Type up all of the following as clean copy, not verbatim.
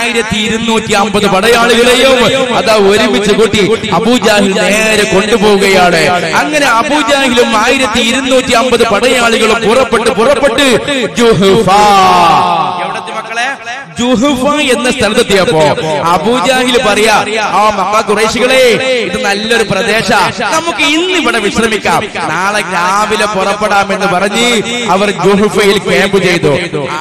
1250 പടയാളികളെയും അതാ ഒരുമിച്ച് കൂട്ടി അബൂജാഹിൽ നേരെ കൊണ്ടുപോവുകയാണ്. അങ്ങനെ അബൂജാഹിലും 1250 പടയാളികളും പുറപ്പെട്ട് ജുഹഫ, എവിടത്തെ മക്കളെ, ജുഹഫ എന്ന സ്ഥലത്തെത്തിയപ്പോ അബൂജാഹിൽ പറയാ, ആ മക്ക ഖുറൈശികളെ, ഇത് നല്ലൊരു പ്രദേശ, നമുക്ക് ഇന്ന് ഇവിടെ വിശ്രമിക്കാം, നാളെ രാവിലെ പുറപ്പെടാമെന്ന് പറഞ്ഞ് അവർ ജുഹഫയിൽ ക്യാമ്പ് ചെയ്തു.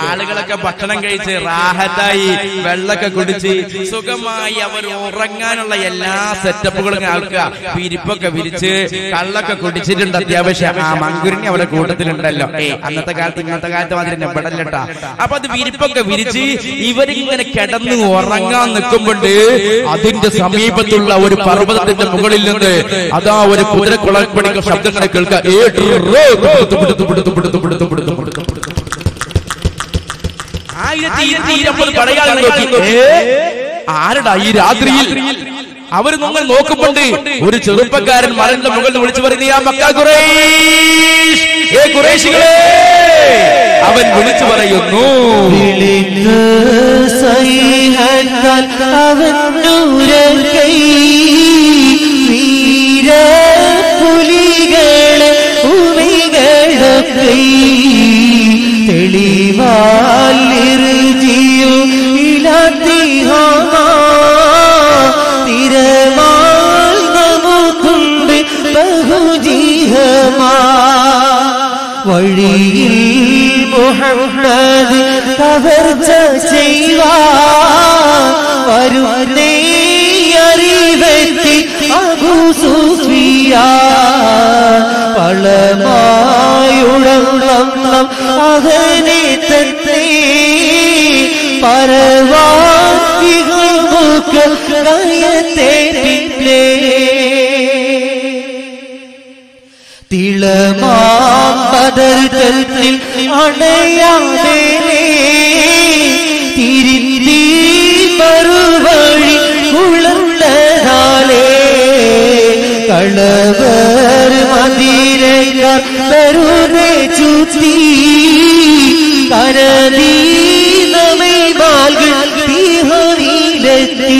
ആളുകളൊക്കെ ഭക്ഷണം കഴിച്ച് റാഹത്തായി വെള്ളമൊക്കെ കുടിച്ച് സുഖമായി അവർ ഉറങ്ങാനുള്ള എല്ലാ സെറ്റപ്പുകളും ആൾക്കുക. വിരിപ്പൊക്കെ വിരിച്ച് കള്ളൊക്കെ കുടിച്ചിട്ടുണ്ട്. അത്യാവശ്യം ആ മങ്കുരിനി അവരുടെ കൂട്ടത്തിലുണ്ടല്ലോ. അന്നത്തെ കാലത്ത് ഇന്നത്തെ കാലത്ത് മാതിരി പെടല്ലട്ടാ. അപ്പൊ അത് വിരിപ്പൊക്കെ വിരിച്ച് ഇവരിങ്ങനെ കിടന്ന് ഉറങ്ങാൻ നിൽക്കുമ്പോണ്ട് അതിന്റെ സമീപത്തുള്ള ഒരു പർവ്വതത്തിന്റെ മുകളിൽ നിന്ന് അതാ ഒരു കുതിരക്കുളപ്പടിക്ക ശബ്ദങ്ങളെ കേൾക്കാം. 1250 പടയാളികൾ നോക്കി, ആരടാ ഈ രാത്രിയിൽ? അവർ നിങ്ങൾ നോക്കുമ്പോണ്ട് ഒരു ചെറുപ്പക്കാരൻ മലന്റെ മുകളിൽ വിളിച്ചു പറയുന്ന, മക്ക ഖുറൈശ്, ഖുറൈശികളെ, അവൻ വിളിച്ചു പറയുന്നു, വഴിയിൽ മുഹമ്മദ് കവർച്ച ചെയ്യുവാൻ വരുന്നേ അറിവെത്തി അബൂ സുഫിയാൻ പളമായുടം അവനെ തന്നെ പരവാദികൾ കയത്തെ പിന്നെ തിളമാം ബദറിൽ അണയാതെ തിരിഞ്ഞി മറുവഴി ഉള്ളതാലേ കളവർ മദീനക്കാർ തരുന്നേ ചുറ്റി കരനീ നമ്മെ മാൽകൾ തീഹറിയിലെത്തി.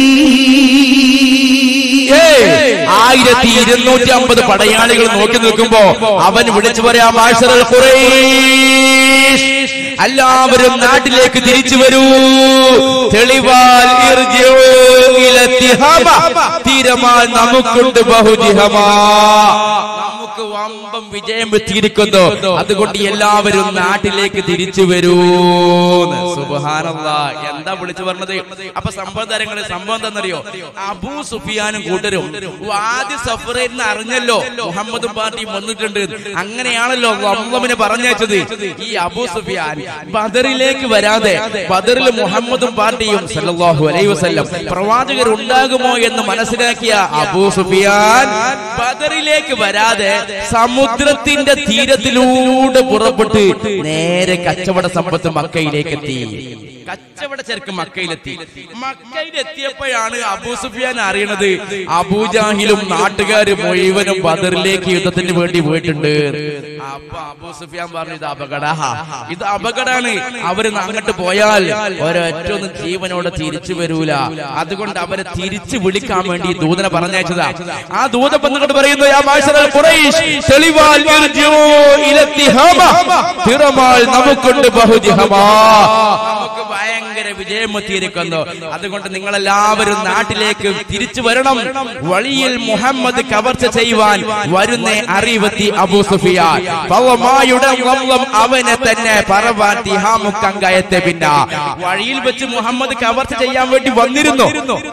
1250 പടയാളികൾ നോക്കി നിൽക്കുമ്പോ അവൻ വിളിച്ചു പറയാം, മാശറൽ ഖുറൈശ്, എല്ലാവരും നാട്ടിലേക്ക് തിരിച്ചു വരൂ, തെളിവാൽ തീരമാൽ നമുക്കുണ്ട് ബഹുജിഹമാ, നമുക്ക് വമ്പം വിജയം എത്തിയിരിക്കുന്നു, അതുകൊണ്ട് എല്ലാവരും നാട്ടിലേക്ക് തിരിച്ചു വരൂ. സുബ്ഹാനല്ലാഹ്, എന്താ വിളിച്ചു പറഞ്ഞത്? അപ്പൊ സംഭവം എന്താണെന്നറിയോ? അബൂ സുഫിയാനും കൂട്ടരും വാദി സഫറിന്ന് അറിഞ്ഞല്ലോ മുഹമ്മദും പാർട്ടിയും വന്നിട്ടുണ്ട്. അങ്ങനെയാണല്ലോ റംളമിനെ പറഞ്ഞയച്ചത്. ഈ അബൂ സുഫിയാൻ ബദറിലേക്ക് വരാതെ, ബദറിൽ മുഹമ്മദും പാർട്ടിയും സല്ലല്ലാഹു അലൈഹി വസല്ലം പ്രവാചകർ ഉണ്ടാകുമോ എന്ന് മനസ്സിലാക്കിയ അബൂ സുഫിയാൻ ബദറിലേക്ക് വരാതെ സമുദ്രത്തിന്റെ തീരത്തിലൂടെ പുറപ്പെട്ട് നേരെ കച്ചവട സമ്പത്ത് മക്കയിലേക്ക് എത്തി. കച്ചവട ചരക്ക് മക്കയിലെത്തി. മക്കയിലെത്തിയപ്പോഴാണ് അബൂ സുഫിയാൻ അറിയണത് അബൂജാഹിലും നാട്ടുകാര് മുഴുവനും ബദറിലേക്ക് യുദ്ധത്തിന് വേണ്ടി പോയിട്ടുണ്ട്. അപ്പൊ അബൂ സുഫിയാൻ പറഞ്ഞു, ഇത് അപകടമാണ്, അവര് അങ്ങോട്ട് പോയാൽ ഒരൊറ്റൊന്നും ജീവനോടെ തിരിച്ചു വരൂല, അതുകൊണ്ട് അവരെ തിരിച്ചു വിളിക്കാൻ വേണ്ടി ദൂതനെ പറഞ്ഞയച്ചതാ. ആ ദൂതൻ വന്നിട്ട് പറയുന്നു, യാ മാശറൽ ഖുറൈശ്, തെളിവാൽ നമുക്കുണ്ട് ബഹുജിഹമാ, നമുക്ക് ഭയങ്കര വിജയം എത്തിയിരിക്കുന്നു, അതുകൊണ്ട് നിങ്ങളെല്ലാവരും നാട്ടിലേക്ക് തിരിച്ചു വരണം. വഴിയിൽ മുഹമ്മദ് കവർച്ച ചെയ്യുവാൻ വരുന്ന അറിവെത്തി അബൂ സുഫിയാൻ അവനെ തന്നെ പറവാട്ടി ഹാമുക്കങ്കയത്തെ. പിന്നെ വഴിയിൽ വെച്ച് മുഹമ്മദ് കവർച്ച ചെയ്യാൻ വേണ്ടി വന്നിരുന്നു.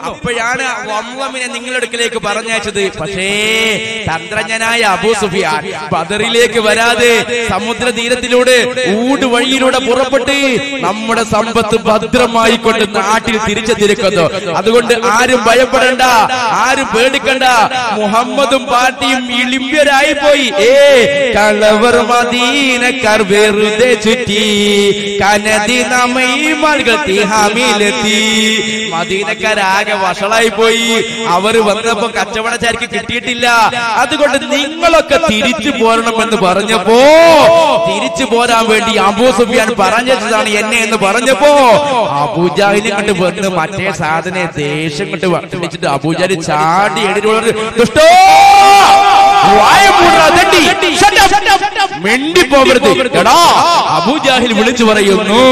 അപ്പോഴാണ് റംളമിനെ നിങ്ങളുടെ അടുക്കലേക്ക് പറഞ്ഞയച്ചത്. പക്ഷേ തന്ത്രജ്ഞനായ അബൂ സുഫിയാൻ ബദറിലേക്ക് വരാതെ സമുദ്ര തീരത്തിലൂടെ ഊട് വഴിയിലൂടെ പുറപ്പെട്ട് നമ്മുടെ സമ്പത്ത് ഭദ്രമായി കൊണ്ട് നാട്ടിൽ തിരിച്ചെത്തിയിരിക്കുന്നു. അതുകൊണ്ട് ആരും ഭയപ്പെടേണ്ട, ആരും പേടിക്കണ്ട. മുഹമ്മദും പാർട്ടിയും ഇളിമ്പ്യരായി പോയി. കളവർ മദീനക്കാർ വെറുതെ ചുറ്റി കനതി നമ്മിലെത്തി. മദീനക്കാരാകെ വഷളായി പോയി. അവർ വന്നപ്പോ കച്ചവട ചരക്ക് കിട്ടിയിട്ടില്ല. അതുകൊണ്ട് നിങ്ങളൊക്കെ തിരിച്ചു പോരണമെന്ന് പറഞ്ഞപ്പോ തിരിച്ചു പോരാൻ വേണ്ടി അബൂ സുഫിയാൻ പറഞ്ഞതാണ് എന്നെ എന്ന് പറഞ്ഞപ്പോ അബൂജാഹിൽ ഇങ്ങോട്ട് വന്ന് മറ്റേ സാധനെ ദേഷ്യം കൊണ്ട് വർദ്ധിച്ചിട്ട് അബൂജാഹി ചാടി എഴുതി ദുഷ്ടോ മിണ്ടി പോകരുത്. എടാ അബൂജാഹിൽ വിളിച്ചു പറയുന്നു,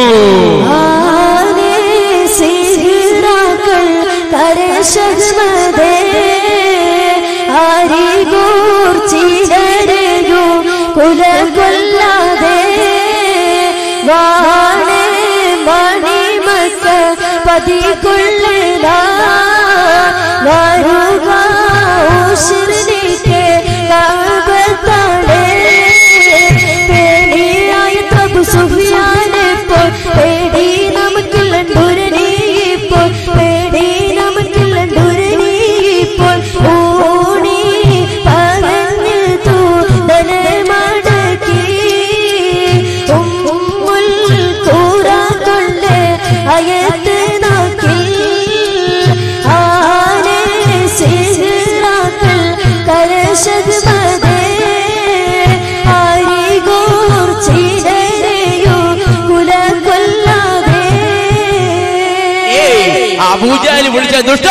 അബൂജാഹിൽ വിളിച്ച ദുഷ്ട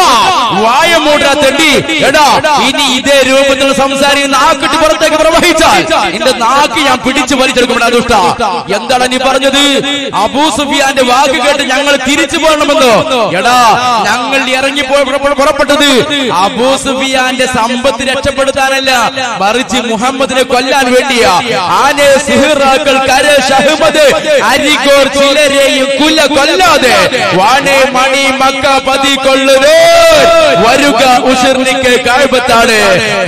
വായ മൂടാ തെണ്ടി, എടാ ഇനി ഇതേ രൂപത്തിൽ സംസാരിക്കുന്ന നാക്കിട്ട് പുറത്തേക്ക് പ്രവഹിച്ചാൽ നിന്റെ നാക്ക് ഞാൻ പിടിച്ചു വലിച്ചെടുക്കുമ്പോഴാ ദുഷ്ട. എന്താണ് നീ പറഞ്ഞത്? അബൂ സുഫിയാന്റെ വാക്ക് കേട്ട് ഞങ്ങൾ തിരിച്ചു പോകണമെന്നോ? എടാ ഞങ്ങൾ പുറപ്പെട്ടത് അബൂ സുഫിയാന്റെ സമ്പത്ത് രക്ഷപ്പെടുത്താനല്ല, മറിച്ച് മുഹമ്മദിനെ കൊല്ലാൻ വേണ്ടിയാ. ആനെ സിഹ്റാക്കൾ കര ഷഹ്മദ് അരികോർ ചിലരെയും കൊല്ലാതെ വാണേ മണി മക്ക പതികൊള്ളുവേ വരുക ഉശിർനിക്ക് കഅബത്താണ്.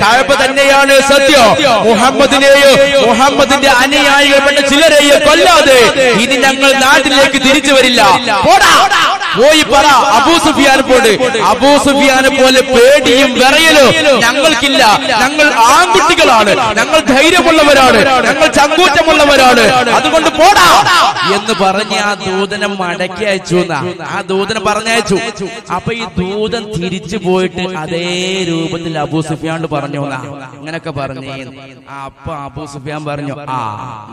കഅബ തന്നെയാണ് സത്യം. മുഹമ്മദിനെയോ മുഹമ്മദിന്റെ അനുയായികൾപ്പെട്ട ചിലരെയോ കൊല്ലാതെ ഇനി ഞങ്ങൾ നാട്ടിലേക്ക് തിരിച്ചു വരില്ല. പോയി പറ അബൂ സുഫിയാൻ പോട്. അബൂ സുഫിയാനെ പോലെ പേടിയും വിറയലോ ഞങ്ങൾക്കില്ല. ഞങ്ങൾ ആൺകുട്ടികളാണ്, ഞങ്ങൾ ധൈര്യമുള്ളവരാണ്, ഞങ്ങൾ ചങ്കൂറ്റമുള്ളവരാണ്, അതുകൊണ്ട് പോടാ എന്ന് പറഞ്ഞ് ആ ദൂതനെ മടക്കി അയച്ചു. ആ ദൂതനെ പറഞ്ഞയച്ചു. അപ്പൊ ഈ ദൂതൻ തിരിച്ചു പോയിട്ട് അതേ രൂപത്തിൽ അബൂ സുഫിയാനോട് പറഞ്ഞു, അങ്ങനൊക്കെ പറഞ്ഞേ. അപ്പൊ അബൂ സുഫിയാൻ പറഞ്ഞു,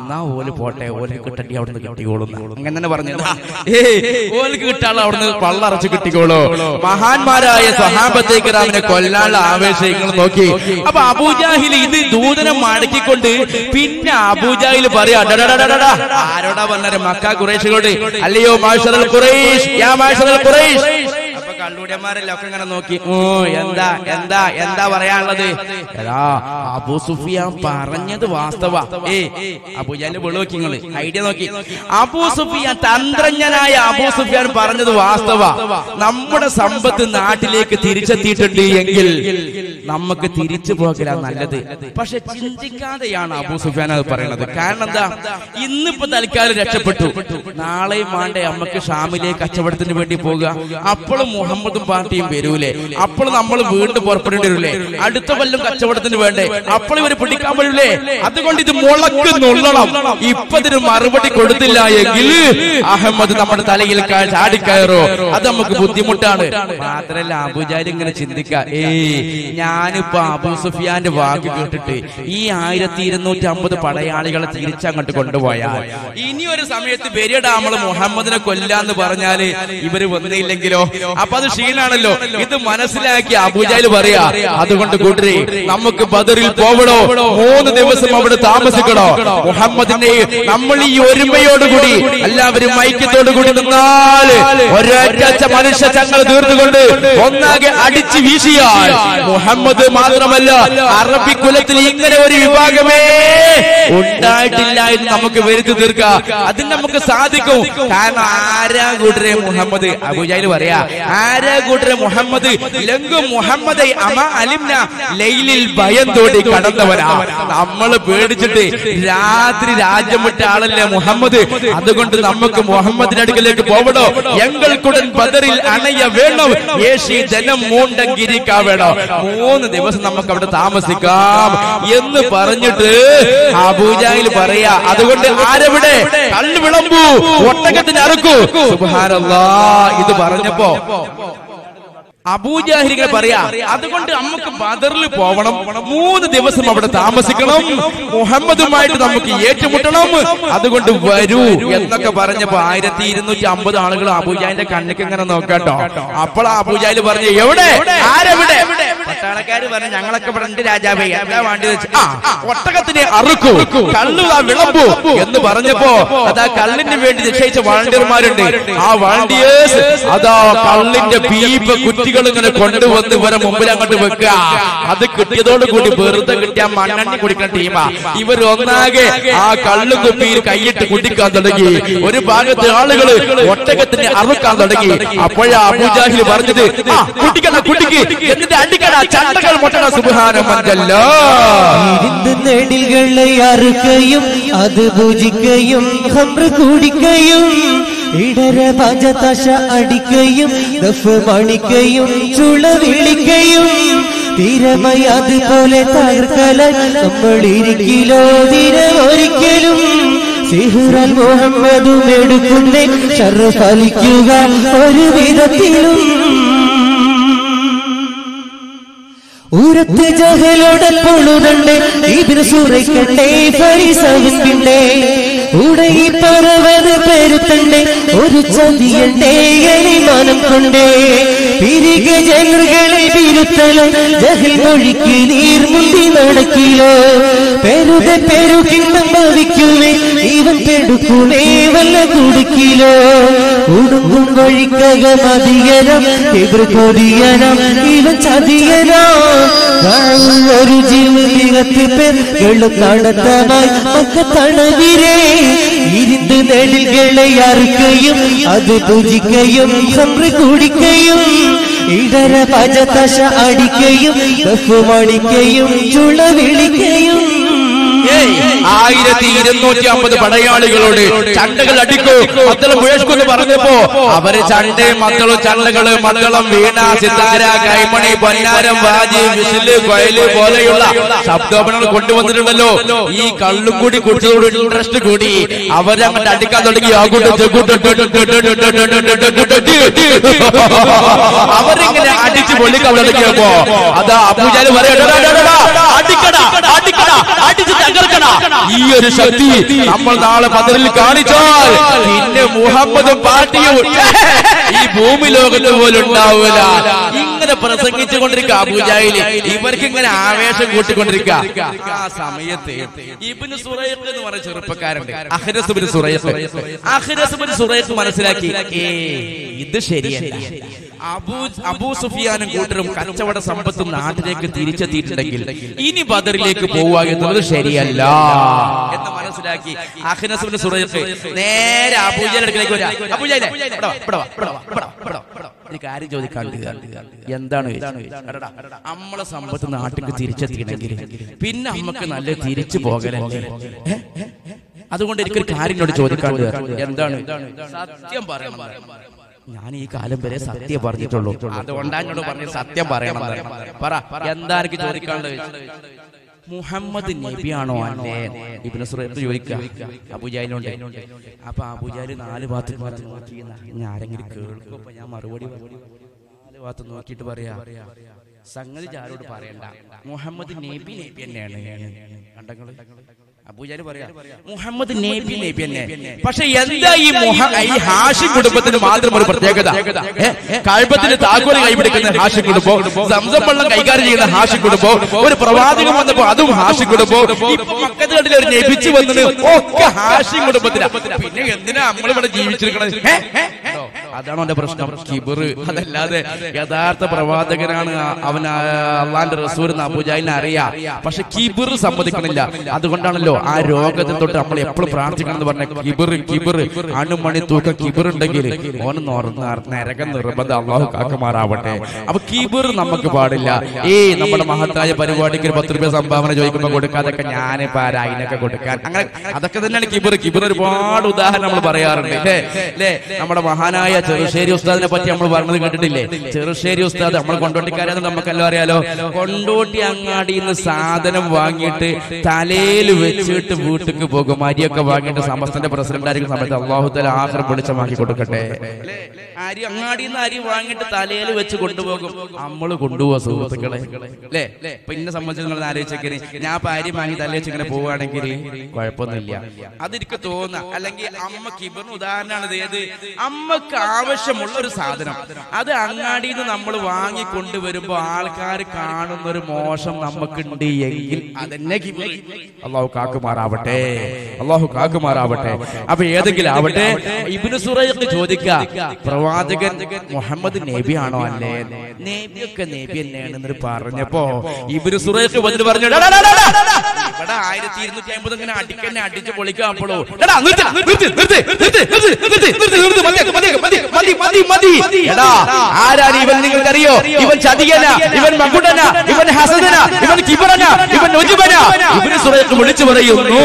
എന്നാ ഓല് പോട്ടെ, ഓല് കിട്ടട്ടി അവിടുന്ന് കിട്ടിക്കോളും. അങ്ങനെ തന്നെ പറഞ്ഞു, ഓൽക്ക് കിട്ടാനുള്ള അവിടുന്ന് പള്ളറച്ച് കിട്ടിക്കോളൂ. മഹാന്മാരായ സ്വഹാബത്തെ കിറാമിനെ കൊല്ലാനുള്ള ആവേശങ്ങൾ നോക്കി. അപ്പൊ അബൂജാഹിൽ ഇത് ദൂതനെ മടക്കിക്കൊണ്ട് പിന്നെ അബൂജാഹിൽ പറയാ, ആരോടാ പറഞ്ഞ മക്ക ഖുറൈശികളോട്, അല്ലയോ മാശറൽ ഖുറൈശ്, യാ മാശറൽ ഖുറൈശ്. അപ്പൊ കള്ളൂടിയന്മാരെല്ലാം ഒക്കെ ഇങ്ങനെ നോക്കി, എന്താ എന്താ എന്താ പറയാനുള്ളത്? എടാ അബൂ സുഫിയാൻ പറഞ്ഞത് വാസ്തവ. അബൂജാഹിൽ വെളുവെക്കി, നിങ്ങള് ഐഡിയ നോക്കി. അബൂ സുഫിയാൻ തന്ത്രജ്ഞനായ അബൂ സുഫിയാൻ പറഞ്ഞത് വാസ്തവ. നമ്മുടെ സമ്പത്ത് നാട്ടിലേക്ക് തിരിച്ചെത്തിയിട്ടുണ്ട് എങ്കിൽ നമുക്ക് തിരിച്ചു പോകലാ നല്ലത്. പക്ഷെ ചിന്തിക്കാതെയാണ് അബൂ സുഫിയാൻ അത് പറയുന്നത്. കാരണം എന്താ? ഇന്നിപ്പോ തൽക്കാലം രക്ഷപ്പെട്ടു, നാളെയും വേണ്ടേ നമുക്ക് ഷാമിലേക്ക് കച്ചവടത്തിന് വേണ്ടി പോകുക. അപ്പോഴും മുഹമ്മദും പാർട്ടിയും വരൂലേ, അപ്പോൾ നമ്മൾ വീണ്ടും പുറപ്പെടേണ്ടി വരൂലേ. അടുത്ത കൊല്ലം കച്ചവടത്തിന് വേണ്ടേ, അപ്പോൾ ഇവര് പിടിക്കാൻ വരൂലേ. അതുകൊണ്ട് ഇത് മുളക്ക് നുള്ളണം. ഇപ്പതിന് മറുപടി കൊടുത്തില്ല എങ്കിൽ അഹമ്മദ് നമ്മുടെ തലയിൽ ചാടിക്കയറോ, അത് നമുക്ക് ബുദ്ധിമുട്ടാണ്. മാത്രല്ല അബൂജാഹിൽ ഇങ്ങനെ ചിന്തിക്ക, ഞാനിപ്പോ അബൂ സുഫിയാന്റെ വാക്ക് കേട്ടിട്ട് ഈ 1250 പടയാളികളെ തിരിച്ചങ്ങോട്ട് കൊണ്ടുപോയാൽ ഇനി ഒരു സമയത്ത് വരിടാ നമ്മള് മുഹമ്മദിനെ കൊല്ലാന്ന് പറഞ്ഞാല് ഇവര് വന്നില്ലെങ്കിലോ? അപ്പൊ അത് ക്ഷീണാണല്ലോ. ഇത് മനസ്സിലാക്കി അബൂജാഹിൽ പറയാ, അതുകൊണ്ട് കൂട്ടരെ നമുക്ക് ബദറിൽ പോവണോ, 3 ദിവസം അവിടെ താമസിക്കണോ. മുഹമ്മദിനെ നമ്മൾ ഈ ഒരുമയോടുകൂടി എല്ലാവരും ഐക്യത്തോടുകൂടി നിന്നാൽ ഒരൊറ്റ മനുഷ്യ ചങ്ങൾ തീർത്തുകൊണ്ട് ഒന്നാകെ അടിച്ചു വീശിയാൽ മുഹമ്മദ് മാത്രമല്ല അറബി കുലത്തിൽ ഇങ്ങനെ ഒരു വിഭാഗമേ ഉണ്ടായിട്ടില്ല എന്ന് നമുക്ക് വരുത്തി തീർക്കാം. അതിന് നമുക്ക് സാധിക്കും. കാരണം ആരാ കൂട്ടരെ മുഹമ്മദ്? അബൂജാഹിൽ പറയാ, ആരാ കൂട്ടരെ മുഹമ്മദ്? ലംഘും മുഹമ്മദ് അമ അലിംന ലൈലിൽ ഭയം തോടി കടന്നവരാ. നമ്മള് പേടിച്ചിട്ട് രാത്രി രാജ്യം വിട്ട ആളല്ലേ മുഹമ്മദ്. അതുകൊണ്ട് നമുക്ക് മുഹമ്മദിന്റെ അടുക്കലേക്ക് പോവണോ? എങ്ങൾക്കുടൻ ബദറിൽ അണയ വേണം, യേശി ജനം മൂണ്ടങ്കിരിക്കാ വേണോ. 3 ദിവസം നമുക്ക് അവിടെ താമസിക്കാം എന്ന് പറഞ്ഞിട്ട് അബൂജാഹിൽ പറയാ, അതുകൊണ്ട് ആരെവിടെ കള്ളു വിളമ്പൂ, ഒട്ടകത്തിന് അറുക്കൂ. സുബ്ഹാനല്ലാഹ്. ഇത് പറഞ്ഞപ്പോ അബൂജാഹിലികൾ പറയാ, അതുകൊണ്ട് നമുക്ക് ബദറിൽ പോവണം, 3 ദിവസം അവിടെ താമസിക്കണം, മുഹമ്മദുമായിട്ട് നമുക്ക് ഏറ്റുമുട്ടണം, അതുകൊണ്ട് വരൂ എന്നൊക്കെ പറഞ്ഞപ്പോ 1250 ആളുകൾ അബൂജാഹിലിന്റെ കണ്ണിക്ക് ഇങ്ങനെ നോക്കാട്ടോ. അപ്പോൾ അബൂജാഹിൽ പറഞ്ഞു, എവിടെ ആരെവിടെ? പട്ടാളക്കാര് പറഞ്ഞു, ഞങ്ങളൊക്കെ ഇവിടെ ഉണ്ട് രാജാവേ, എന്താ വേണ്ടി വെച്ച്, ഒട്ടകത്തിനെ അറുക്കൂ, കള്ളു വിളമ്പൂ എന്ന് പറഞ്ഞപ്പോ അതാ കള്ളിന് വേണ്ടി നിശ്ചയിച്ച വളണ്ടിയർമാരുണ്ട്. ആ വളണ്ടിയേഴ്സ് അതാ കള്ളിന്റെ പീപ്പ് കുറ്റികൾ ഇങ്ങനെ കൊണ്ടുവന്ന് ഇവരെ മുമ്പിൽ അങ്ങോട്ട് വെക്കുക. അത് കിട്ടിയതോട് കൂടി വെറുതെ കിട്ടിയ മണ്ണെണ്ണി കുടിക്കുന്ന ടീമാ. ഇവരൊന്നാകെ ആ കള്ളു കുപ്പിയിൽ കൈയിട്ട് കുടിക്കാൻ തുടങ്ങി. ഒരു ഭാഗത്ത് ആളുകൾ ഒട്ടകത്തിനെ അറുക്കാൻ തുടങ്ങി. അപ്പോഴാ അബൂജാഹിൽ പറഞ്ഞത്, കുട്ടിക്കണ കുട്ടിക്ക് എന്നിട്ട് അടിക്കണ ചണ്ടകൾ മൊട്ടണ സുബ്ഹാനല്ലാഹ്. നെടികളെ അറുകയും അത് പൂജിക്കയും ഖംറ് കുടിക്കയും ഇടര പഞ്ചതശ അടിക്കയും ദഫ് മണിക്കയും ചുള വിളിക്കയും തീരമയ അതുപോലെ തകർക്കലായി നമ്മളിരിക്കിലോ ദിനമൊരിക്കലും സിഹുറൽ മുഹമ്മദും എടുക്കുന്നേ ശർറ് ഫലിക്കുക ഒരു വിധത്തിലും. ഊരത്ത് ജഹലോടെ പൊളുതണ്ടേ ഇബ്നു സൂറൈക്കണ്ടേ ഫരിസവിന്റെ ഉടയി പറവത് പെരുത്തണ്ടേ ഒരു ചതിയണ്ടേ എളിമാനം കൊണ്ടേ പിരിക ജനങ്ങളെ പിരുത്തലോ ജഹിൽ മൊഴിക്ക് നീർമുണ്ടി നടക്കിലോ പെരുതെ പെരുകിണ്ണം ഭവിക്കുമേ ഇവൻ പെടുക്കുമേ വല്ല കുടുക്കിലോ ഉടുങ്ങും വഴിക്കക മതിയനം ഇവർ കൊതിയനം ഇവൻ ചതിയനോ ഒരു ജീവിതത്തി പേർ നടത്തമായി മക്കത്തണവിരേ ഇരുന്ന് നെടികളെ അറുകയും അത് പൂജിക്കയും ഖംറ് കുടിക്കയും ഇടര പഞ്ചതശ അടിക്കയും ദഫ് മണിക്കയും ചുള വിളിക്കയും. 1250 പടയാളികളോട് ചണ്ടകൾ അടിക്കൂ, മദ്ദളം മുഴക്കുമെന്ന് പറഞ്ഞപ്പോ അവര് ചണ്ടയും മദ്ദളും ചണ്ടകള് മദ്ദളം വീണ സിതാര കൈമണി പൊന്നാരം വാജി വിസില് കൊയല് പോലെയുള്ള ശബ്ദോപനങ്ങൾ കൊണ്ടുവന്നിട്ടുണ്ടല്ലോ. ഈ കള്ളും കൂടി കുടിച്ചതോട് ഇൻട്രസ്റ്റ് കൂടി അവരങ്ങോട്ട് അടിക്കാൻ തുടങ്ങി. അവരിങ്ങനെ അടിച്ചു പൊള്ളിക്കാൻ തുടങ്ങിയപ്പോ അതാ അബൂജാഹിൽ ഈ ഒരു ശക്തി നമ്മൾ നാളെ ബദറിൽ കാണിച്ചാൽ പിന്നെ മുഹമ്മദും പാർട്ടിയും ഈ ഭൂമി ലോകത്ത് പോലും ഉണ്ടാവൂല. ഇങ്ങനെ പ്രസംഗിച്ചു കൊണ്ടിരിക്കുക അബൂജാഹിൽ, ഇവർക്ക് ഇങ്ങനെ ആവേശം കൂട്ടിക്കൊണ്ടിരിക്കുക. ആ സമയത്ത് ഇബ്നു സുറൈഖ് എന്ന് പറഞ്ഞ ചെറുപ്പക്കാരുണ്ട്, അഖ്നസ് ഇബ്നു സുറൈഖ്. അഖ്നസ് ഇബ്നു സുറൈഖ് മനസ്സിലാക്കി, ഇത് ശരിയല്ല, അബൂ സുഫിയാനും കൂട്ടരും കച്ചവട സമ്പത്തും നാട്ടിലേക്ക് തിരിച്ചെത്തിയിട്ടുണ്ടെങ്കിൽ ഇനി ബദറിലേക്ക് പോവുക എന്നുള്ളത് ശരിയല്ല എന്ന് മനസ്സിലാക്കി അഖ്നസ് ഇബ്നു സുറൈഖ് നേരെ അബൂജാഹിലിന്റെ അടുക്കലേക്ക് വരാ. അബൂജാഹിലേ, ഒരു കാര്യം ചോദിക്കാണ്ട്, എന്താണ് നമ്മളെ സമ്പത്ത് നാട്ടിലേക്ക് തിരിച്ചെത്തിയിട്ടുണ്ടെങ്കിൽ പിന്നെ നമുക്ക് നല്ല തിരിച്ചു പോകലല്ലേ? അതുകൊണ്ട് എനിക്കൊരു കാര്യം ചോദിക്കാണ്ട്, എന്താണ്? സത്യം പറയണം. ഞാൻ ഈ കാലം വരെ സത്യം പറഞ്ഞിട്ടുള്ളൂ, അതുകൊണ്ടാണ് എന്നോട് പറഞ്ഞ സത്യം പറയണം. പറ, എന്താ എനിക്ക് ചോദിക്കാനുള്ളത്? മുഹമ്മദ് നബിയാണോ അല്ലേ? ഇബ്നു സുറൈഖ് ചോദിക്കുക അബൂജാഹിലിനോട്. അപ്പൊ അബൂജാഹിൽ 4 ഭാഗത്ത് നോക്കി, ഞാൻ ആരെങ്കിലും കേൾക്കുമ്പോ ഞാൻ മറുപടി 4 ഭാഗത്ത് നോക്കിയിട്ട് പറയാ, സംഗതി ആരോട് പറയണ്ട, മുഹമ്മദ് നബി തന്നെയാണ്. കണ്ടങ്ങള് അബൂജാഹിൽ പറയാ, മുഹമ്മദ് നബി തന്നെ. പക്ഷെ എന്താ ഈ ഹാഷിം കുടുംബത്തിന് മാത്രം ഒരു പ്രത്യേകത? കഅബത്തിന്റെ താക്കോൽ കൈപിടിക്കുന്ന ഹാഷിം കുടുംബം, സംസം വെള്ളം കൈകാര്യം ചെയ്യുന്ന ഹാഷിം കുടുംബം, ഒരു പ്രവാചകൻ വന്നപ്പോ അതും ഹാഷിം കുടുംബം, ഇപ്പൊ മക്കത്ത് കണ്ടിൽ ഒരു നബിച്ച് വന്നത് ഒക്കെ ഹാഷിം കുടുംബത്തിലാ. പിന്നെ എന്തിനാ നമ്മളിവിടെ ജീവിച്ചിരിക്കണത്? അതാണോ എന്റെ പ്രശ്നം? കിബർ. അതല്ലാതെ യഥാർത്ഥ പ്രവാചകനാണ് അവൻ, അള്ളാന്റെ റസൂൽ എന്ന് അബൂജാഹിലിനെ അറിയാം. പക്ഷെ കിബർ സമ്മതിക്കണില്ല. അതുകൊണ്ടാണല്ലോ ആ രോഗത്തെ തൊട്ട് നമ്മൾ എപ്പോഴും പ്രാർത്ഥിക്കണം എന്ന് പറഞ്ഞ കിബർ അണുമണി തൂക്കം കിബർ ഉണ്ടെങ്കിൽ ഓന് നരകം നിർബന്ധം, അള്ളാഹു കാക്കമാറാവട്ടെ. അപ്പൊ കിബർ നമുക്ക് പാടില്ല. നമ്മുടെ മഹത്തായ പരിപാടിക്ക് 10 രൂപ സംഭാവന ചോദിക്കുമ്പോൾ കൊടുക്കാതൊക്കെ ഞാനിപ്പോ അതിനൊക്കെ കൊടുക്കാൻ, അങ്ങനെ അതൊക്കെ തന്നെയാണ് കിബർ. കിബർ ഒരുപാട് ഉദാഹരണം നമ്മൾ പറയാറുണ്ട് അല്ലേ? നമ്മുടെ മഹാനായ ചെറുശ്ശേരി ഉസ്താദിനെ പറ്റി നമ്മൾ പറഞ്ഞത് കേട്ടിട്ടില്ലേ? ചെറുശ്ശേരി ഉസ്താദ് നമ്മൾ കൊണ്ടോട്ടിക്കാരെന്ന് നമുക്കെല്ലാം അറിയാലോ. കൊണ്ടോട്ടി അങ്ങാടിയിൽ നിന്ന് സാധനം വാങ്ങിയിട്ട് തലയിൽ വെച്ചിട്ട് വീട്ടിലേക്ക് പോകും. അരിയൊക്കെ വാങ്ങിയിട്ട് സമസ്തന്റെ പ്രസിഡന്റ് ആയിരിക്കുന്ന സമയത്ത് അല്ലാഹു തആല ആഖിറ വെളിച്ചമാക്കി കൊടുക്കട്ടെ. അരി അങ്ങാടിയിൽ നിന്ന് അരി വാങ്ങിയിട്ട് തലയിൽ വെച്ച് കൊണ്ടുപോകും. നമ്മള് കൊണ്ടുപോവാ സുഹൃത്തുക്കളെ അല്ലേ? ഇപ്പൊ എന്നെ സംബന്ധിച്ച് നിങ്ങൾ ആലോചിച്ചേക്കന്, ഞാൻ ഇപ്പൊ അരി വാങ്ങി തലയിൽ വെച്ച് ഇങ്ങനെ പോവുകയാണെങ്കിൽ കുഴപ്പമൊന്നുമില്ല. അതെനിക്ക് തോന്നുക. അല്ലെങ്കിൽ അമ്മക്ക് ഇവന് ഉദാഹരണമാണ് ഏത്, അമ്മക്ക് ആവശ്യമുള്ള ഒരു സാധനം അത് അങ്ങാടിയിൽ നിന്ന് നമ്മൾ വാങ്ങിക്കൊണ്ടുവരുമ്പോ ആൾക്കാർ കാണുന്ന ഒരു മോശം നമുക്കുണ്ട് എങ്കിൽ അതെന്നെ കിബർ. അള്ളാഹു കാക്കുമാറാവട്ടെ, അള്ളാഹു കാക്കുമാറാവട്ടെ. അപ്പൊ ഏതെങ്കിലും ആവട്ടെ, ഇബ്നു സുറൈഖ് ചോദിക്ക, പ്രവാചകൻ മുഹമ്മദ് നബി ആണോ? അല്ലേ, നബിയൊക്കെ നബി തന്നെയാണെന്ന് പറഞ്ഞപ്പോ ഇബ്നു സുറൈഖ് വന്നിട്ട് പറഞ്ഞു, ഇവിടെ 1250 ഇങ്ങനെ അടിക്കന്നെ അടിച്ച് പൊളിക്കാൻ. അപ്പോഴോ ആരാണ് ഇവൻ? നിങ്ങൾക്കറിയോ? ഇവൻ ചതിയന, ഇവൻ മകുടന, ഇവൻ ഹസദന, ഇവൻ കിബറന, ഇവൻ ഉജ്ബന. ഇബ്നു സുറൈഖ് വിളിച്ചു പറയുന്നു,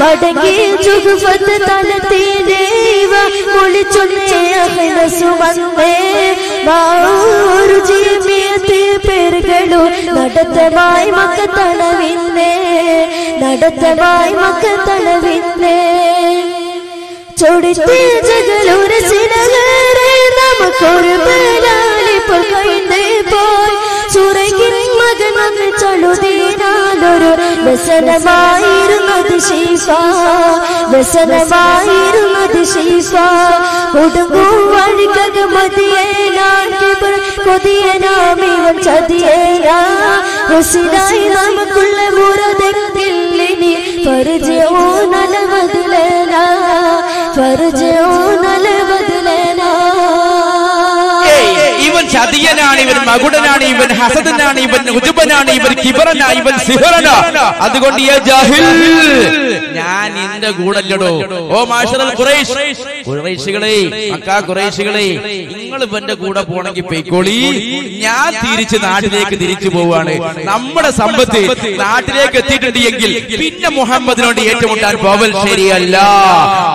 മടങ്ങി ചുഗുഫത്ത് തലത്തിലേവ മുളിച്ചൊന്നേ സുമന്നേ മാറു ജീവിയത്തെ പേരുകളു നടത്തമായി മക്കത്തളവിന്നേ, നടത്തമായി മക്കത്തളവിന്നേ. ചൊടിത്ത് ജഗലൂര സിനകരെ നമുക്കൊരു ബലാലിപ്പോൾ കഴിഞ്ഞേ പോയി. സുറൈഖിൻ മകൻ വന്ന് ചളുതിനാലൊരു വ്യസനമായിരുന്നത് ശീഫ, വ്യസനമായിരുന്നത് ശീഫ. കൊടുങ്ങും വഴിക്കക മതിയേനാൻ കിബർ കൊതിയനാം ഇവൻ ചതിയേനാ. ഹുസിനായി നമുക്കുള്ള മുറതെങ്കില്ലിനി ഫർജോ നലവതിലേന, ഫർജോ നലവതിലേന. ഇവൻ ചതിയനാണ്, ഇവൻ മകുടനാണ്, ഇവൻ ഹസദനാണ്, ഇവൻ ഉജ്ബനാണ്, ഇവൻ കിബറന, ഇവൻ സിഹറന. അതുകൊണ്ട് ഞാൻ നിന്റെ കൂടല്ലടോ. ഓ മാശറൽ ഖുറൈശ്, ഖുറൈശികളെ, മക്കാ ഖുറൈശികളെ, നിങ്ങൾ ഇവന്റെ കൂടെ പോണെങ്കിൽ പൊയ്ക്കോളി. ഞാൻ തിരിച്ച് നാട്ടിലേക്ക് തിരിച്ചു പോവാണ്. നമ്മുടെ സമ്പത്ത് നാട്ടിലേക്ക് എത്തിയിട്ടുണ്ട് എങ്കിൽ പിന്നെ മുഹമ്മദിനോട് ഏറ്റുമുട്ടാൻ പോവൽ ശരിയല്ല.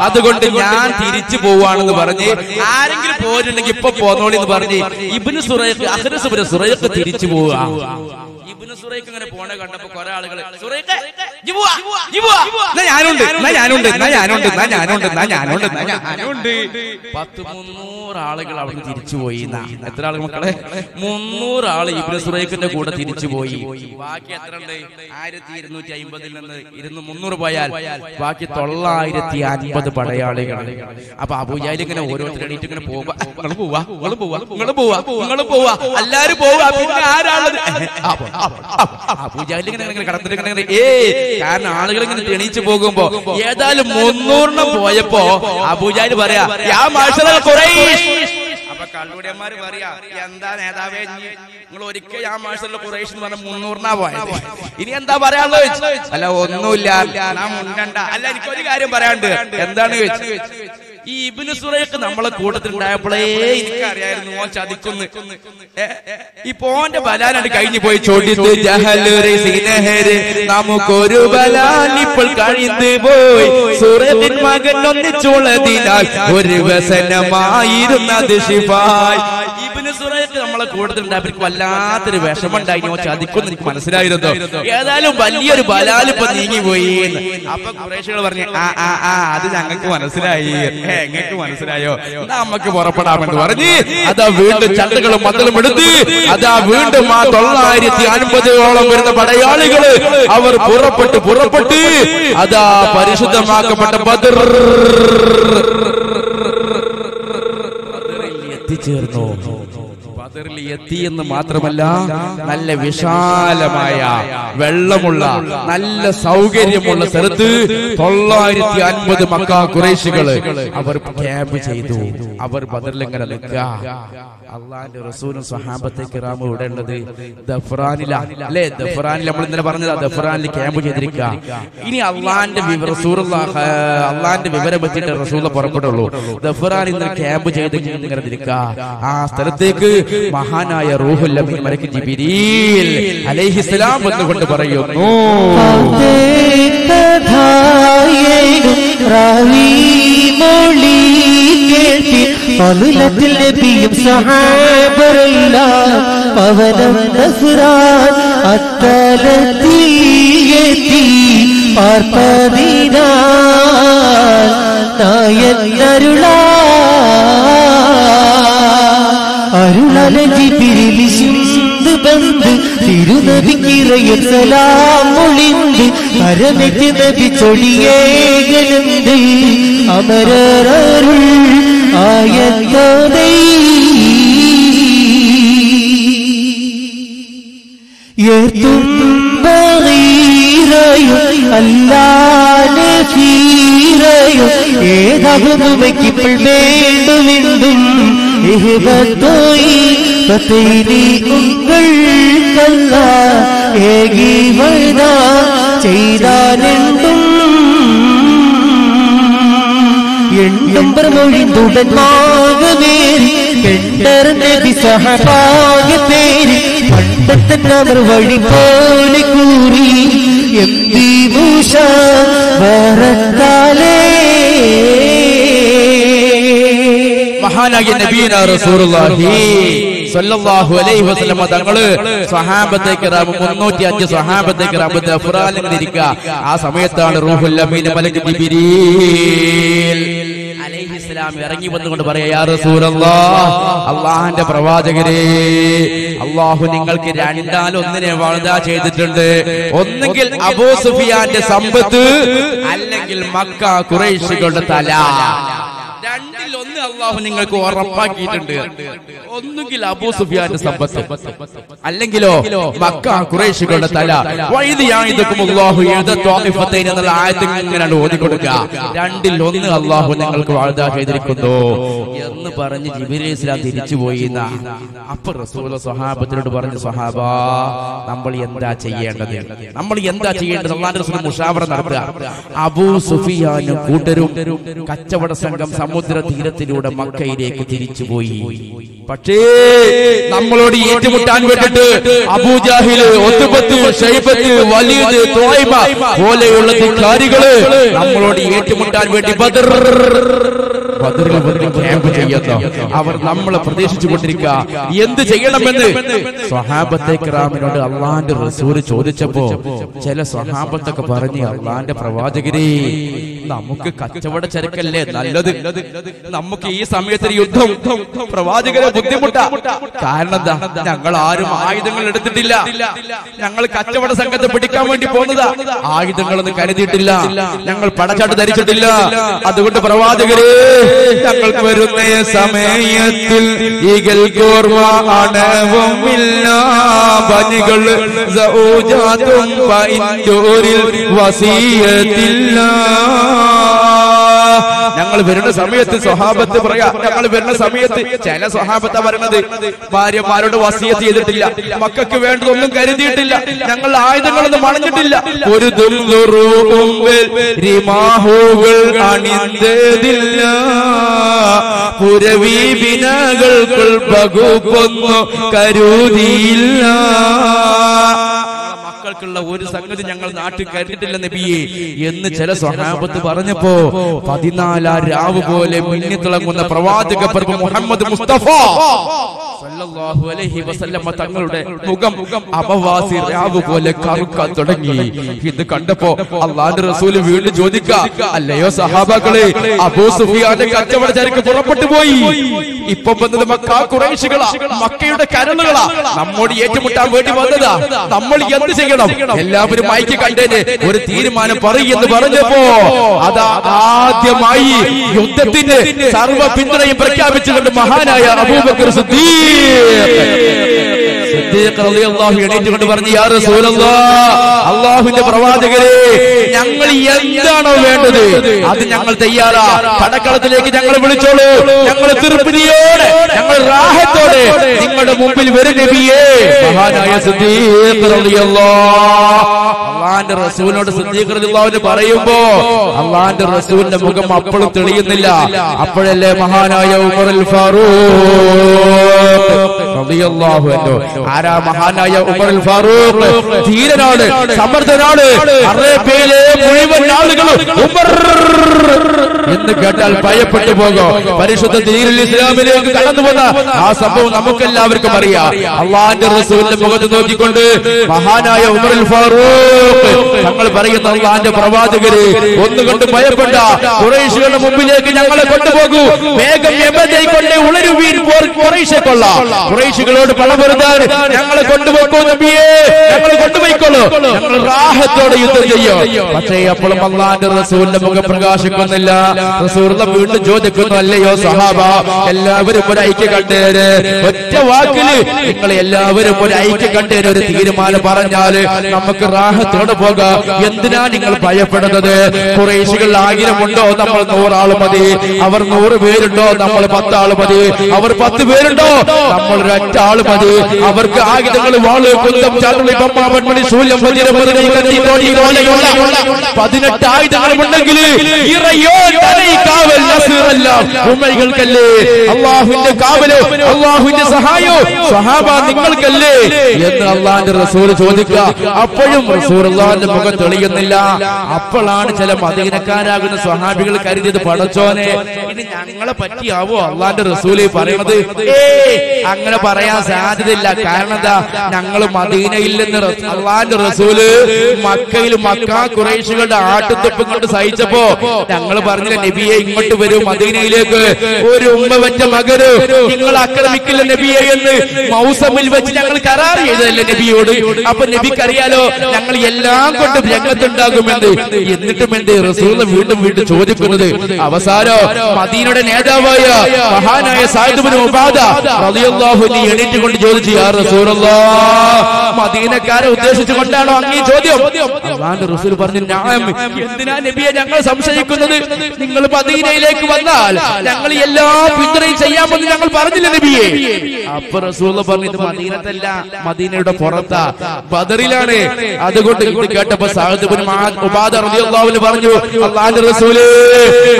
അതുകൊണ്ട് ഞാൻ തിരിച്ചു പോവാണെന്ന് പറഞ്ഞ് ആരെങ്കിലും പോയിട്ടുണ്ടെങ്കിൽ ഇപ്പൊ പോന്നോളി എന്ന് പറഞ്ഞ് ഇബ്നു സുറൈഖ്, അഖ്റസ് ഇബ്നു സുറൈഖ് തിരിച്ചു പോവുക. ഇബ്നു സുറൈഖ് ഇങ്ങനെ പോണ കണ്ടപ്പോ കുറെ ആളുകൾ ഞാനുണ്ട് 300 ആളുകൾ അവിടെ തിരിച്ചുപോയി. എത്ര ആളുകൾ മക്കളെ? 300 ആള് ഇബ്നു സുറൈഖിന്റെ കൂടെ തിരിച്ചുപോയി. ബാക്കി എത്ര ഉണ്ട്? 1250 നിന്ന് 300 പോയാൽ ബാക്കി 950 പടയാളികൾ. അപ്പൊ അബൂജഹൽ ഇങ്ങനെ ഓരോരുത്തരായിട്ട് ഇങ്ങനെ പോവാ, എല്ലാരും പോവാ. പിന്നെ ആരാളത്? അബൂജഹൽ ഇങ്ങനെ കടന്നിട്ട് കാരണം ആളുകൾ ഇങ്ങനെ തെണീച്ചു പോകുമ്പോ ഏതായാലും 300 പോയപ്പോ അബൂജഹൽ പറയാ, യാ മാശറൽ ഖുറൈശ്. അപ്പൊ കള്ളുടിയന്മാര് പറയാ, എന്താ നേതാവേ നിങ്ങൾ ഒരിക്കൽ യാ മാശറൽ ഖുറൈശ് എന്ന് പറഞ്ഞ 300 പോയത്, ഇനി എന്താ പറയാന്ന് ചോദിച്ചു. അല്ല ഒന്നുമില്ല, ഞാൻ മുണ്ടണ്ട. അല്ല എനിക്കൊരു കാര്യം പറയാണ്ട്. എന്താണ് ചോദിച്ചു? ഈ ഇബ്നു സുറൈഖ് നമ്മളെ കൂട്ടത്തിൽ ഉണ്ടായപ്പോഴേ എനിക്കറിയായിരുന്നു ഓൻ ചതിക്കുന്നു. ഈ പോന്റെ ബലാനാണ് കഴിഞ്ഞു പോയി. ചോദിച്ചു നമുക്കൊരു ബലാൻ ഇപ്പോൾ കഴിഞ്ഞു പോയി. സുറൈഖിൻ മകൻ ഒന്നിച്ചുള്ളതിനാൽ ഒരു വ്യസനമായിരുന്നത് ശിഫായ്. ഇബ്നു സുറൈഖ് നമ്മളെ കൂട്ടത്തിൽ ഉണ്ടായപ്പോൾ വല്ലാത്തൊരു വിഷമുണ്ടായിരുന്നു. ഓൻ ചതിക്കുന്നു എനിക്ക് മനസ്സിലായിരുന്നു. ഏതായാലും വലിയൊരു ബലാൽ ഇപ്പൊ നീങ്ങിപ്പോയി. അപ്പൊ ഖുറൈശികൾ പറഞ്ഞു, അത് ഞങ്ങൾക്ക് മനസ്സിലായി. എങ്ങൾക്ക് മനസ്സിലായോ? നമുക്ക് പുറപ്പെടാമെന്ന് പറഞ്ഞ് അതാ വീണ്ടും ചണ്ടകളും മതലും എടുത്ത് അതാ വീണ്ടും 950ഓളം വരുന്ന പടയാളികള് അവർ പുറപ്പെട്ട് അതാ പരിശുദ്ധമാക്കപ്പെട്ട ബദർ എത്തിച്ചേർന്നു. ബദറിൽ എത്തി എന്ന് മാത്രമല്ല നല്ല വിശാലമായ വെള്ളമുള്ള നല്ല സൗകര്യമുള്ള സ്ഥലത്ത് 950 മക്ക ഖുറൈശികൾ അവർ ക്യാമ്പ് ചെയ്തു. അവർ ബദറിൽ ഇങ്ങനെ നിൽക്കുക. അള്ളാന്റെ റസൂലും സ്വഹാബത്തെ കിറാമും ഇവിടെ ഉള്ളത് ദഫ്രാനിലാണ് അല്ലെ? ദഫ്രാനിൽ നമ്മൾ ഇന്നലെ പറഞ്ഞതാ, ദഫ്രാനിൽ ക്യാമ്പ് ചെയ്തിരിക്കുക. ഇനി അള്ളാന്റെ അള്ളാന്റെ വിവരം വെച്ചിട്ട് റസൂൽ പുറപ്പെടുള്ളൂ. ദഫ്രാൻ ഇന്ന് ക്യാമ്പ് ചെയ്ത് ഇങ്ങനെ ഇരിക്കുക. ആ സ്ഥലത്തേക്ക് മഹാനായ റൂഹുൽ അമീൻ മലക്ക് ജിബ്രീൽ അലൈഹിസ്സലാം വന്നുകൊണ്ട് പറയുന്നു, പവിലത്തിൽ നബിയും സഹാബരെല്ലാം പവനം ദഫ്രാൻ അത്തലത്തിയെത്തി പാർപ്പതിനാൽ നായന്നരുളാ അരുളല ജിബ്രീൽ സിന്ദ് ബന്ദ് തിരുനബിക്കിറയിൽ സലാം ഒളിന്ത് കരമെത്തി നബി ചൊടിയേകലന്ത് അമരരുൾ ആയത്തോടെ അല്ലാതെ ഫീറയോ ഏതാകുമയ്ക്കിപ്പോൾ വേണ്ടുവിണ്ടും ഉങ്ങൾക്കല്ല ഏകി വഴുത ചെയ്താലെണ്ടും എണ്ണമ്പർ മൊഴിന്തുടൻ മാകവേറി കെണ്ടർ നബി സഹബായ പേര് പണ്ടത്തെ നമർ വഴി പോലെ കൂറി എംബി മൂഷ വറത്താലേ. മഹാനായ നബീന റസൂലുള്ളാഹി സ്വല്ലല്ലാഹു അലൈഹി വസല്ലം തങ്ങള് സ്വഹാബത്തെ കിറാം 305 സ്വഹാബത്തെ കിറാം ദഫ്രാനിൽ ഇരിക്കുക. ആ സമയത്താണ് റൂഹുൽ അമീൻ മലക്ക് ജിബ്രീൽ അലൈഹിസ്സലാം ഇറങ്ങി വന്നുകൊണ്ട് പറയാ, യാ റസൂലല്ലാഹ്, അല്ലാഹുവിന്റെ പ്രവാചകരെ, അല്ലാഹു നിങ്ങൾക്ക് രണ്ടാലൊന്നിനെ വഅദ ചെയ്തിട്ടുണ്ട്. ഒന്നുകിൽ അബൂ സുഫിയാന്റെ സമ്പത്ത്, അല്ലെങ്കിൽ മക്ക ഖുറൈശികളുടെ തല. രണ്ടിലൊന്ന് അല്ലാഹു നിങ്ങൾക്ക് ഉറപ്പാക്കിയിട്ടുണ്ട്. ഒന്നുകിൽ അബൂ സുഫിയാന്റെ സമ്പത്ത്, അല്ലെങ്കിലോ മക്ക ഖുറൈശികളുടെ തല. വഇദ്യാഇദുകുമുല്ലാഹു യദ ത്വാഇഫതൈൻ എന്ന ആയത്ത് ഇങ്ങനെ ഓതിക്കൊടുക്കുക. രണ്ടിലൊന്ന് അല്ലാഹു നിങ്ങൾക്ക് വഅദ ചെയ്തിരിക്കുന്നു എന്ന് പറഞ്ഞ് ജിബ്രീൽ ഇസ്ലാം തിരിച്ചുപോയി. അപ്പോൾ റസൂൽ സ്വഹാബത്തിനോട് പറഞ്ഞു, സ്വഹാബാ, നമ്മൾ എന്താ ചെയ്യേണ്ടത്? അല്ലാഹുവിന്റെ റസൂൽ മുശാവറ നടത്തുക. അബൂ സുഫിയാനും കൂട്ടരും കച്ചവട സംഘം സമുദ്ര തീരത്തിലൂടെ മക്കയിലേക്ക് തിരിച്ചുപോയി. പക്ഷേ നമ്മളോട് ഏറ്റുമുട്ടാൻ വേണ്ടിട്ട് അബൂജാഹില്, ഉത്ബത്ത്, ശൈബത്ത്, വലീദ്, തുഐബ പോലെയുള്ള ധിക്കാരികള് നമ്മളോട് ഏറ്റുമുട്ടാൻ വേണ്ടി ബദറിൽ ക്യാമ്പ് ചെയ്യുന്നു. അവർ നമ്മളെ പ്രതീക്ഷിച്ചു കൊണ്ടിരിക്കുക. എന്ത് ചെയ്യണമെന്ന് സ്വഹാബത്തെ കിറാമിനോട് അള്ളാന്റെ റസൂൽ ചോദിച്ചപ്പോ ചില സ്വഹാബത്തൊക്കെ പറഞ്ഞ്, അള്ളാന്റെ പ്രവാചകരെ, നമുക്ക് കച്ചവട ചരക്കല്ലേ നല്ലത്, നമുക്ക് ഈ സമയത്ത് യുദ്ധം പ്രവാചകരെ ബുദ്ധിമുട്ടാ. കാരണം എന്താ? ഞങ്ങൾ ആരും ആയുധങ്ങൾ എടുത്തിട്ടില്ല. ഞങ്ങൾ കച്ചവട സംഘത്തെ പിടിക്കാൻ വേണ്ടി പോകുന്നതാ. ആയുധങ്ങളൊന്നും കരുതിയിട്ടില്ല, ഞങ്ങൾ പടച്ചാട്ട് ധരിച്ചിട്ടില്ല. അതുകൊണ്ട് പ്രവാചകരെ, ഞങ്ങൾക്ക് വരുന്ന സമയത്തിൽ ഈകൽക്കോർമ്മ അണവുമില്ല, ബനികൾ സൗജാതും പൈൻഡോരിൽ വസിയത്തില്ല. ഞങ്ങൾ വരുന്ന സമയത്ത് സ്വഹാബത്ത് പറയാ, ഞങ്ങൾ വരുന്ന സമയത്ത് ചില സ്വഹാബത്താ പറയുന്നത്, ഭാര്യമാരോട് വസിയത്ത് ചെയ്തിട്ടില്ല, മക്കൾക്ക് വേണ്ടതൊന്നും കരുതിയിട്ടില്ല, ഞങ്ങൾ ആയുധങ്ങളൊന്നും മണഞ്ഞിട്ടില്ല, ഒരു റിമാഹുകൾ അണിന്തതില്ല, പുരവീപിനകൾക്കുൾ പകുപ്പൊന്നു കരുതിയില്ല. മക്കൾക്കുള്ള ഒരു സംഗതി ഞങ്ങൾ നാട്ടിൽ കരുതിയിട്ടില്ല നബിയെ എന്ന് ചില സ്വഹാബത്ത് പറഞ്ഞപ്പോ 14 രാവ് പോലെ മിന്നിത്തിളങ്ങുന്ന പ്രവാചക പ്രഭു മുഹമ്മദ് മുസ്തഫ സല്ലല്ലാഹു അലൈഹി വസല്ലം തങ്ങളുടെ മുഖം അപവാസി രാവ് പോലെ കറുക്കാൻ തുടങ്ങി. ഇത് കണ്ടപ്പോ അല്ലാഹുവിന്റെ റസൂൽ വീണ്ടും ചോദിക്കുക, അല്ലയോ സഹാബാക്കളെ, അബൂ സുഫിയാന്റെ കച്ചവട ചരക്ക് പുറപ്പെട്ടു പോയി, ഇപ്പൊ വന്നത് മക്ക ഖുറൈശികളാ, മക്കയുടെ കരളുകളാ, നമ്മോട് ഏറ്റുമുട്ടാൻ വേണ്ടി വന്നതാ, നമ്മൾ എന്ത് ചെയ്യണം? എല്ലാവരും മൈക്ക് കണ്ടേന് ഒരു തീരുമാനം പറയുമെന്ന് പറഞ്ഞപ്പോ അതാ ആദ്യമായി യുദ്ധത്തിന് സർവ്വ പിന്തുണയും പ്രഖ്യാപിച്ചുകൊണ്ട് മഹാനായ അബൂബക്കർ സിദ്ദീഖ് എണീറ്റുകൊണ്ട് പറഞ്ഞു, യാ റസൂലല്ലാഹ്, അല്ലാഹുവിന്റെ പ്രവാചകരെ, ഞങ്ങൾ എന്താണോ വേണ്ടത് അത് ഞങ്ങൾ തയ്യാറാ. കടക്കളത്തിലേക്ക് ഞങ്ങൾ വിളിച്ചോളൂ. ഞങ്ങൾ തൃപ്തിയോടെ, ഞങ്ങൾ റാഹത്തോടെ നിങ്ങളുടെ മുമ്പിൽ വരും നബിയേ. മഹാനായ സിദ്ദീഖ് റളിയല്ലാഹു അല്ലാഹുവിന്റെ റസൂലിനോട് സിദ്ദീഖ് റളിയല്ലാഹു പറയുമ്പോ അല്ലാഹുവിന്റെ റസൂലിന്റെ മുഖം അപ്പോഴും തെളിയുന്നില്ല. അപ്പോഴല്ലേ മഹാനായ ഉമറുൽ ഫാറൂഖ് റളിയല്ലാഹു അൻഹു, ആരാ മഹാനായ ഉമറുൽ ഫാറൂഖ്, ധീരനാണ്, സമർത്ഥനാണ്. അറേബ്യയിലെ മുഴുവൻ ആളുകളും ഉമർ എന്ന് കേട്ടാൽ ഭയപ്പെട്ടു പോകും. പരിശുദ്ധ ദീനുൽ ഇസ്ലാമിലേക്ക് കടന്നു വന്ന ആ സംഭവം നമുക്കെല്ലാവർക്കും അറിയാം. അല്ലാഹുവിന്റെ റസൂലിന്റെ മുഖത്ത് നോക്കിക്കൊണ്ട് മഹാനായ ഉമറുൽ ഫാറൂഖ് തങ്ങൾ പറയുന്ന, അല്ലാഹുവിന്റെ പ്രവാചകരെ, ഒന്നുകൊണ്ട് ഭയപ്പെട്ട, ഖുറൈശികളുടെ മുമ്പിലേക്ക് ഞങ്ങളെ കൊണ്ടുപോകൂ. വേഗം യമനിലേക്ക് കൊണ്ട് ഉളരുവീൻ, ഖുറൈശെ കൊള്ളാം. ഖുറൈശികളോട് പണപൊരുതാൻ ഞങ്ങളെ കൊണ്ടുപോക്കോ നബിയേ, ഞങ്ങൾ കൊണ്ടുപോയിക്കോളൂ, ഞങ്ങൾ റാഹത്തോടെ യുദ്ധം ചെയ്യും. പക്ഷേ അപ്പോഴും അല്ലാഹുവിന്റെ റസൂലിന്റെ മുഖം പ്രകാശിക്കുന്നില്ല. റസൂലുള്ള വീണ്ടും ചോദിക്കുന്നു, അല്ലയോ സഹാബ, എല്ലാവരും ഒരു ഐക്യം കണ്ടേര്, ഒറ്റ വാക്കില് നിങ്ങൾ എല്ലാവരും ഒരു ഐക്യം കണ്ടേര്, ഒരു തീരുമാനം പറഞ്ഞാല് നമുക്ക് റാഹത്തോടെ പോകാം. എന്തിനാ നിങ്ങൾ ഭയപ്പെടുന്നത്? ഖുറൈശികൾ 1000 ഉണ്ടോ? നമ്മൾ 100 ആള് മതി. അവർ 100 പേരുണ്ടോ? നമ്മൾ 10 ആള് മതി. അവർ 10 പേരുണ്ടോ? നമ്മൾ ഒരൊറ്റ ആള് മതി. അവർക്ക് ആയുധങ്ങൾ, വാള്, കുന്തം, ചാട്ടുളി, ബമ്മ, മൺമണി, ശൂലം, വജ്രം, മുതലി, കത്തി, തോണി, പോലെയുള്ള 18 ആയുധങ്ങളുണ്ടെങ്കിൽ കാവൽ നസീറെല്ലാം ഉമ്മകൾക്കല്ലേ? അല്ലാഹുവിന്റെ കാവലോ, അല്ലാഹുവിന്റെ സഹായോ സഹാബ നിങ്ങൾക്കല്ലേ എന്ന് അല്ലാഹുവിന്റെ റസൂൽ ചോദിക്കുക. അപ്പോഴും റസൂലുള്ളാഹിന്റെ മുഖം തെളിയുന്നില്ല. അപ്പോഴാണ് ചില മദീനക്കാരാകുന്ന സ്വഹാബികൾ കരുതിയത്, പടച്ചോനെ, ഇനി ഞങ്ങളെ പറ്റിയാവോ അല്ലാഹുവിന്റെ റസൂൽ പറയുന്നത്? അങ്ങനെ പറയാൻ സാധ്യതയില്ല. കാരണം എന്താ? ഞങ്ങൾ മദീനയിൽ നിന്ന് അല്ലാഹുവിന്റെ റസൂല് മക്കയിൽ ഖുറൈശികളുടെ ആട്ടുത്തൊപ്പ് കൊണ്ട് സഹിച്ചപ്പോ ഞങ്ങൾ പറഞ്ഞില്ല, നബിയെ ഇങ്ങോട്ട് വരൂ, മദീനയിലേക്ക്. ഒരു ഉമ്മ വെച്ച മകര് നിങ്ങൾ ആക്രമിക്കില്ല നബിയെ എന്ന് മൗസമിൽ വെച്ച് ഞങ്ങൾ കരാർ ചെയ്തതല്ലേ നബിയോട്. അപ്പൊ നബിക്കറിയാലോ ഞങ്ങൾ എല്ലാം കൊണ്ട് രംഗത്തുണ്ടാകുമെന്ന്. എന്നിട്ടും എന്റെ റസൂൽ വീണ്ടും വീണ്ടും ചോദിക്കുന്നത്. അവസാനം മദീനയുടെ നേതാവായ മഹാനായ സഅദ് ഇബ്നു ഉബാദ റളിയല്ലാഹു അൻഹു എണീറ്റുകൊണ്ട് ചോദിച്ചു, യാ റസൂലല്ലാഹ്, മദീനക്കാരെ ഉദ്ദേശിച്ചുകൊണ്ടാണോ അങ്ങീ ചോദ്യം? അല്ലാഹുവിന്റെ റസൂൽ പറഞ്ഞു, നഅം. എന്തിനാ നബിയെ ഞങ്ങൾ സംശയിക്കുന്നത്? നിങ്ങൾ മദീനയിലേക്ക് വന്നാൽ ഞങ്ങൾ എല്ലാ പിന്തുണയും ചെയ്യാമെന്ന് ഞങ്ങൾ പറഞ്ഞില്ല നബിയെ. അപ്പൊ റസൂൽ പറഞ്ഞത് മദീനത്തല്ല, മദീനയുടെ പുറത്താ, ബദറിലാണ്. അതുകൊണ്ട് ഇത് കേട്ടപ്പോ സഅദ് ഇബ്നു ഉബാദ റളിയല്ലാഹു അൻഹു പറഞ്ഞു, അല്ലാഹുവിന്റെ റസൂലേ,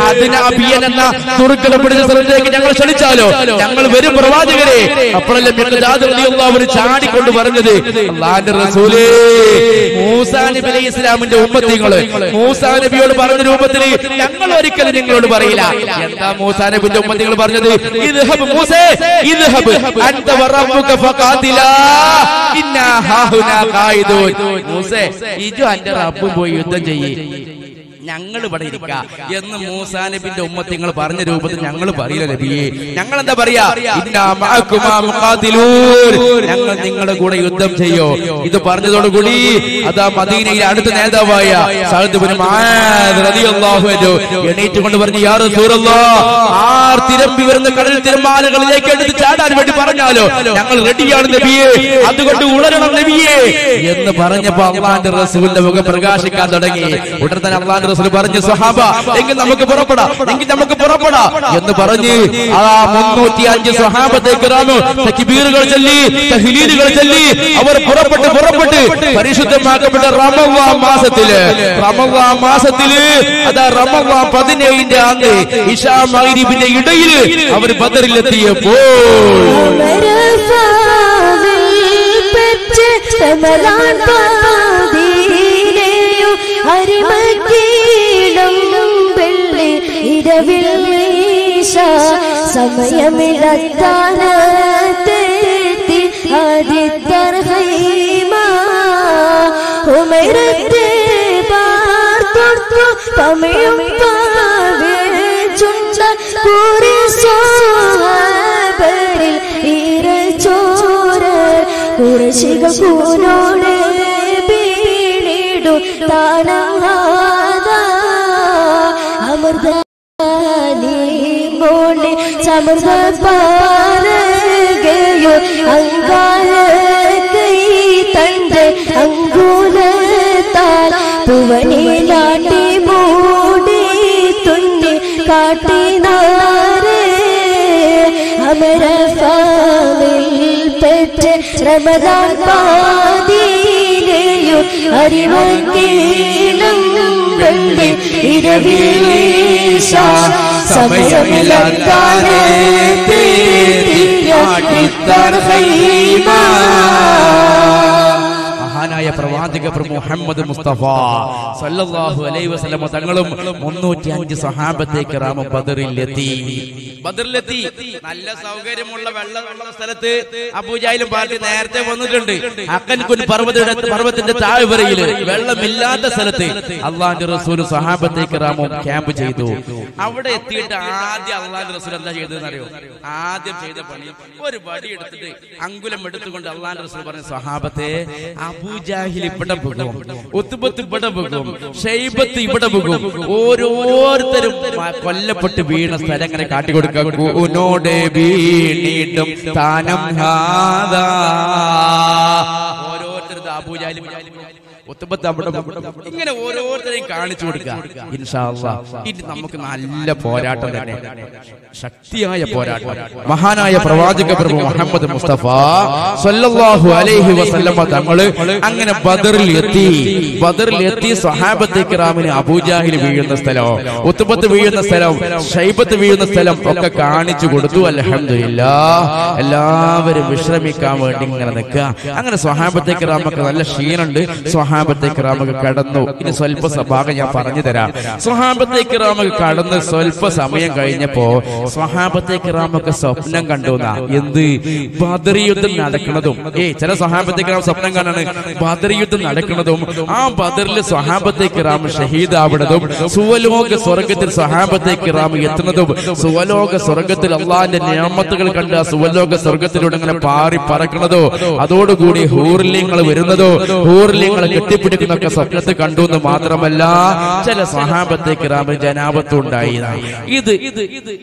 അദ്നാബിയൻ എന്ന തുർക്കിലെ പിടിച്ച സ്ഥലത്തേക്ക് ഞങ്ങൾ ക്ഷണിച്ചാലോ? ഞങ്ങൾ വരും പ്രവാചകരെ. അപ്പോഴല്ലേ മിഖ്ദാദ് റളിയല്ലാഹു അൻഹു ചാടിക്കൊണ്ട് പറഞ്ഞത്, അല്ലാഹുവിന്റെ റസൂലേ, മൂസാ നബി അലൈഹി ഇസ്ലാമിന്റെ ഉമ്മത്തികള് മൂസാ നബിയോട് പറഞ്ഞ രൂപത്തിൽ ഞങ്ങൾ ഒരിക്കലും നിങ്ങളോട് പറയില്ല. എന്താ മൂസാ നബിന്റെ ഉമ്മത്തികൾ പറഞ്ഞത്? ഇദ്ഹബ് മൂസേ, ഇദ്ഹബ് അൻത വറബ്ബുക ഫഖാതിലാ ഇന്നാ ഹാഹുനാ ഖായിദൂൻ. മൂസേ, ഇജു അന്റെ റബ്ബും പോയി യുദ്ധം ചെയ്യേ, ഞങ്ങൾ ഇവിടെ ഇരിക്കാം എന്ന് മൂസാ നബിന്റെ ഉമ്മത്തിങ്ങൾ പറഞ്ഞ രൂപത്തിൽ ഞങ്ങൾ പറയില്ല നബിയെ. ഞങ്ങൾ എന്താ പറയാ? ഇന്നാ മഅകുമാ മുഖാതിലൂൻ, ഞങ്ങൾ നിങ്ങളുടെ കൂടെ യുദ്ധം ചെയ്യോ. ഇത് പറഞ്ഞതോടുകൂടി അതാ മദീനയിലെ അടുത്ത നേതാവായ സഅദ് ഇബ്നു മുആദ് റളിയല്ലാഹു അൻഹു എണീറ്റുകൊണ്ട് പറഞ്ഞു, യാ റസൂലല്ലാഹ്, ആർ തിരമ്പി വരുന്ന കടൽ തിരമാലകളിലേക്ക് എടുത്ത് ചാടാൻ വേണ്ടി പറഞ്ഞാലോ ഞങ്ങൾ റെഡിയാണ് നബിയെ, അതുകൊണ്ട് ഉണരണം നബിയെ എന്ന് പറഞ്ഞപ്പോ അല്ലാഹുവിന്റെ റസൂലിന്റെ മുഖം പ്രകാശിക്കാൻ തുടങ്ങി. ഉടൻ തന്നെ അല്ലാഹുവിന്റെ റസൂൽ പറഞ്ഞു, സ്വഹാബ, എങ്കിൽ നമുക്ക് പുറപ്പെടാം, എങ്കിൽ നമുക്ക് പുറപ്പെടാം എന്ന് പറഞ്ഞ് ആ 305 സ്വഹാബത്തെ കിറാമു തക്ബീറുകൾ ചൊല്ലി, തഹ്ലീലുകൾ ചൊല്ലി അവർ പുറപ്പെട്ട് പരിശുദ്ധമാക്കപ്പെട്ട റമളാൻ മാസത്തില് അതാ റമളാൻ 17ന്റെ അന്ന് ഇശാ മഗ്രിബിന്റെ ഇടയിൽ അവർ ബദറിലെത്തിയപ്പോൾ സമയമിടത്താനത്തെത്തി ആദിത്തർഹൈമാ ഉമരത്തെ പാർത്തു പമയും പാവേച്ചുണ്ട പൂരി സോഹബരിൽ ഇരച്ചോര കുറശികൾ കൂനോടെ വീണിടു താനാദ അമൃത സമൃദ്ധ പാരകയോ അമരഫാമിൽ പെറ്റ റമദാൻ പാതിയിലെയും അറിവീളം വെള്ളി ഇരവിൽ സമയമില്ലാതെ മഹാനായ പ്രവാചക മുഹമ്മദ് മുസ്തഫ സല്ലല്ലാഹു അലൈഹി വസല്ലം തങ്ങളും 305 സ്വഹാബത്തെ കിറാം ബദറിലെത്തി. നല്ല സൗകര്യമുള്ള വെള്ളമുള്ള സ്ഥലത്ത് അബൂജഹലും പാർട്ടി നേരത്തെ വന്നിട്ടുണ്ട്. അക്കൻകുൻ പർവ്വതത്തിന്റെ താഴ്വരയിൽ വെള്ളമില്ലാത്ത സ്ഥലത്ത് അള്ളാഹുവിന്റെ റസൂൽ സ്വഹാബത്തെ കിറാമും ക്യാമ്പ് ചെയ്തു. അവിടെ എത്തിയിട്ട് ആദ്യം അള്ളാഹുവിന്റെ റസൂൽ എന്താ ചെയ്തതെന്ന് അറിയോ? ആദ്യം ചെയ്ത പണി ഒരു വടി എടുത്തിട്ട് അങ്കുലം എടുത്തുകൊണ്ട് അള്ളാഹുവിന്റെ റസൂൽ പറഞ്ഞ സ്വഹാബത്തെ, അബൂജഹൽ ഇവിടെ പോകും, ഉത്ബത്ത് ഇവിടെ പോകും, ഷൈബത്ത് ഇവിടെ പോകും, ഓരോരുത്തരും കൊല്ലപ്പെട്ട് വീണ സ്ഥലം ഇങ്ങനെ കാട്ടിക്കൊടുക്കും. വീണിട്ടും താനം ഓരോരുത്തരും അബൂജഹൽ ഇങ്ങനെ ഓരോരുത്തരെയും കാണിച്ചു കൊടുക്കുക. ഇൻഷാ അല്ലാഹ് ഇനി നമുക്ക് നല്ല പോരാട്ടം തന്നെ, ശക്തിയായ പോരാട്ടം. മഹാനായ പ്രവാചക പ്രഭു മുഹമ്മദ് മുസ്തഫ സല്ലല്ലാഹു അലൈഹി വസല്ലം തങ്ങൾ അങ്ങനെ ബദറിൽ എത്തി. സ്വഹാബത്തെ കിറാമിന് അബൂജഹൽ വീഴുന്ന സ്ഥലം, ഉത്ബത്ത് വീഴുന്ന സ്ഥലം, ഷൈബത്ത് വീഴുന്ന സ്ഥലം ഒക്കെ കാണിച്ചു കൊടുത്തു. അൽഹംദുലില്ലാഹ് എല്ലാവരും വിശ്രമിക്കാൻ വേണ്ടി ഇങ്ങനെ നിൽക്കുക. അങ്ങനെ സ്വഹാബത്തെ കിറാമൊക്കെ നല്ല ക്ഷീണുണ്ട്. സ്വഹാബത്തെ കിറാമൊക്കെ കടന്നു. ഇനി സ്വൽപ്പ ഭാഗം ഞാൻ പറഞ്ഞു തരാം. സ്വഹാബത്തെ കിറാമൊക്കെ കടന്ന് സ്വൽപ്പ സമയം കഴിഞ്ഞപ്പോ സ്വഹാബത്തെ കിറാമൊക്കെ സ്വപ്നം കണ്ടു. എന്ത്? ബദർ യുദ്ധം നടക്കുന്നതും. ചില സ്വഹാബത്തെ കിറാം സ്വപ്നം കാണാണ് ബദർ യുദ്ധം നടക്കുന്നതും ആ ബദറിൽ സ്വഹാബത്തെ കിറാം ഷഹീദാവുന്നതും സുവലോക സ്വർഗത്തിൽ സ്വഹാബത്തെ കിറാം എത്തുന്നതും സുവലോക സ്വർഗത്തിൽ അള്ളാഹിന്റെ നിഅമത്തുകൾ കണ്ട് ആ സുവലോക സ്വർഗത്തിലൂടെ ഇങ്ങനെ പാറി പറക്കുന്നതോ അതോടുകൂടി ഹൂർലിങ്ങൾ വരുന്നതോ ഹൂർലിങ്ങൾ കെട്ടിപ്പിടിക്കുന്നൊക്കെ സ്വപ്നത്തിൽ കണ്ടു എന്ന് മാത്രമല്ല ചില സ്വഹാബത്തെ കിറാമിന് ജനാബത്ത് ഉണ്ടായി.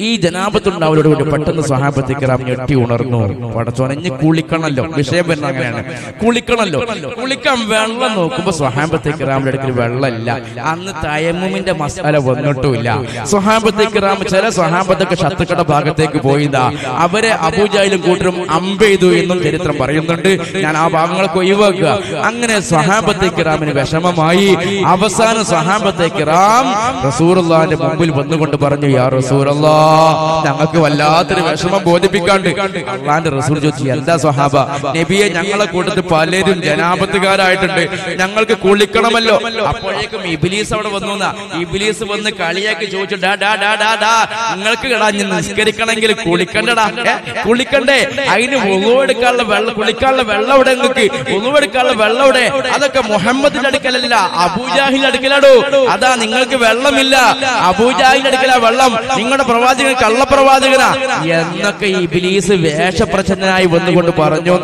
ഈ ജനാബത്തുണ്ടാവലോടുകൂടി പെട്ടെന്ന് സ്വഹാബത്തെ കിറാം ഞെട്ടി ഉണർന്നു. പടച്ചോനഞ്ഞ് കുളിക്കണല്ലോ, വിഷയം വരുന്ന അങ്ങനെയാണ്. കുളിക്കണല്ലോ, കുളിക്കാൻ വെള്ളം നോക്കുമ്പോ സ്വഹാബത്തെ കിറാമിന്റെ അടുക്കൽ വെള്ളമില്ല. അന്ന് തയമ്മുമിന്റെ മസാല വന്നിട്ടുമില്ല. സ്വഹാബത്തെ കിറാം ചില സ്വഹാബത്തൊക്കെ ശത്രുക്കളുടെ ഭാഗത്തേക്ക് പോയിതാ. അവരെ അബൂജഹലും കൂട്ടരും അമ്പെയ്തു എന്നും ചരിത്രം പറയുന്നുണ്ട്. ഞാൻ ആ ഭാഗങ്ങളൊക്കെ ഒഴിവാക്കുക. അങ്ങനെ സ്വഹാബത്തെ കിറാമിന് വിഷമമായി. അവസാനം സ്വഹാബത്തെ കിറാം റസൂലുള്ളാഹിന്റെ മുമ്പിൽ വന്നുകൊണ്ട് പറഞ്ഞു, യാ റസൂലല്ലാഹ്, ഞങ്ങൾക്ക് വല്ലാത്തൊരു വിഷമം ബോധിപ്പിക്കാണ്ട്. അള്ളാഹിന്റെ റസൂൽ ചോദിച്ചു, എന്താ സ്വഹാബ? നബിയെ, ഞങ്ങളെ കൂട്ടത്തിൽ പലരും ജനാബത്തുകാരായിട്ടുണ്ട്, ഞങ്ങൾക്ക് കുളിക്കണമല്ലോ. അപ്പോഴേക്കും ഇബ്ലീസ് അവിടെ വന്നു. ഇബ്ലീസ് വന്ന് കളിയാക്കി ചോദിച്ചു, നിങ്ങൾക്ക് നിസ്കരിക്കണമെങ്കിൽ കുളിക്കണ്ടടാ, കുളിക്കണ്ടേ? അതിന് വുളൂഎടുക്കാനുള്ള വെള്ളം, കുളിക്കാനുള്ള വെള്ളം ഇവിടെ, നിങ്ങൾക്ക് വുളൂഎടുക്കാനുള്ള വെള്ളം ഇവിടെ? അതൊക്കെ മുഹമ്മദിന്റെ അടുക്കലല്ല, അബൂജഹലിന്റെ അടുക്കലാടോ. അതാ നിങ്ങൾക്ക് വെള്ളമില്ല, അബൂജഹലിന്റെ അടുക്കലാ വെള്ളം. നിങ്ങളുടെ പ്രവാചകൻ കള്ളപ്രവാചകനാ എന്നൊക്കെ ഇബ്ലീസ് വേഷപ്രച്ഛന്നനായി വന്നുകൊണ്ട് പറഞ്ഞു.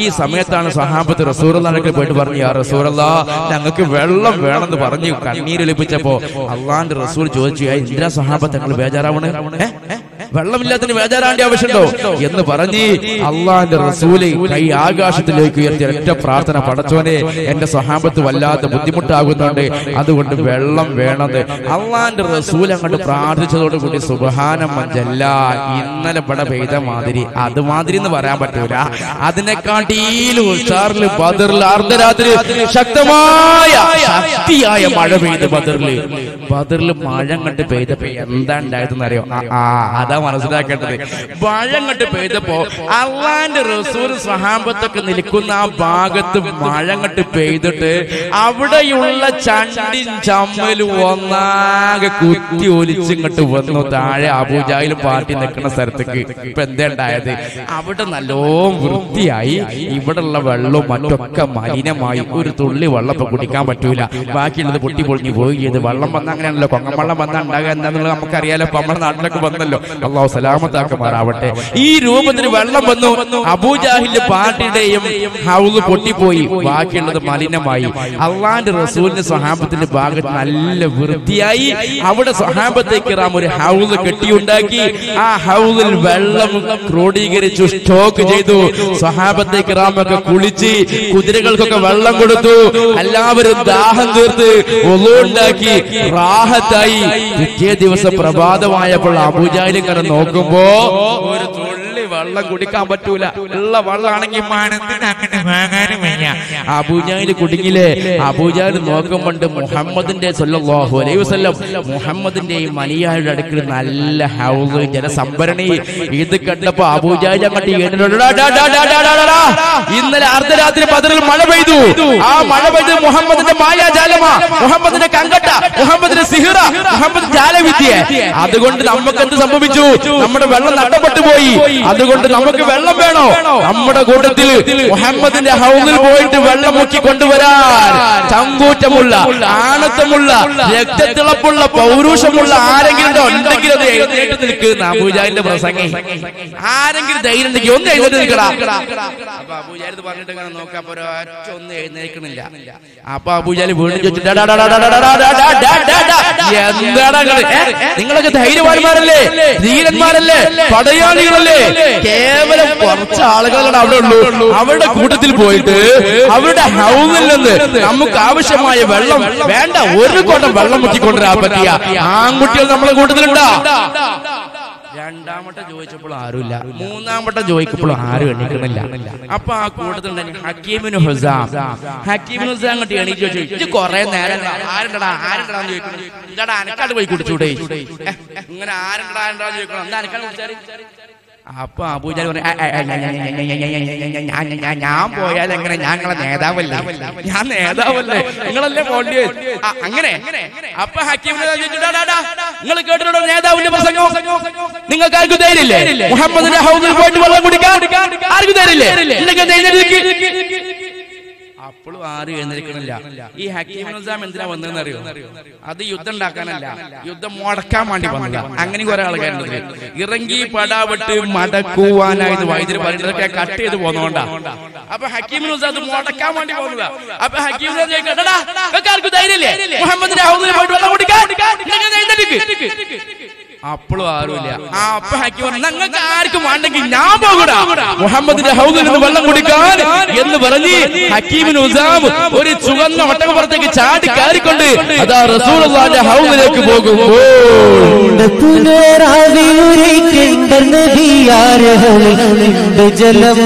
ഈ സമയത്താണ് സ്വഹാബത്ത് റസൂലുള്ളാഹിന്റെ അടുക്കൽ പോയിട്ട് പറഞ്ഞു, യാ റസൂലല്ലാഹ്, ഞങ്ങൾക്ക് വെള്ളം വേണമെന്ന് പറഞ്ഞു കണ്ണീരൊലിപ്പിച്ചപ്പോ അള്ളാഹിന്റെ റസൂൽ ചോദിച്ചു, എന്തിനാ സ്വഹാബത്ത് ഞങ്ങൾ ബേജാറാവണേ? വെള്ളമില്ലാത്തതിന് ബേജാറാവേണ്ട ആവശ്യമുണ്ടോ എന്ന് പറഞ്ഞ് അള്ളാഹിന്റെ റസൂല് കൈ ആകാശത്തിലേക്ക് ഉയർത്തി ഒറ്റ പ്രാർത്ഥന, പടച്ചോനെ, എന്റെ സ്വഹാബത്ത് വല്ലാതെ ബുദ്ധിമുട്ടാകുന്നുണ്ട്, അതുകൊണ്ട് വെള്ളം വേണത്. അള്ളാഹിന്റെ റസൂൽ അങ്ങോട്ട് പ്രാർത്ഥിച്ചതോടുകൂടി സുബ്ഹാനല്ലാഹ്, ഇന്നലെ ഇവിടെ പെയ്ത മാതിരി അതുമാതിരി എന്ന് പറയാൻ പറ്റൂല, അതിനെക്കാട്ടിലും ഉഷാറിൽ ബദറിൽ അർദ്ധരാത്രി ശക്തിയായ മഴ പെയ്ത് ബദറിൽ മഴ കണ്ട് പെയ്തപ്പോ എന്താ ഉണ്ടായതെന്ന് അറിയോ? അതാ മനസ്സിലാക്കേണ്ടത്. മഴ കണ്ട് പെയ്തപ്പോ അള്ളാഹിന്റെ റസൂൽ സ്വഹാബത്തൊക്കെ നിൽക്കുന്ന ആ ഭാഗത്ത് മഴ കണ്ട് പെയ്തിട്ട് അവിടെയുള്ള ചണ്ടിൻ ചമ്മലും ഒന്നാകെ കുത്തി ഒലിച്ചിങ്ങോട്ട് വന്നു താഴെ അബൂജഹലും പാർട്ടി നിൽക്കുന്ന സ്ഥലത്തേക്ക്. ഇപ്പൊ എന്താ ഉണ്ടായത്? അവിടെ നല്ലോണം വൃത്തിയായി, ഇവിടെയുള്ള വെള്ളവും മറ്റൊക്കെ മലിനമായി. ഒരു തുള്ളി വെള്ളം ഇപ്പൊ കുടിക്കാൻ പറ്റൂല, ബാക്കിയുള്ളത് പൊട്ടി പൊളിഞ്ഞു പോയി. വെള്ളം വന്ന അങ്ങനെയാണല്ലോ, കൊങ്ങം വെള്ളം വന്നാൽ ഉണ്ടാകുക എന്താന്നുള്ളത് നമുക്കറിയാലോ. ഇപ്പൊ നമ്മുടെ നാട്ടിലൊക്കെ വന്നല്ലോ, അള്ളാഹു സലാമത്താക്കുമാറാവട്ടെ. ഈ രൂപത്തിന് വെള്ളം വന്നു. അബൂജഹലിന്റെ പാർട്ടിയുടെയും ഹൗള് പൊട്ടിപ്പോയി, ബാക്കിയുള്ളത് മലിനമായി. അള്ളാഹിന്റെ റസൂലിന്റെ സ്വഹാബത്തിന്റെ ഭാഗത്ത് നല്ല വൃത്തിയായി. അവിടെ സ്വഹാബത്തെ കിറാം ഒരു ഹൗള് കെട്ടിയുണ്ടാക്കി. ആ ഹൗളിൽ വെള്ളം ക്രോഡീകരിച്ചു, സ്റ്റോക്ക് ചെയ്തു. സ്വഹാബത്തെ കിറാമൊക്കെ കുളിച്ച് കുതിരകൾക്കൊക്കെ വെള്ളം കൊടുത്തു. എല്ലാവരും ദാഹം തീർത്ത് വുളൂ ഉണ്ടാക്കി റാഹത്തായി. പിറ്റേ ദിവസം പ്രഭാതമായപ്പോൾ അബൂജഹൽ ഇങ്ങനെ നോക്കുമ്പോ ഒരു തുള്ളി വെള്ളം കുടിക്കാൻ പറ്റൂല, ഉള്ള വെള്ളമാണെങ്കിൽ മാനത്തിന് അങ്ങനെ വാങ്ങാനും വയ്യ. അബൂജഹൽ കുടുങ്ങില്ലേ? അബൂജഹൽ നോക്കുമ്പോണ്ട് മുഹമ്മദിന്റെ സല്ലല്ലാഹു അലൈഹി വസല്ലം മുഹമ്മദിന്റെ ഈ മനിയായുടെ അടുക്കൽ നല്ല ഹൗസ് ജലസംഭരണി. ഇത് കണ്ടപ്പോ അബൂജഹൽ അങ്ങോട്ട് ഇന്നലെ അർദ്ധരാത്രി ബദറിൽ മഴ പെയ്തു. ആ മഴ പെയ്ത് മുഹമ്മദിന്റെ മായാജാലമാ, മുഹമ്മദിന്റെ കങ്കട്ട, മുഹമ്മദിന്റെ സിഹിറ, മുഹമ്മദ് ജാലവിദ്യ. അതുകൊണ്ട് നമുക്ക് എന്ത് സംഭവിച്ചു? നമ്മുടെ വെള്ളം നഷ്ടപ്പെട്ടു പോയി. അതുകൊണ്ട് നമുക്ക് വെള്ളം വേണോ? നമ്മുടെ കൂട്ടത്തിൽ മുഹമ്മദിന്റെ ഹൗസിൽ പോയിട്ട് വെള്ളം മുക്കി കൊണ്ടുവരാൻ ചങ്കൂറ്റമുള്ള, ആണത്തമുള്ള, രക്തത്തിളപ്പുള്ള, പൗരുഷമുള്ള ആരെങ്കിലും ഉണ്ടെങ്കിൽ അത് എഴുന്നേറ്റ് നിൽക്കുന്ന അബൂജഹലിന്റെ പ്രസംഗം. ആരെങ്കിലും ധൈര്യം ഉണ്ടെങ്കിൽ ഒന്ന് എഴുന്നേറ്റ് നിൽക്കടാ. അപ്പൊ അബൂജഹൽ പറഞ്ഞിട്ട് ഇങ്ങനെ നോക്കാം, ഒന്നും എഴുന്നേൽക്കണില്ല. അപ്പൊ അബൂജഹൽ വീണ്ടും ചോദിച്ചു, എന്താണ് നിങ്ങളൊക്കെ ധൈര്യവാന്മാരല്ലേ, ധീരന്മാരല്ലേ, പടയാളികളല്ലേ? കേവലം കുറച്ച് ആളുകളാണ് അവിടെ ഉള്ളൂ. അവരുടെ കൂട്ടത്തിൽ പോയിട്ട് അവരുടെ ഹൗസിൽ നിന്ന് നമുക്ക് ആവശ്യമായ വെള്ളം വേണ്ട ഒരു കൊണ്ടം വെള്ളം മുക്കിക്കൊണ്ടുവരാൻ പറ്റിയ ആൺകുട്ടികൾ നമ്മളെ കൂട്ടത്തിലുണ്ടാ? രണ്ടാമത്തെ ചോദിച്ചപ്പോൾ ആരുമില്ല, മൂന്നാമത്തെ ചോദിച്ചപ്പോൾ ആരും എണീക്കണില്ല. അപ്പൊ ആ കൂട്ടത്തിൽ ഹക്കീമിന് ഹുസാം, ഹക്കീമിന് ഹുസാം അങ്ങോട്ട് എണീറ്റ് ചോദിച്ചു, ഇത് കുറെ നേരം ആരുണ്ടടാ ആരുണ്ടടാന്ന് ചോദിക്കണം. ഇതാടാ അനക്കാട് പോയി കുടിച്ചൂടെ? ഇങ്ങനെ ആരുണ്ടടാ ചോദിക്കണം, എന്താ അനക്കാട് കുടിച്ചാല്? അപ്പൊ അബൂജഹൽ പറഞ്ഞു, ഞാൻ പോയാൽ എങ്ങനെ, ഞങ്ങളെ നേതാവല്ലേ, ഞാൻ നേതാവല്ലേ, നിങ്ങളല്ലേ പോണ്ടി അങ്ങനെ. അപ്പൊ ഹക്കീം നിങ്ങൾ കേട്ടിട്ടുണ്ടോ നേതാവിന്റെ പ്രസംഗം? നിങ്ങൾക്ക് ആർക്കും ധൈര്യമില്ലേ മുഹമ്മദിന്റെ ഹൗസിൽ പോയിട്ട് വെള്ളം കുടിക്കാൻ? ആർക്കും ധൈര്യമില്ലേ? അപ്പോഴും ആരും എഴുന്നേൽക്കണില്ല. ഈ ഹക്കീം നിസാം എന്തിനാ വന്നതെന്ന് അറിയോ? അത് യുദ്ധം ഉണ്ടാക്കാനല്ല, യുദ്ധം മുടക്കാൻ വേണ്ടി വന്നതാ. അങ്ങനെ കുറെ ആൾക്കാരുണ്ട്. ഇറങ്ങി പടാവിട്ട് മടക്കുവാനായത് വൈദ്യുതി പറയുന്നതൊക്കെ കട്ട് ചെയ്ത് പോന്നോണ്ടാ. അപ്പൊ ഹക്കീം നിസാം അത് മുടക്കാൻ വേണ്ടി പോകുന്നതാ. അപ്പൊ ഹക്കീം നിസാം ചോദിക്കട്ടാ, ആർക്കും ധൈര്യമില്ലേ മുഹമ്മദിന്റെ ഹൗസിൽ പോയിട്ട് വെള്ളം കുടിക്കാൻ? അപ്പോഴും ആരുമില്ല. അപ്പൊ ഹക്കീം പറഞ്ഞു, നിങ്ങൾക്ക് ആർക്കും വേണ്ടെങ്കിൽ ഞാൻ പോകൂടാ മുഹമ്മദിന്റെ ഹൗസിൽ നിന്ന് വെള്ളം കുടിക്കാൻ എന്ന് പറഞ്ഞ് ഹക്കീമിന് ഉസാം ഒരു ചുവന്ന ഒട്ടകപ്പുറത്തേക്ക് ചാടി കയറിക്കൊണ്ട് അതാ റസൂലുള്ളാഹിന്റെ ഹൗസിലേക്ക് പോകുമ്പോൾ ജലം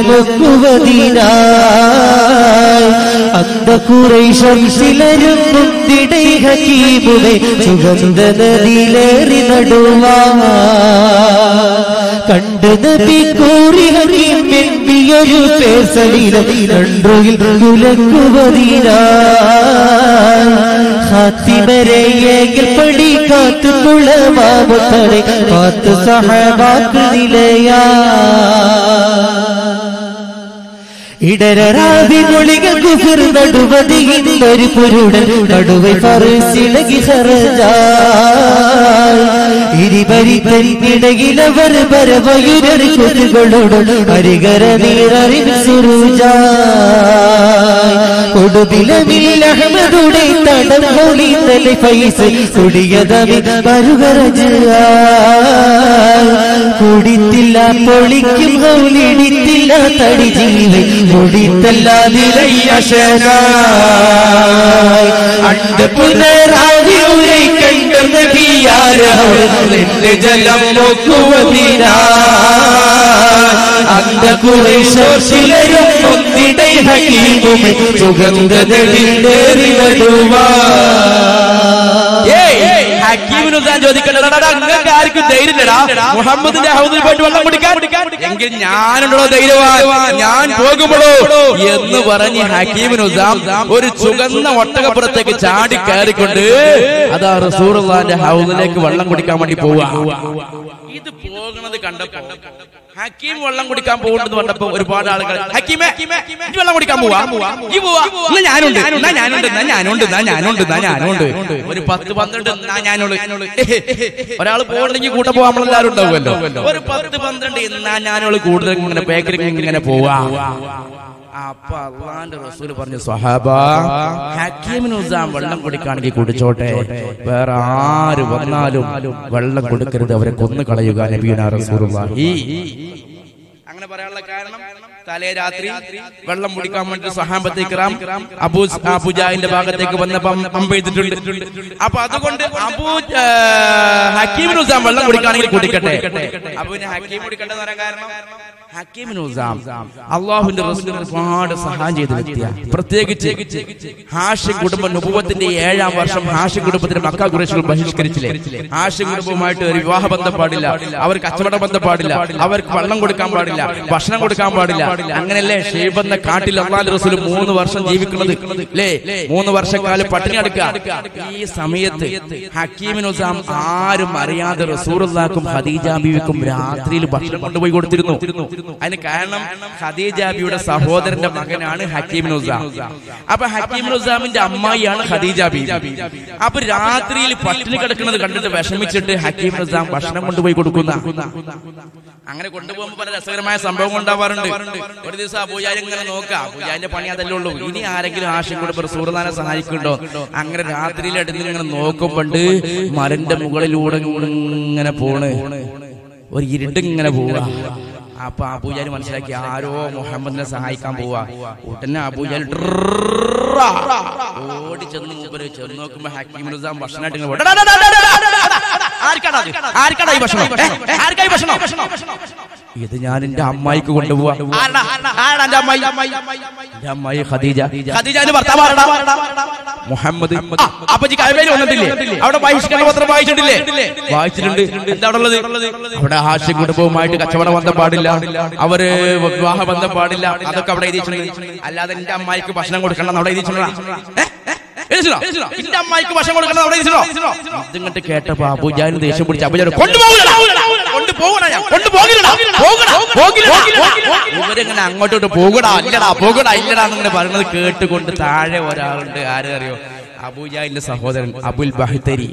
കുറൈശിലരും മുന്തിടൈ ഹക്കീമുടെ സുഗന്ധ നദിയിലേറി നടുവാ കണ്ട് നബി കൂറി ഹക്കീം എമ്പിയൊരു പേർ സലീലം രണ്ടുയിൽ ഹാത്തിമരയേകിൽ പടി കാത്തു കുളമാമത്തടെ കാത്തു സഹബാക്ക് നിലയാ ഇടരാവി മൊഴിക കുഫിർ നടുവതിയിന്നൊരു പുരുടൻ നടുവൈ ഫർസിലകി ഹർജായ് ഇരുപരിതരിടയിലവർ വരവയുരറി കുതികളോട് അരികര നീററി സുരുജായ് കൊടുബിലമിൽ അഹമ്മദുടെ തടം മൊഴി തലെ ഫൈസ് കുടിയതമി മരുകരജായ് കുടിത്തില്ല പൊളിക്കും ഹൗലിടിത്തില്ല തടി ജീവൻ അണ്ട് പുനരാവി ഉരൈ കണ്ട നബിയാരെ ജലം നോക്കുവതിനാ അന്ത കുറൈശിലരും മുന്തിടൈ ഹക്കീമുമെ സുഗന്ധ നദിയിലേറി വരുവാ. നിങ്ങൾക്ക് ആർക്കും ധൈര്യമില്ലടാ മുഹമ്മദിന്റെ ഹൗസിൽ പോയിട്ട് വെള്ളം കുടിക്കാൻ? എങ്കിൽ ഞാനുണ്ടോ ധൈര്യവാൻ, ഞാൻ പോകുമ്പോഴോ എന്ന് പറഞ്ഞ് ഹക്കീമിന് ഉസാം ഒരു ചുവന്ന ഒട്ടകപ്പുറത്തേക്ക് ചാടി കയറിക്കൊണ്ട് അതാ റസൂലുള്ളാഹിന്റെ ഹൗസിലേക്ക് വെള്ളം കുടിക്കാൻ വേണ്ടി പോവുക. ഇത് പോകുന്നത് കണ്ടപ്പോ ഹക്കീം വെള്ളം കുടിക്കാൻ പോകുന്നത് കണ്ടപ്പോ ഒരുപാട് ആളുകൾ ഹക്കീമേ വെള്ളം കുടിക്കാൻ പോവാ, ഞാനുണ്ട് ഒരു 10-12 ഒരാൾ പോകണമെങ്കിൽ കൂടെ പോവാൻ നമ്മളെല്ലാരും ഉണ്ടാവുമല്ലോ. ഒരു 10-12 ഞാനോള് കൂടുതൽ ഇങ്ങനെ ബേക്കറി ഇങ്ങനെ പോവാ. അപ്പൊ അള്ളാന്റെ റസൂൽ പറഞ്ഞു, സ്വഹാബാ ഹക്കീമിന് ഉസാം വെള്ളം കുടിക്കാണെങ്കിൽ കുടിച്ചോട്ടെ, വേറെ ആര് വന്നാലും വെള്ളം കൊടുക്കരുത്, അവരെ കൊന്നു കളയുക നബിയുനാ റസൂലുള്ളാഹി. അങ്ങനെ പറയാനുള്ള കാരണം തലേ രാത്രി വെള്ളം കുടിക്കാൻ വേണ്ടി സഹാബത്തെ കിറാം അബൂ ജഹലിന്റെ ഭാഗത്തേക്ക് വന്നപ്പം അമ്പെയ്തിട്ടുണ്ട്. അപ്പൊ അതുകൊണ്ട് ഹക്കീം ഇബ്നു ഹിസാം വെള്ളം കുടിക്കുകയാണെങ്കിൽ കുടിക്കട്ടെ. അപ്പൊ പിന്നെ ഹക്കീം കുടിക്കട്ടെന്ന് പറയാൻ കാരണം ഹക്കീം ഇബ്നു ഹിസാം അല്ലാഹുവിന്റെ റസൂലിനെ ഒരുപാട് സഹായം ചെയ്ത വ്യക്തിയാണ്. പ്രത്യേകിച്ച് ഹാഷിം കുടുംബം നുബുവത്തിന്റെ 7-ാം വർഷം ഹാഷിം കുടുംബത്തിന് മക്ക ഖുറൈശികൾ ബഹിഷ്കരിച്ചില്ലേ? ഹാഷിം കുടുംബവുമായിട്ട് ഒരു വിവാഹ ബന്ധം പാടില്ല, അവർക്ക് കച്ചവട ബന്ധം പാടില്ല, അവർക്ക് വെള്ളം കൊടുക്കാൻ പാടില്ല, ഭക്ഷണം കൊടുക്കാൻ പാടില്ല. അങ്ങനെയല്ലേ ഷെയ്ബ് എന്ന കാട്ടിൽ അല്ലാഹുവിന്റെ റസൂൽ 3 വർഷം ജീവിക്കുന്നത് അല്ലേ? 3 വർഷക്കാലം പട്ടിണി കിടക്കുക. ഈ സമയത്ത് ഹക്കീം ഇബ്നു ഹിസാം ആരും അറിയാതെ റസൂലുള്ളാഹിക്കും ഖദീജ ബീവിക്കും രാത്രിയിൽ ഭക്ഷണം കൊണ്ടുപോയി കൊടുത്തിരുന്നു. അതിന് കാരണം ഖദീജ ബീവിയുടെ സഹോദരന്റെ മകനാണ് ഹക്കീം ഇബ്നു ഹിസാം. അപ്പൊ ഹക്കീം ഇബ്നു ഹിസാമിന്റെ അമ്മായിയാണ് ഖദീജ ബീവി. അപ്പൊ രാത്രിയിൽ പട്ടിണി കിടക്കുന്നത് കണ്ടിട്ട് വിഷമിച്ചിട്ട് ഹക്കീം ഇബ്നു ഹിസാം ഭക്ഷണം കൊണ്ടുപോയി കൊടുക്കുന്ന. അങ്ങനെ കൊണ്ടുപോകുമ്പോൾ പല രസകരമായ സംഭവം ഉണ്ടാവാറുണ്ട്. ഒരു ദിവസം അബൂജഹൽ ഇങ്ങനെ നോക്കാം, അബൂജഹലിന്റെ പണി അതല്ലേ ഉള്ളൂ, ഇനി ആരെങ്കിലും ഹാഷിം കുടുംബം റസൂലുള്ളാഹിനെ സഹായിക്കുന്നുണ്ടോ? അങ്ങനെ രാത്രിയിൽ അടുത്ത് ഇങ്ങനെ നോക്കുമ്പോണ്ട് മരന്റെ മുകളിലൂടെ ഇങ്ങനെ പോണ്, ഒരു ഇരുട്ടിങ്ങനെ പോവാ. അപ്പൊ അബൂജഹൽ മനസ്സിലാക്കി ആരോ മുഹമ്മദിനെ സഹായിക്കാൻ പോവാ. ഉടനെ അബൂജഹൽ ഓടി ചെന്ന് മൂപ്പര് ചെന്ന് നോക്കുമ്പോ ഹക്കീം ഇബ്നു ഹിസാം ഭക്ഷണമായിട്ട് ഇത് ഞാൻ എന്റെ അമ്മായിക്ക് കൊണ്ടുപോവാ. അമ്മായി ഖദീജ, ഖദീജയുടെ ഭർത്താവാണ് മുഹമ്മദ്. അപ്പജി കഅബയിൽ വന്നിട്ടില്ലേ? അവിടെ ബഹിഷ്കരണ പത്രം വായിച്ചിട്ടില്ലേ? വായിച്ചിട്ടുണ്ട്. എന്താ അവിടെ ഉള്ളത്? അവിടെ ഹാഷിം കുടുംബവുമായിട്ട് കച്ചവട ബന്ധം പാടില്ല, അവര് വിവാഹ ബന്ധം പാടില്ല, അതൊക്കെ അവിടെ എഴുതിയിട്ടുണ്ട്. അല്ലാതെ എന്റെ അമ്മായിക്ക് ഭക്ഷണം കൊടുക്കണം അവിടെ എഴുതിയിട്ടുണ്ടോ? എന്റെ അമ്മായിക്ക് ഭക്ഷണം കൊടുക്കണം അവിടെ എഴുതിയിട്ടുണ്ടോ? ഇതിങ്ങോട്ട് കേട്ടപ്പോ അബൂജഹൽ ദേഷ്യം പിടിച്ച് അബൂജഹൽ ഇവരെങ്ങനെ അങ്ങോട്ടോട്ട് പോകടാ ഇല്ലടാ പോകടാ ഇല്ലടാ എന്നിങ്ങനെ പറയുന്നത് കേട്ടുകൊണ്ട് താഴെ ഒരാളുണ്ട്. ആരും അറിയോ? അബൂജഹലിന്റെ സഹോദരൻ അബുൽ ബഹ്തരി.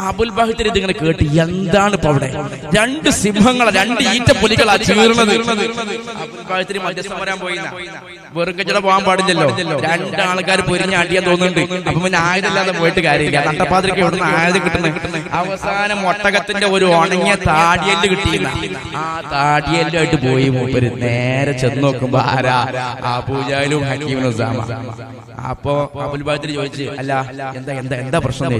അബുൽ ബഹ്തരി ഇതിങ്ങനെ കേട്ട് എന്താണ് ഇപ്പൊ അവിടെ? 2 സിംഹങ്ങളെ 2 ഈറ്റപ്പുലികളാ ചീർന്നത്. അബുൽ ബഹ്തരി മധ്യസ്ഥം വരാൻ പോയിന്ന. വെറും കച്ചട പോകാൻ പാടില്ലല്ലോ. 2 ആൾക്കാർ പൊരിഞ്ഞ് അടിയാൻ തോന്നുന്നുണ്ട്. അപ്പൊ പിന്നെ ആയുധമില്ലാതെ പോയിട്ട് കാര്യമില്ല. നട്ടപ്പാതിരിക്ക് എവിടുന്ന് ആയുധം കിട്ടുന്നത്? അവസാനം ഒട്ടകത്തിന്റെ ഒരു ഉണങ്ങിയ താടിയല് കിട്ടിയിരുന്ന ആ താടിയല്ലുമായിട്ട് പോയി മൂപ്പര് നേരെ ചെന്ന് നോക്കുമ്പോ ആരാ? അബൂജഹലും ഹക്കീം ഇബ്നു ഹിസാം. അപ്പൊ അബുൽ ബഹ്തരി ചോദിച്ചു, അല്ല എന്താ എന്താ എന്താ പ്രശ്നം?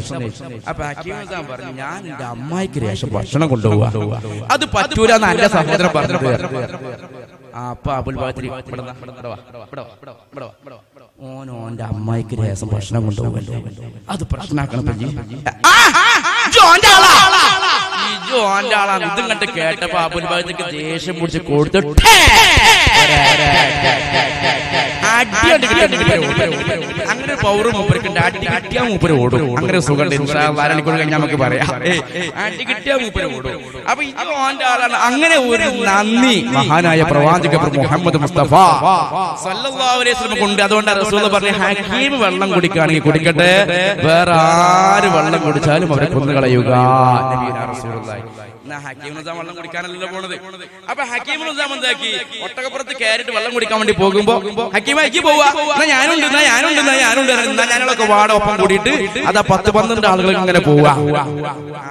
അപ്പൊ ഹക്കീം ഇബ്നു ഹിസാം പറഞ്ഞു, ഞാൻ എന്റെ അമ്മായിക്ക് ശേഷം ഭക്ഷണം കൊണ്ടുപോവാ, അത് പറ്റൂല എന്ന് എന്റെ സഹോദരൻ പറഞ്ഞത്. അപ്പൊ അബുൽ ബഹ്തരി ഓന്റെ അമ്മായിക്ക് രേസം ഭക്ഷണം കൊണ്ടുപോകല്ലോ, അത് പ്രശ്നമാക്കണം. ഓന്റെ ആളാണ്. ഇതും കണ്ട് കേട്ടപ്പോ അബുൽ ബഹ്തരിക്ക് ദേഷ്യം പിടിച്ച് കൊടുത്തിട്ട് അങ്ങനെ പൗറ് മൂപ്പർക്കുണ്ട്. അടി കിട്ടിയാ മൂപ്പര് ഓടും. അങ്ങനെ സുഖം കഴിഞ്ഞാൽ നമുക്ക് പറയാം. അടി കിട്ടിയാ മൂപ്പര് ഓടും. അപ്പൊ ഇത് ഓന്റെ ആളാണ്. അങ്ങനെ ഒരു നന്ദി മഹാനായ പ്രവാചക മുഹമ്മദ് മുസ്തഫ സല്ലല്ലാഹു അലൈഹി വസല്ലം കൊണ്ട്. അതുകൊണ്ടാണ് റസൂൽ പറഞ്ഞു, ഹക്കീം വെള്ളം കുടിക്കുകയാണെങ്കിൽ കുടിക്കട്ടെ, വേറെ ആര് വെള്ളം കുടിച്ചാലും അവരെ കൊന്നുകളയുക. ഹക്കീം ഇബ്നു ഹിസാം വെള്ളം കുടിക്കാനല്ലോ പോണത്. അപ്പൊ ഹക്കീം ഇബ്നു ഹിസാം എന്താക്കി? ഒട്ടകപ്പുറത്ത് കയറിയിട്ട് വെള്ളം കുടിക്കാൻ വേണ്ടി പോകുമ്പോ ഹക്കീമയ്ക്ക് പോവാ, ഞാനുണ്ട് ഞാനൊക്കെ വാട ഒപ്പം കൂടിയിട്ട് അതാ 10-12 ആളുകൾ ഇങ്ങനെ പോവാ.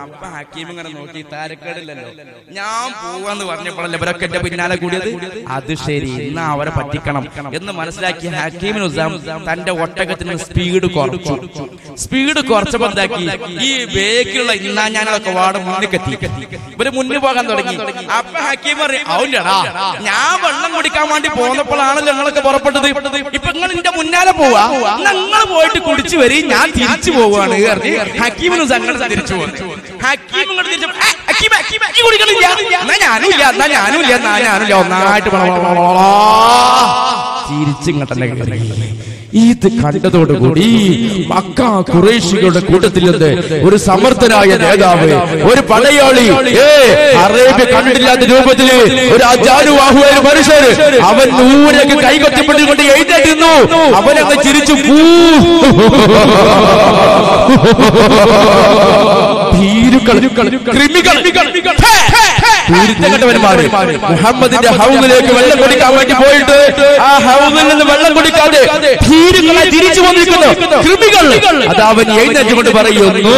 അപ്പൊ ഹക്കീം ഇങ്ങനെ നോക്കി, താരക്കേടില്ലല്ലോ, ഞാൻ പോവാന്ന് പറഞ്ഞപ്പോഴല്ലേ ഇവരൊക്കെ എന്റെ പിന്നാലെ കൂടിയത്. അത് ശരി, എന്നാ അവരെ പറ്റിക്കണം എന്ന് മനസ്സിലാക്കി ഹക്കീം ഇബ്നു ഹിസാം തന്റെ ഒട്ടകത്തിന് സ്പീഡ് കുറച്ചു. സ്പീഡ് കുറച്ചപ്പോ എന്താക്കി? ഈ ബേക്കിലുള്ള ഇന്നാ ഞാനൊക്കെ വാട മുന്നിക്കെത്തി. ഇവര് മുന്നിൽ പോകാൻ തുടങ്ങി. അപ്പൊ ഹക്കീം പറയും, ഔല്ലടാ, ഞാൻ വെള്ളം കുടിക്കാൻ വേണ്ടി പോന്നപ്പോഴാണല്ലോ ഞങ്ങളൊക്കെ പുറപ്പെട്ടത്. ഇപ്പൊ നിങ്ങൾ എന്റെ മുന്നാലെ പോവാ, നിങ്ങൾ പോയിട്ട് കുടിച്ചു വരും, ഞാൻ തിരിച്ചു പോവാണ്. ഹക്കീമിന് സങ്കടം തിരിച്ചു പോകും. ഹക്കീം കുടിക്കണില്ല, ഞാനുമില്ല ഒന്നായിട്ട് തിരിച്ചിങ്ങോട്ടന്നെ കയറി. ഇത് കണ്ടതോടുകൂടി മക്ക ഖുറൈശികളുടെ കൂട്ടത്തിൽ നിന്ന് ഒരു സമർത്ഥനായ നേതാവ്, ഒരു പടയാളി, അറേബ്യ കണ്ടില്ലാത്ത രൂപത്തില് ഒരു അജാനുവാഹുവായ മനുഷ്യർ, അവൻ ദൂരേക്ക് കൈകൊറ്റപ്പെട്ടുകൊണ്ട് എഴുന്നേറ്റുന്നു. അവനങ്ങ് ചിരിച്ചു. ഭീരുക്കൾ, കൃമികൾ, പീഡിത്തപ്പെട്ടവന്മാര് മുഹമ്മദിന്റെ ഹൗദിലേക്ക് വെള്ളം കുടിക്കാൻ വേണ്ടി പോയിട്ട് ആ ഹൗദിൽ നിന്ന് വെള്ളം കുടിക്കാതെ ഭീരുക്കളെ തിരിച്ചു വന്നിരിക്കുന്നു കൃമികൾ. അത് അവൻ എഴുന്നേറ്റുകൊണ്ട് പറയുന്നു,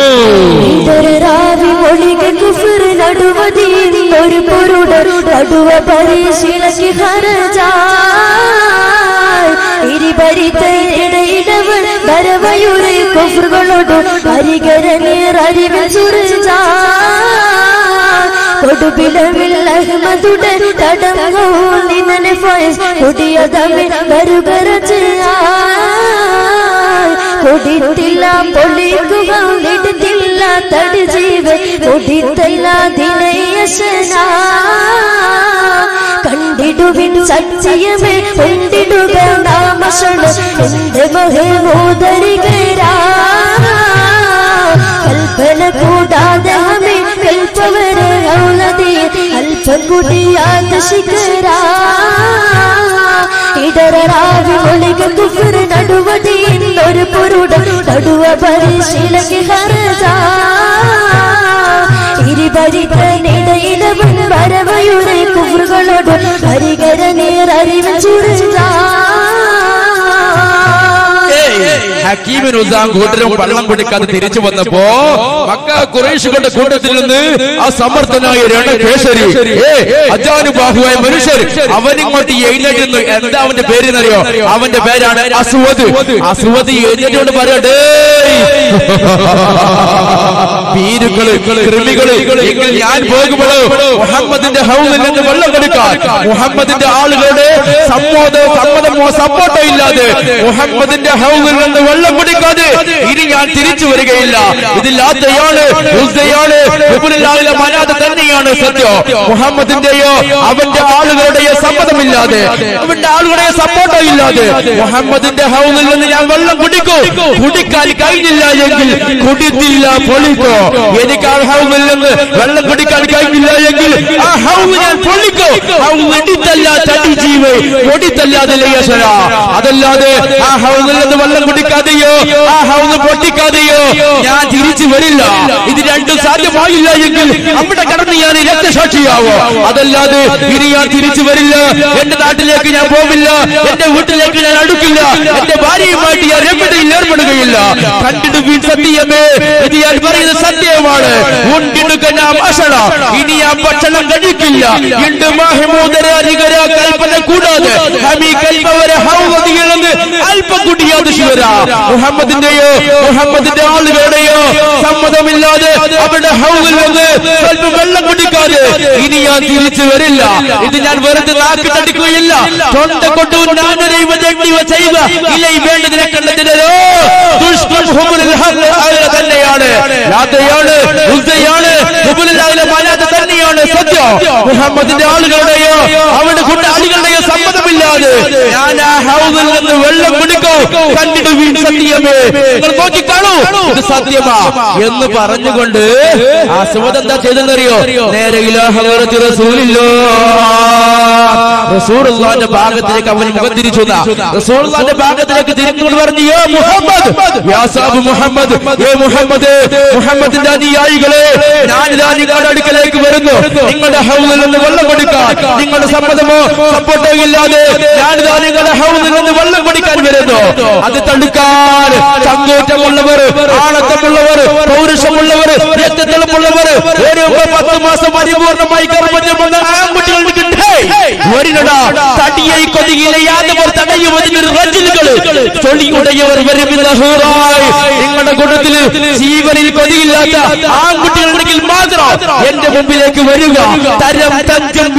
കൊടിത്തില്ല പൊളിക്കുക നെടുത്തില്ല തടിജീവ കൊടിത്തല്ല ദിനയശന കണ്ടിടുവിൻ സത്യമേ കൊണ്ടിടുക നാമശണ എന്റെ മഹമോദരികരാ കൽപ്പന കൂടാതെ ഹമേ കൽപ്പവര ഹൗലതി അല്പം കുടിയാത ശിഖരാ ഇടറാവി ഒളിക കുഫർ നടുവടി ഒരു പുരുട നടുവ പരിശീലക്ക് ഹർജ ഇരുപരിതനിടയിലവൻ വരവയുടെ കുഫറുകളോട് ഹരികര നേരറിവ് ചുരുജ. ഹക്കീമിന് ഉസാം കൂട്ടരും വെള്ളം കുടിക്കാതെ തിരിച്ചു വന്നപ്പോ മക്ക ഖുറൈശുകളുടെ കൂട്ടത്തിൽ നിന്ന് ആ സമർത്ഥനായ രണകേശരി അജാനുബാഹുവായ മനുഷ്യർ അവനിങ്ങോട്ട് എഴുന്നേറ്റുന്നു. എന്താ അവന്റെ പേരെന്നറിയോ? അവന്റെ പേരാണ് അസ്വദ്. അസ്വദ് എഴുന്നേറ്റോട് പറയട്ടെ, ഭീരുക്കള്, കൃമികള്, എങ്കിൽ ഞാൻ പോകുമ്പോഴോ മുഹമ്മദിന്റെ ഹൗദിൽ നിന്ന് വെള്ളം കൊടുക്കാൻ മുഹമ്മദിന്റെ ആളുകളുടെ സമ്മതമോ സപ്പോർട്ടോ ഇല്ലാതെ മുഹമ്മദിന്റെ ഹൗദിൽ നിന്ന് വെള്ളം കുടിക്കാതെ ഇനി ഞാൻ തിരിച്ചു വരികയില്ല. ഇതില്ലാത്തയാണ് മനാത തന്നെയാണ് സത്യം. മുഹമ്മദിന്റെയോ അവന്റെ ആളുകളുടെയോ സമ്മതമില്ലാതെ അവന്റെ ആളുകളുടെ സപ്പോർട്ടോ ഇല്ലാതെ മുഹമ്മദിന്റെ ഹൗദിൽ നിന്ന് ഞാൻ വെള്ളം കുടിക്കാൻ കഴിഞ്ഞില്ല എങ്കിൽ കുടിത്തില്ല പൊളിക്കോ. എനിക്ക് ആ ഹൗദിൽ നിന്ന് വെള്ളം കുടിക്കാൻ കഴിഞ്ഞില്ല എങ്കിൽ ആ ഹൗദ് ഞാൻ പൊളിക്കോ. ഹൗദിത്തല്ല തടിജീവ പൊടിത്തല്ലാതെ ലയശന. അതല്ലാതെ ആ ഹൗദിൽ നിന്ന് വെള്ളം കുടിക്കാതെയോ ആ ഹൗദ് പൊട്ടിക്കാതെയോ ഞാൻ തിരിച്ചു വരില്ല. ഇത് രണ്ടും സാധ്യമായില്ല എങ്കിൽ അവിടെ കടന്ന് ഞാൻ രക്തസാക്ഷിയാവോ. അതല്ലാതെ ഇനി ഞാൻ തിരിച്ചു വരില്ല. എന്റെ നാട്ടിലേക്ക് ഞാൻ പോവില്ല. എന്റെ വീട്ടിലേക്ക് ഞാൻ അടുക്കില്ല. എന്റെ ഭാര്യയുമായിട്ട് ഞാൻ രമ്യതയിൽ ഏർപ്പെടുകയില്ല. കണ്ടിടുവിൻ സത്യമേ, ഇത് ഞാൻ പറയുന്നത് സത്യമാണ്. ഇനി ഞാൻ ഭക്ഷണം കഴിക്കില്ല. കൽപ്പന കൂടാതെ അല്പം കുടിയാതെ ശിവര മുഹമ്മദിന്റെയോ മുഹമ്മദിന്റെ ആളുകളുടെയോ സമ്മതമില്ലാതെ അവരുടെ ഹൗദിൽ നിന്ന് സ്വല്പം വെള്ളം കുടിക്കാതെ ഇനി ഞാൻ തിരിച്ചു വരില്ല. ഇത് ഞാൻ വെറുതെ നാക്കി തടിക്കുകയില്ല. തൊണ്ട കൊണ്ടു ചെയ്യുക ഇല്ല വേണ്ടതിനെ കണ്ടതിനോ തന്നെയാണ് തന്നെയാണ് സത്യം. മുഹമ്മദിന്റെ ആളുകളുടെയോ അവരുടെ കൂട്ടാളികളുടെയോ സമ്മതമില്ലാതെ ഞാൻ ആ ഹൗദിൽ നിന്ന് വെള്ളം കുടിക്കോ. കണ്ടിടുവീൻ സത്യമേ, നിങ്ങൾ നോക്കിക്കാണൂ ഇത് സത്യമാ എന്ന് പറഞ്ഞുകൊണ്ട് ആ സുവദ് എന്താ ചെയ്തെന്നറിയോ? നേരെ റസൂലുള്ളാഹിന്റെ ഭാഗത്തിലേക്ക് അവൻ മുഖം തിരിച്ചു. റസൂലുള്ളാഹിന്റെ ഭാഗത്തിലേക്ക് തിരിഞ്ഞുകൊണ്ട് പറഞ്ഞു, യാ മുഹമ്മദ്, യാ സാബ് മുഹമ്മദ്, ഏ മുഹമ്മദ്, മുഹമ്മദിന്റെ അനുയായികളെ, ഞാനിതാ നിങ്ങളുടെ അടുക്കലേക്ക് വരുന്നു. നിങ്ങളുടെ ഹൗദിൽ നിന്ന് വെള്ളം കുടിക്കാൻ നിങ്ങളുടെ സമ്മതമോ സപ്പോർട്ടോ ഇല്ലാതെ ഞാനിതാ നിങ്ങളുടെ ഹൗദിൽ നിന്ന് വെള്ളം കുടിക്കാൻ വരുന്നു. അത് തടുക്കാൻ ചങ്കൂറ്റമുള്ളവർ, ആണത്തമുള്ളവർ, പൗരുഷമുള്ളവർ, രക്തത്തിളപ്പുള്ളവർ, ഒരു 10 മാസം പരിപൂർണമായി കർമ്മജമുള്ള ആൺകുട്ടികൾ ഒരിടടാ തടിയെ കൊതിയിലെ യാതൊരു തടയുവതിനൊരു റജിലുകള് തൊളിയുടയവർ വരുമില്ലായി. നിങ്ങളുടെ കൂട്ടത്തിൽ ജീവനിൽ കൊതിയില്ലാത്ത ആൺകുട്ടികളുണ്ടെങ്കിൽ മാത്രം എന്റെ മുമ്പിലേക്ക് വരിക. തരം തഞ്ചം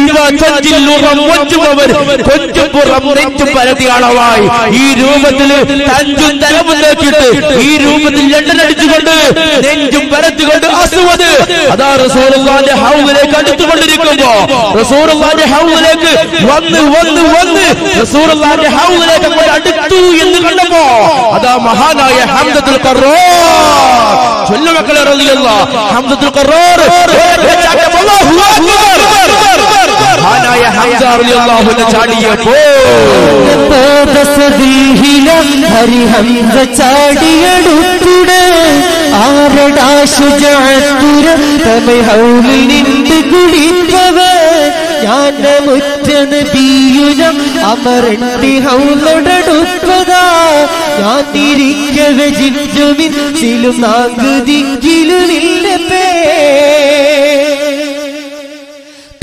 കൊഞ്ചും പുറം നെഞ്ചും പരതി അളവായി ഈ രൂപത്തിൽ തഞ്ചും തലവും നോക്കിയിട്ട് ഈ രൂപത്തിൽ എണ്ണനടിച്ചുകൊണ്ട് നെഞ്ചും പരത്തുകൊണ്ട് അസുവത് അതാ റസൂലുള്ളാഹിന്റെ ഹൗദിലേക്ക് അടുത്തുകൊണ്ടിരിക്കുമ്പോ റസൂലുള്ളാഹിന്റെ ഹൗദിലേക്ക് വന്ന് റസൂലുള്ളാഹിന്റെ ഹൗദിലേക്ക് അടുത്തു എന്ന് കണ്ടപ്പോ അതാ മഹാനായ ഹംദത്തുൽ ഖറാർ ചൊല്ലുമക്കളെ റളിയല്ലാഹു ഹംദത്തുൽ ഖറാർ അല്ലാഹു അക്ബർ മഹാനായ ഹംസ റളിയല്ലാഹു അൻഹു ചാടിയപ്പോ ഹരി ഹംസ ചാടിയടുത്തുടേ ആരടാ ശുജാഅത്തുരത്തമ ഹൗലിൽ നിന്ന് കുടിപ്പവൻ ഞാൻ മുറ്റ നബിയുന അമരന്റെ ഹൗലടടുപ്പതാ ഞാൻ ഇരിക്കവെ ജിന്നുമിൻസിലും നാഗുദിക്കിലുമില്ലപ്പേ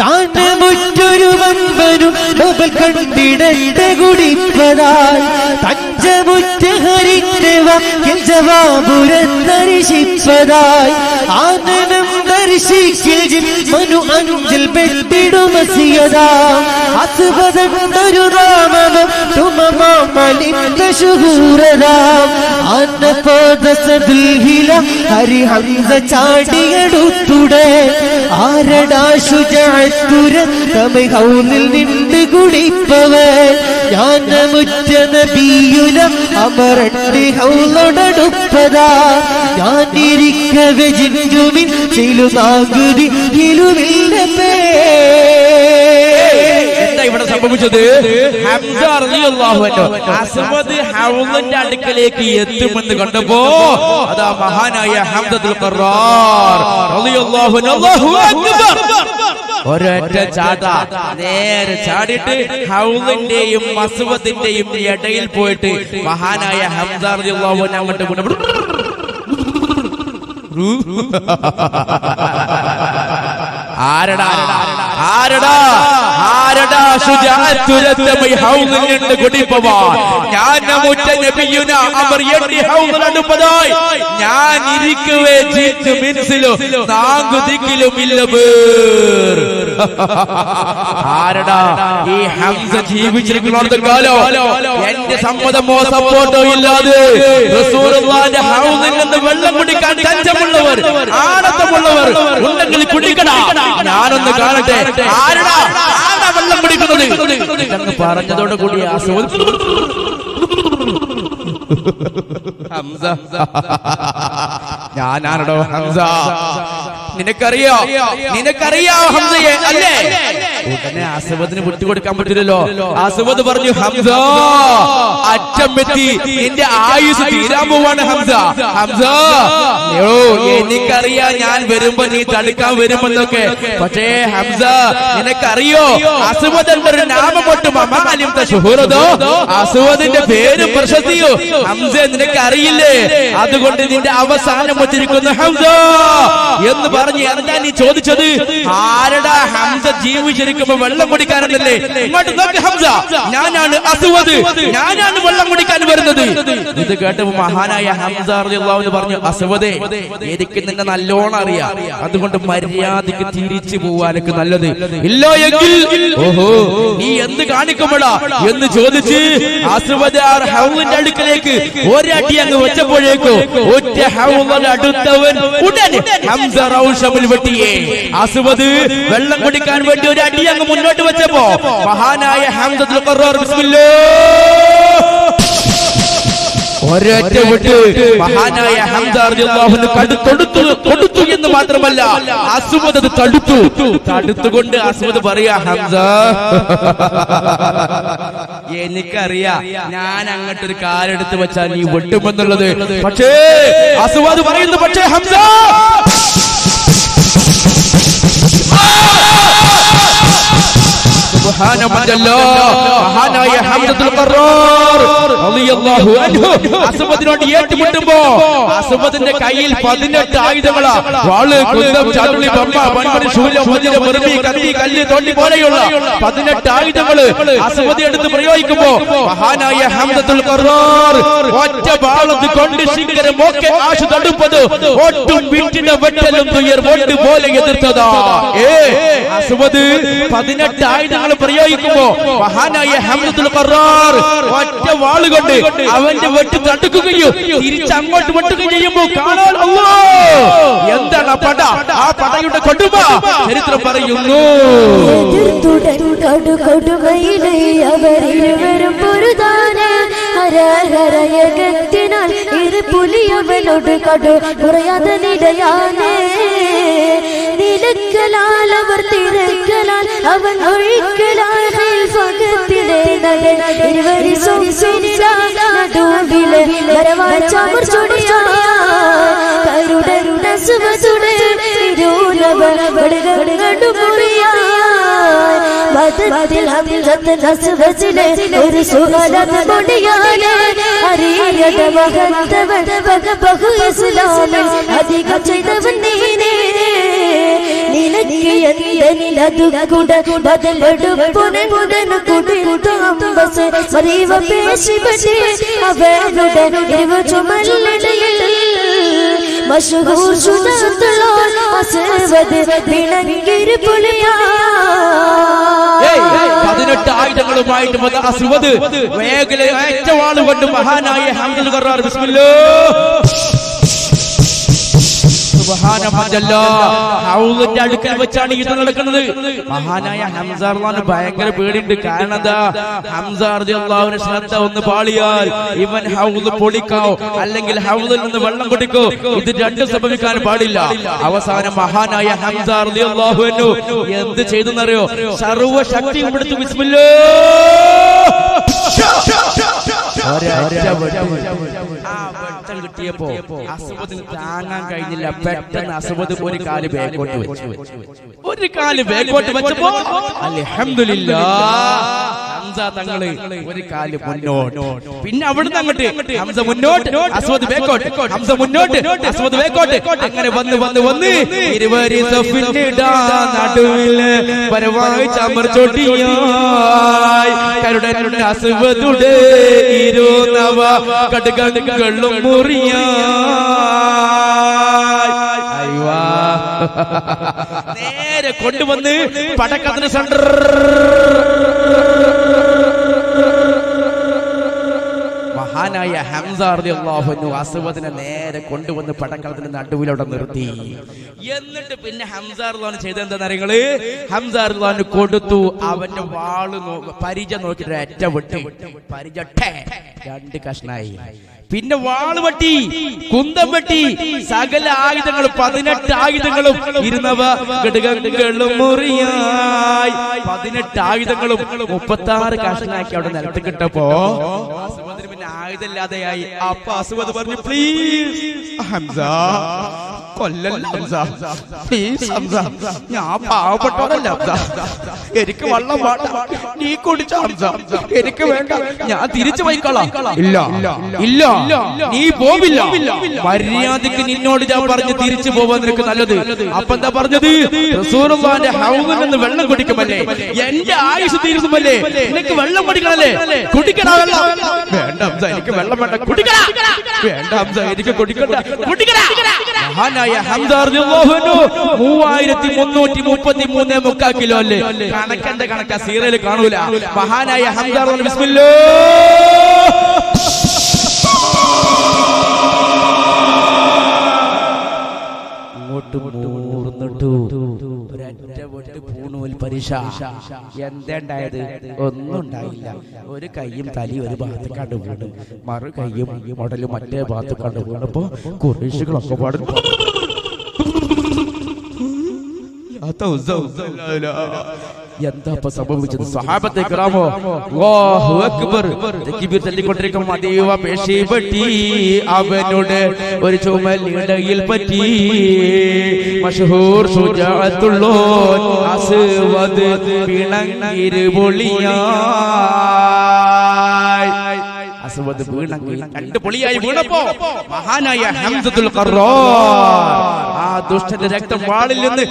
താനെ മുറ്റൊരു വൻപനും നൊബൽ കണ്ടിടണ്ട കുടിപ്പതായി തഞ്ചമുറ്റ ഹരിന്റെ വാക്കിൽ ജവാബുരന്തരിശിപ്പതായി ആനനം ദർശിക്കിൽ മനു അഞ്ചിൽ പെട്ടിടുമസിയതാ അസുബദണ്ടൊരു രാമനം തുമമാമലിന്റെ ശുഹൂരതാ അന്നപോദസദുൽഹില ഹരി ഹംസ ചാടിയടുത്തുടേ ആരടാ ശുജാഅത്തുരത്തമ ഹൗലിൽ നിന്ന് കുടിപ്പവൻ ഞാൻ മുറ്റ നബിയുന അമരന്റെ ഹൗലടടുപ്പതാ ഞാൻ ഇരിക്കവെ ജിന്നുമിൻ ചിലുനാഗുദിക്കിലുമില്ലപ്പേ. എന്താ ഇവിടെ സംഭവിച്ചത്? ഹംസ റളിയല്ലാഹു അൻഹു അസ്വദ് ഹൗലിന്റെ അടുക്കലേക്ക് എത്തുമെന്ന് കണ്ടപ്പോ അതാ മഹാനായ ഹംസത്തുൽ ഖറാർ റളിയല്ലാഹു അൻഹു അല്ലാഹു അക്ബർ ഒരൊറ്റ ചാട്ട നേരെ ചാടിയിട്ട് ഹൗലിന്റെയും അസ്വദിന്റെയും ഇടയിൽ പോയിട്ട് മഹാനായ ഹംസ റളിയല്ലാഹു അൻഹു അങ്ങോട്ട് ആരടാ ആരടാ ആരടാ ശുജാഅത്തുരത്തമ ഹൗലിൽ നിന്ന് കുടിപ്പവാ ഞാൻ മുറ്റ നബിയുന അമർ എണ്ണി ഹൗലിൽ അടുപ്പതായി ഞാൻ ഇരിക്കവേ ജിന്നു മിൻസിലോ നാഗുദിക്കിലും ഇല്ലബേർ. ആരടാ ഈ ഹംസ ജീവിച്ചിരിക്കുന്ന കാലം എന്റെ സമ്മതമോ സപ്പോർട്ടോ ഇല്ലാതെ റസൂലുള്ളാഹിന്റെ ഹൗലിൽ നിന്ന് വെള്ളം കുടിക്കാൻ തഞ്ചമുള്ളവർ ആനന്ദമുള്ളവർ ഉണ്ടെങ്കിൽ കുടിക്കടാ ഞാനൊന്ന് കാണട്ടെ ആരടാ ആരാ വെള്ളം കുടിക്കുന്നത് എന്ന് പറഞ്ഞതോട് കൂടി ഹംസ ഞാനാണോ ഹംസ നിനക്കറിയോ ഹംസയെ അല്ലേ? ഉടനെ അസ്വദിന് വിട്ടുകൊടുക്കാൻ പറ്റില്ലല്ലോ. അസ്വദ് പറഞ്ഞു ഹംസ അറ്റം എത്തി നിന്റെ ആയുസ് തീരാൻ പോവാണ് ഹംസ. ഹംസ എനിക്കറിയാം ഞാൻ വരുമ്പോ നീ തടുക്കാൻ വരുമെന്നൊക്കെ. പക്ഷേ ഹംസ നിനക്കറിയോ അസ്വദ് എന്നൊരു നാമം കൊട്ടും അസ്വദിന്റെ പേര് പ്രശസ്തിയോ ഹംസ നിനക്ക് അറിയില്ലേ? അതുകൊണ്ട് നിന്റെ അവസാനം വച്ചിരിക്കുന്നു ഹംസ എന്ന് പറഞ്ഞ് എന്താ നീ ചോദിച്ചത്? ആരടാ ഹംസ ജീവിച്ചിരിക്കുമ്പോ വെള്ളം കുടിക്കാനല്ലേ? ഇങ്ങോട്ട് നോക്ക് ഹംസ, ഞാനാണ് അസ്വദ്, ഞാനാണ് വെള്ളം കുടിക്കാൻ വരുന്നത്. ഇത് കേട്ടപ്പോ മഹാനായ ഹംസ റളിയല്ലാഹു അൻഹു പറഞ്ഞു അസ്വദേ എനിക്ക് നിന്നെ നല്ലോണം അറിയാം, അതുകൊണ്ട് മര്യാദക്ക് തിരിച്ചു പോവാനൊക്കെ നല്ലത്. ഇല്ല എങ്കിൽ ഓഹോ നീ എന്ത് കാണിക്കുമ്പോഴാ എന്ന് ചോദിച്ച് അസ്വദ് ഹൗലിന്റെ അടുക്കലേക്ക് ഒരടി അങ്ങ് വെച്ചപ്പോഴേക്കോ ഒറ്റ ഹൗലിന്റെ അടുത്തവൻ ഉടനെ ഹംസ റൗഷമിൽ വെട്ടിയേ. അസ്വദ് വെള്ളം കുടിക്കാൻ വേണ്ടി ഒരു അടി അങ്ങ് മുന്നോട്ട് വെച്ചപ്പോ മഹാനായ ഹംസത്തുൽ ഖറാർ ബിസ്മില്ലാഹ് ഒരൊറ്റ വിട്ട് മഹാനായ ഹംസ റളിയല്ലാഹു അൻഹു കൊടുത്തു എന്ന് മാത്രമല്ല അസ്വദ് അത് തടുത്തുകൊണ്ട് അസ്വദ് പറയാ ഹംസ എനിക്കറിയാം ഞാൻ അങ്ങോട്ടൊരു കാലെടുത്ത് വെച്ചാൽ നീ വെട്ടുമെന്നുള്ളത്. പക്ഷേ അസ്വദ് പറയുന്നു പക്ഷേ ഹംസ മഹാനായ ഹംസത്തുൽ ഖറാർ റളിയല്ലാഹു അൻഹു അസ്വദിനോട് ഏറ്റുമുട്ടുമ്പോ അസ്വദിന്റെ കയ്യിൽ 18 ആയുധങ്ങളാ. വാള്, കുന്തം, ചതുളി, ബമ്പ, പൺമണി, ശൂലം, വജ്രം, മുറുമി, കത്തി, കല്ല്, തോണ്ടി പോലെയുള്ള 18 ആയുധങ്ങള് അസ്വദ് എടുത്ത് പ്രയോഗിക്കുമ്പോ മഹാനായ ഹംസത്തുൽ ഖറാർ ഒറ്റ വാളത്ത് കൊണ്ട് ശിഖരം ഒക്കെ ആശു തടുപ്പത് ഒട്ടും വീട്ടിന്റെ വെട്ടലും തുയർ വോട്ട് പോലെ എതിർത്തതാ. അസ്വദ് 18 ആയുധങ്ങൾ പ്രയോഗിക്കുമ്പോ മഹാനായ ഹംസത്തുൽ ഖറാർ ഒറ്റ വാളുകൊണ്ട് അവന്റെ വെട്ട് തടുക്കുകയും തിരിച്ചങ്ങോട്ട് വെട്ടുകയും ചെയ്യുമ്പോ കാണാൻ എന്താണ് പട, ആ പടയുടെ കൊടുമ ചരിത്രം പറയുന്നു. പുലിയവനോട് കടു കുറയാതെ നിടയാനേ നിലക്കലാൽ അവർ തിരക്കലാൽ അവൻ ഒഴിക്കലാൽ ഫകത്തിലെ നടൻ ഇരുവരി നടുവിലെ വരവാൻ ചമർ ചൊടിയാ മദത്തിൽ ഹംസത്ത് നസ്വത്തിലെ ഒരു സുഹലത് മൊഴിയാണ് അറിയത മഹത്തവൻ ബഹു ഇസ്ലാമിൽ അധികം ചെയ്തവൻ നീനേ നിനക്ക് എന്തിനതു കുട ബദലെടുപ്പുനു കുടിർത്താമ്പസ് മറിവ പേശിപറ്റി അവരുടെ ഇവ ചുമലിടയിൽ മശഹൂർ ശുദ്ധത്തുള്ള അസ്വദ് വിളങ്ങിരി പുലിയാ 18 ആയുധങ്ങളുമായിട്ട് അസ്വദ് വേഗല ഏറ്റവാള് കൊണ്ട് മഹാനായ ഹംസ ഖറാർ ബിസ്മില്ലാഹ് ഹൗലിന്റെ അടുക്കൽ വെച്ചാണ് യുദ്ധം നടക്കുന്നത്. മഹാനായ ഹംസ റളിയല്ലാഹു ഭയങ്കര പേടിയുണ്ട്. കാരണം എന്താ, ഹംസ റളിയല്ലാഹുവിന്റെ ശ്രദ്ധ ഒന്ന് പാളിയാൽ ഇവൻ ഹൗല് പൊളിക്കാവോ അല്ലെങ്കിൽ ഹൗലിൽ നിന്ന് വെള്ളം കുടിക്കോ, ഇത് രണ്ടും സംഭവിക്കാൻ പാടില്ല. അവസാനം മഹാനായ ഹംസ റളിയല്ലാഹു അൻഹു എന്ത് ചെയ്തെന്നറിയോ? സർവ്വശക്തിയും എടുത്ത് കിട്ടിയപ്പോ അസ്വദിന് താങ്ങാൻ കഴിഞ്ഞില്ല. പെട്ടെന്ന് അസ്വദ് ഒരു കാല് ബാക്കോട്ട് വെച്ചു. ഒരു കാല് ബാക്കോട്ട് വെച്ചപ്പോ അൽഹംദുലില്ലാഹ് ഹംസ തങ്ങള് ഒരു കാല് മുന്നോട്ട്, പിന്നെ അവിടുന്ന് അങ്ങോട്ട് ഹംസ മുന്നോട്ട് അസ്വദ് ബാക്കോട്ട്, ഹംസ മുന്നോട്ട് അസ്വദ് ബാക്കോട്ട്, അങ്ങനെ വന്ന് വന്ന് വന്ന് ഇരുവരി നടുവില് പരവായി ചമർച്ചോട്ടിയായി കരുടൻ അസ്വദുടെ ഇരുനവ കടുകടുകളും നേരെ കൊണ്ടുവന്ന് പടക്കത്തിന് സെന്റർ മഹാനായ ഹംസ റളിയല്ലാഹു അൻഹു അസ്വദിനെ നേരെ കൊണ്ടുവന്ന് പടക്കളത്തിന് നടുവിലൂടെ നിർത്തി. എന്നിട്ട് പിന്നെ ഹംസ റളിയല്ലാഹു ചെയ്തത് എന്താ അറിയങ്ങള്? ഹംസ റളിയല്ലാഹു കൊടുത്തു അവന്റെ വാള് പരിച നോക്കിട്ട് ഒറ്റ വെട്ടി, പരിച രണ്ട് കഷ്ണായി. പിന്നെ വാള് വെട്ടി, കുന്തം വെട്ടി, സകല ആയുധങ്ങളും 18 ആയുധങ്ങളും ഇരുന്നവ ഘടകങ്ങളും മുറിയായി 18 ആയുധങ്ങളും 36 കഷ്ണാക്കി അവിടെ നിലത്ത് കിട്ടപ്പോ അസ്വദിന് പിന്നെ ആയുധമില്ലാതെയായി. അപ്പൊ അസ്വദ് പറഞ്ഞു, പ്ലീസ് ഹംസ കൊല്ലല്ല ഹംസ, പ്ലീസ് ഹംസ, ഞാൻ പാവപ്പെട്ടവരല്ല ഹംസ, എനിക്ക് വെള്ളം വേണ്ട, നീ കുടിച്ച ഹംസ, എനിക്ക് വേണ്ട, ഞാൻ തിരിച്ചു പോയിക്കോളാം. ഇല്ല ഇല്ല നീ പോവില്ല, മര്യാദക്ക് നിന്നോട് ഞാൻ പറഞ്ഞു തിരിച്ചു പോവാൻ നിനക്ക് നല്ലത്. അപ്പൊ എന്താ പറഞ്ഞത്? റസൂലുള്ളാഹിന്റെ ഹൗദിൽ നിന്ന് വെള്ളം കുടിക്കുമല്ലേ, എന്റെ ആയുസ് തീരുമല്ലേ, നിനക്ക് വെള്ളം കുടിക്കണല്ലേ, കുടിക്കടാ വെള്ളം. വേണ്ട ഹംസ, എനിക്ക് വെള്ളം വേണ്ട, കുടിക്കടാ. വേണ്ട ഹംസ, എനിക്ക് കുടിക്കണ്ട, കുടിക്കടാ. മഹാനായ ഹംസ റളിയല്ലാഹു അൻഹു 3333 മുക്കാൽ കിലോ അല്ലേ, കണക്കന്റെ കണക്കാ സീറയിൽ കാണൂല. മഹാനായ ഹംസ റളിയല്ലാഹു ബിസ്മില്ലാഹ് എന്താണ്ടായത്? ഒന്നും ഉണ്ടായില്ല. ഒരു കൈയും തലി ഒരു ഭാഗത്ത് കണ്ടു വീണ്, മറു കൈയും മുടലും മറ്റേ ഭാഗത്ത് കണ്ടു വീണപ്പോ കുറേശികളൊക്കെ പാടും. എന്താ സംഭവിച്ചത്? സഹാബത്തെ കിറാമോ അല്ലാഹു അക്ബർ തക്ബീർ ചൊല്ലിക്കൊണ്ടിരിക്കും. അതീവ പേശിപെട്ടി അവനോട് ഒരു ചുമലിടയിൽ പറ്റി മശഹൂർ ശുജാഅത്തുള്ളോൻ അസ്വദ് പിണങ്ങിരുപൊളിയായി. അസ്വദ് വീണങ്ങി രണ്ട് പൊളിയായി വീണപ്പോ മഹാനായ ഹംസത്തുൽ ഖറാർ ആ ദുഷ്ടന്റെ രക്തം വാളിൽ നിന്ന്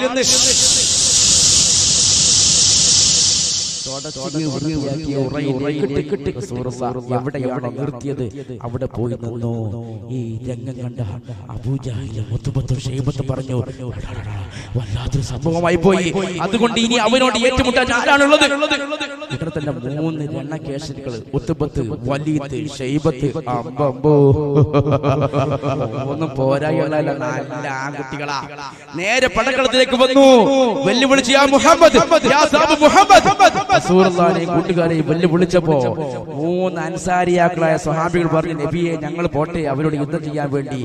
എവിടെയാണ് നിർത്തിയത് അവിടെ പോയി നിന്നു. ഈ രംഗം കണ്ട അബൂജഹലും ഉത്ബത്തും ശൈബത്തും പറഞ്ഞു, വല്ലാത്തൊരു സംഭവമായി പോയി, അതുകൊണ്ട് ഇനി അവനോട് ഏറ്റുമുട്ടാൻ ആരാണുള്ളത്? ഇവിടെ തന്നെ 3 രണകേശരികൾ, ഉത്ബത്ത്, വലീദ്, ശൈബത്ത്. അമ്പോ ഒന്നും പോരായുള്ള നല്ല ആൺകുട്ടികളാ. നേരെ പടക്കളത്തിലേക്ക് വന്നു, വെല്ലുവിളിച്ച് യാ മുഹമ്മദ്, യാ സാബ് മുഹമ്മദ്, റസൂലുള്ളാഹിയെയും കൂട്ടുകാരെയും വെല്ലുവിളിച്ചപ്പോ 3 അൻസാരിയാക്കളായ സ്വഹാബികൾ പറഞ്ഞു, നബിയെ ഞങ്ങൾ പോട്ടെ അവരോട് യുദ്ധം ചെയ്യാൻ വേണ്ടി.